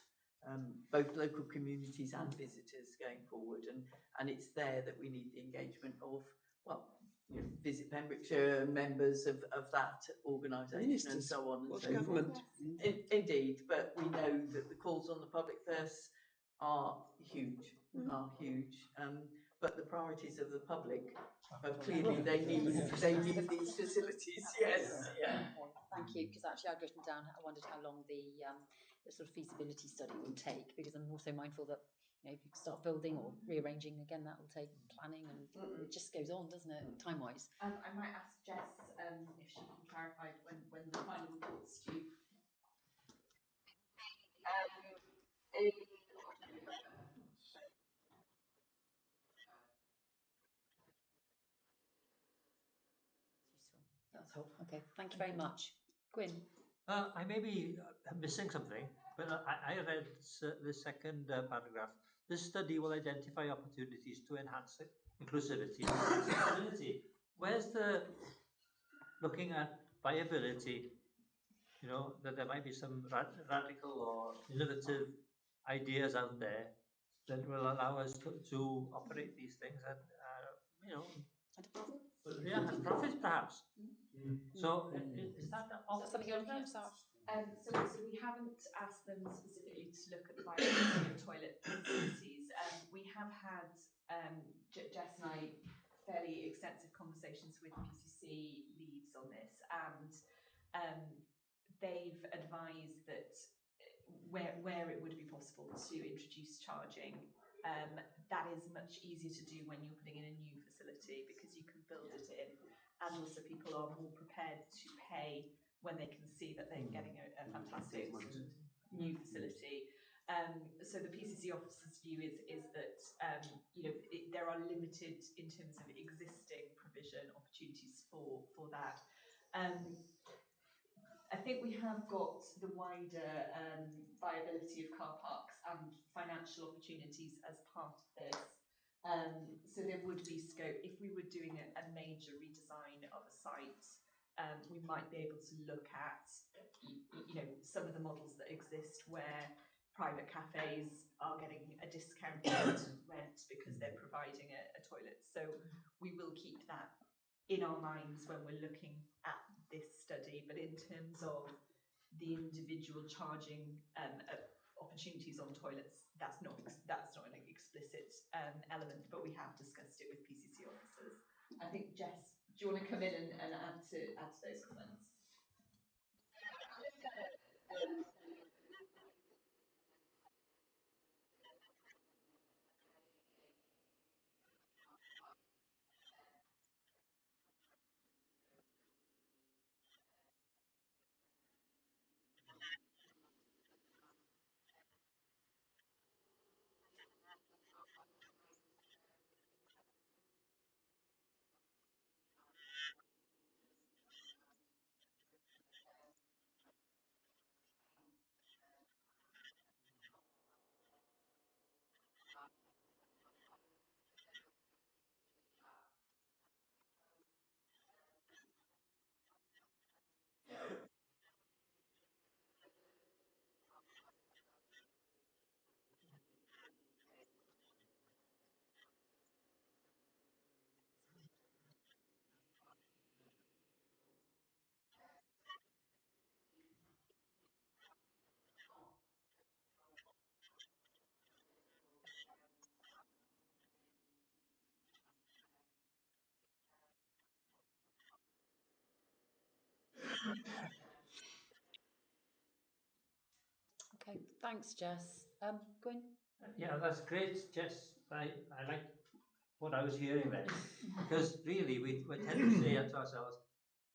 both local communities and visitors going forward, and it's there that we need the engagement of, well, you know, Visit Pembrokeshire, members of that organisation and so on and so government. forth. Indeed, but we know that the calls on the public purse are huge, but the priorities of the public clearly they need these facilities. Yes, yeah. Thank you, because actually I'd written down, I wondered how long the sort of feasibility study will take, because I'm also mindful that, you know, if you start building or rearranging again, that will take planning, and it just goes on, doesn't it, time-wise? I might ask Jess if she can clarify when the final report's due. That's helpful. Okay, thank you very much. Gwyn? I may be missing something, but I read the second paragraph. This study will identify opportunities to enhance inclusivity and accessibility. Where's the looking at viability? You know, that there might be some radical or innovative ideas out there that will allow us to operate these things at, you know, and profits perhaps. So is that something you're looking at, Sarah? So we haven't asked them specifically to look at the viability of toilet facilities. We have had Jess and I fairly extensive conversations with PCC leads on this, and they've advised that where it would be possible to introduce charging, that is much easier to do when you're putting in a new facility, because you can build it in, and also people are more prepared to pay when they can see that they're getting a fantastic new facility. So the PCC officer's view is that you know, there are limited in terms of existing provision opportunities for that. I think we have got the wider viability of car parks and financial opportunities as part of this. So there would be scope if we were doing a major redesign of a site. We might be able to look at, you know, some of the models that exist where private cafes are getting a discounted rent because they're providing a toilet. So we will keep that in our minds when we're looking at this study. But in terms of the individual charging opportunities on toilets, that's not an explicit element, but we have discussed it with PCC officers. I think, Jess, do you want to come in and add to those comments? Okay, thanks, Jess. Gwyn? Yeah, that's great, Jess. I like what I was hearing then, because really we tend to say to ourselves,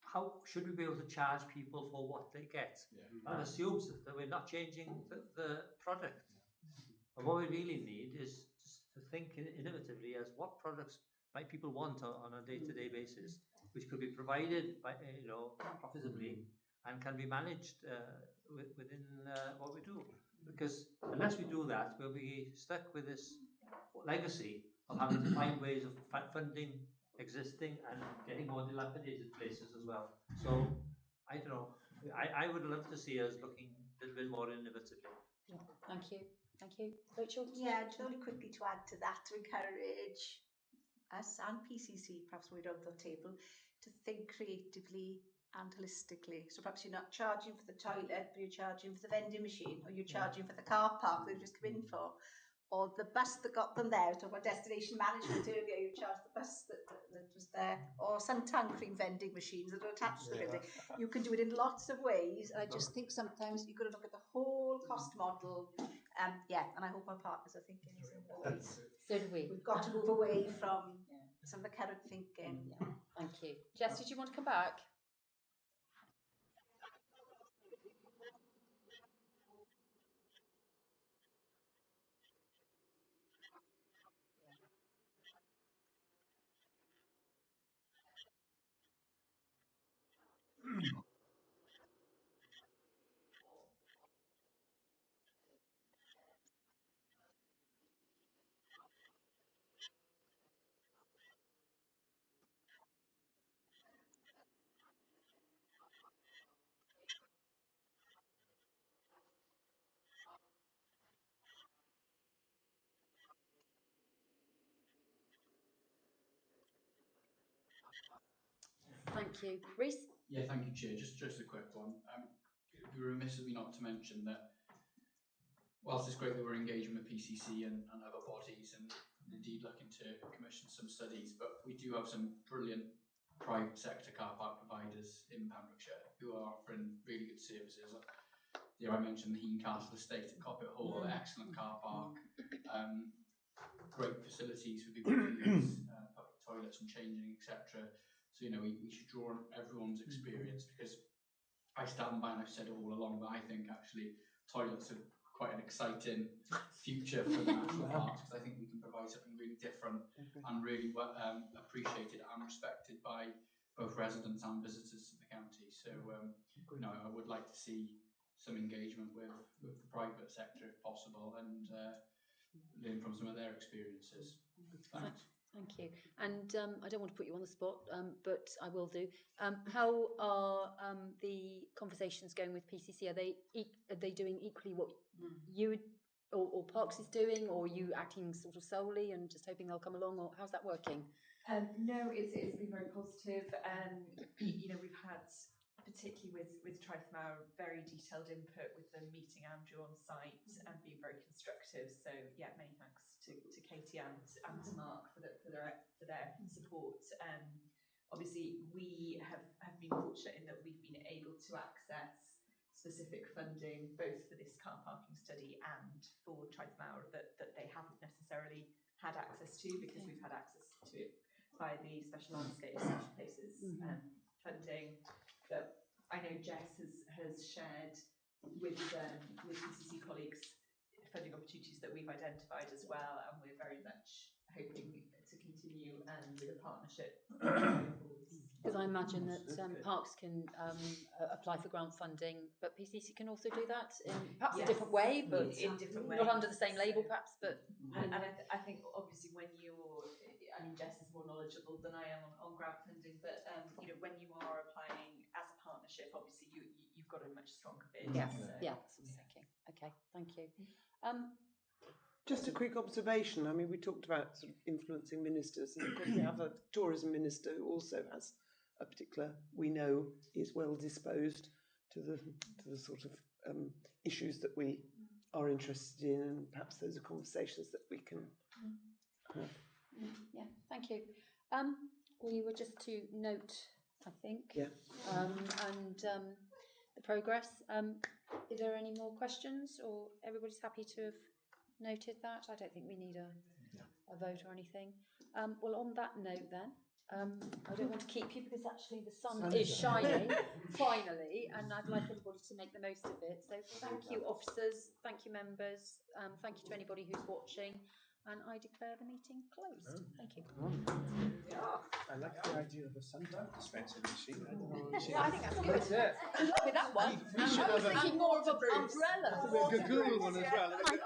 how should we be able to charge people for what they get? That assumes that we're not changing the product. And what we really need is to think innovatively as what products might people want on a day-to-day basis, which could be provided by, profitably and can be managed within what we do. Because unless we do that, we'll be stuck with this legacy of having to find ways of funding existing and getting more dilapidated places as well. So, I don't know, I would love to see us looking a little bit more innovatively. Thank you. Thank you. Rachel? Yeah, just only quickly to add to that, to encourage us and PCC, perhaps we're on the table, to think creatively and holistically. So perhaps you're not charging for the toilet, but you're charging for the vending machine, or you're charging for the car park they've just come in for, or the bus that got them there. We talked about destination management earlier, you charge the bus that was there, or some tank cream vending machines that are attached to the building. You can do it in lots of ways, and I just think sometimes you've got to look at the whole cost model. And I hope our partners are thinking the same ways. So do we. We've got to move away from some of the current thinking. Yeah. Thank you. Jess, did you want to come back? Thank you. Reece? Yeah, thank you, Chair. Just a quick one. It'd be remiss of me not to mention that whilst it's great that we're engaging with PCC and other bodies and indeed looking to commission some studies, but we do have some brilliant private sector car park providers in Pembrokeshire who are offering really good services. I mentioned the Heen Castle Estate at Coppet Hall, excellent car park, great facilities for people to use, public toilets and changing, etc. So, we should draw on everyone's experience, because I stand by, and I've said it all along, but I think actually toilets are quite an exciting future for the national parks, because I think we can provide something really different and really appreciated and respected by both residents and visitors to the county. So, I would like to see some engagement with the private sector if possible, and learn from some of their experiences. Thanks. Thank you. And I don't want to put you on the spot, but I will do. How are the conversations going with PCC? Are they doing equally what you would, or Parks is doing, or are you acting sort of solely and just hoping they'll come along, or how's that working? No, it's been very positive. We've had, particularly with Trithmar, very detailed input with them meeting Andrew on site and being very constructive. So many thanks to Katie and to Mark for their support. Obviously, we have been fortunate in that we've been able to access specific funding both for this car parking study and for Trithmar that they haven't necessarily had access to, because we've had access to it by the Special Landscape Special Places funding. But I know Jess has shared with PCC colleagues funding opportunities that we've identified as well, and we're very much hoping to continue with a partnership going forwards. Because I imagine that Parks can apply for grant funding, but PCC can also do that in perhaps a different way, but in different ways. not under the same label perhaps, but... And I think obviously Jess is more knowledgeable than I am on grant funding, but when you are applying as a partnership, obviously you've got a much stronger bid. Yes, so. Yeah, that's what I was thinking. Okay, thank you. Just a quick observation. I mean, we talked about sort of influencing ministers, and of course we have a tourism minister who also has a particular, we know, is well disposed to the sort of issues that we are interested in, and perhaps those are conversations that we can have. Yeah, thank you. We were just to note I think. Yeah. And the progress. Is there any more questions, or everybody's happy to have noted that? I don't think we need a vote or anything. Well, on that note then, I don't want to keep you because actually the sun is shining finally, and I'd like everybody to make the most of it. So thank you, officers, thank you, members, thank you to anybody who's watching, and I declare the meeting closed. Thank you. I like the idea of a suntan dispensing machine. I don't know. Yeah, I think that's good. Yeah. Good luck with that one. We should I was have thinking more of an umbrella. a Google one as well. I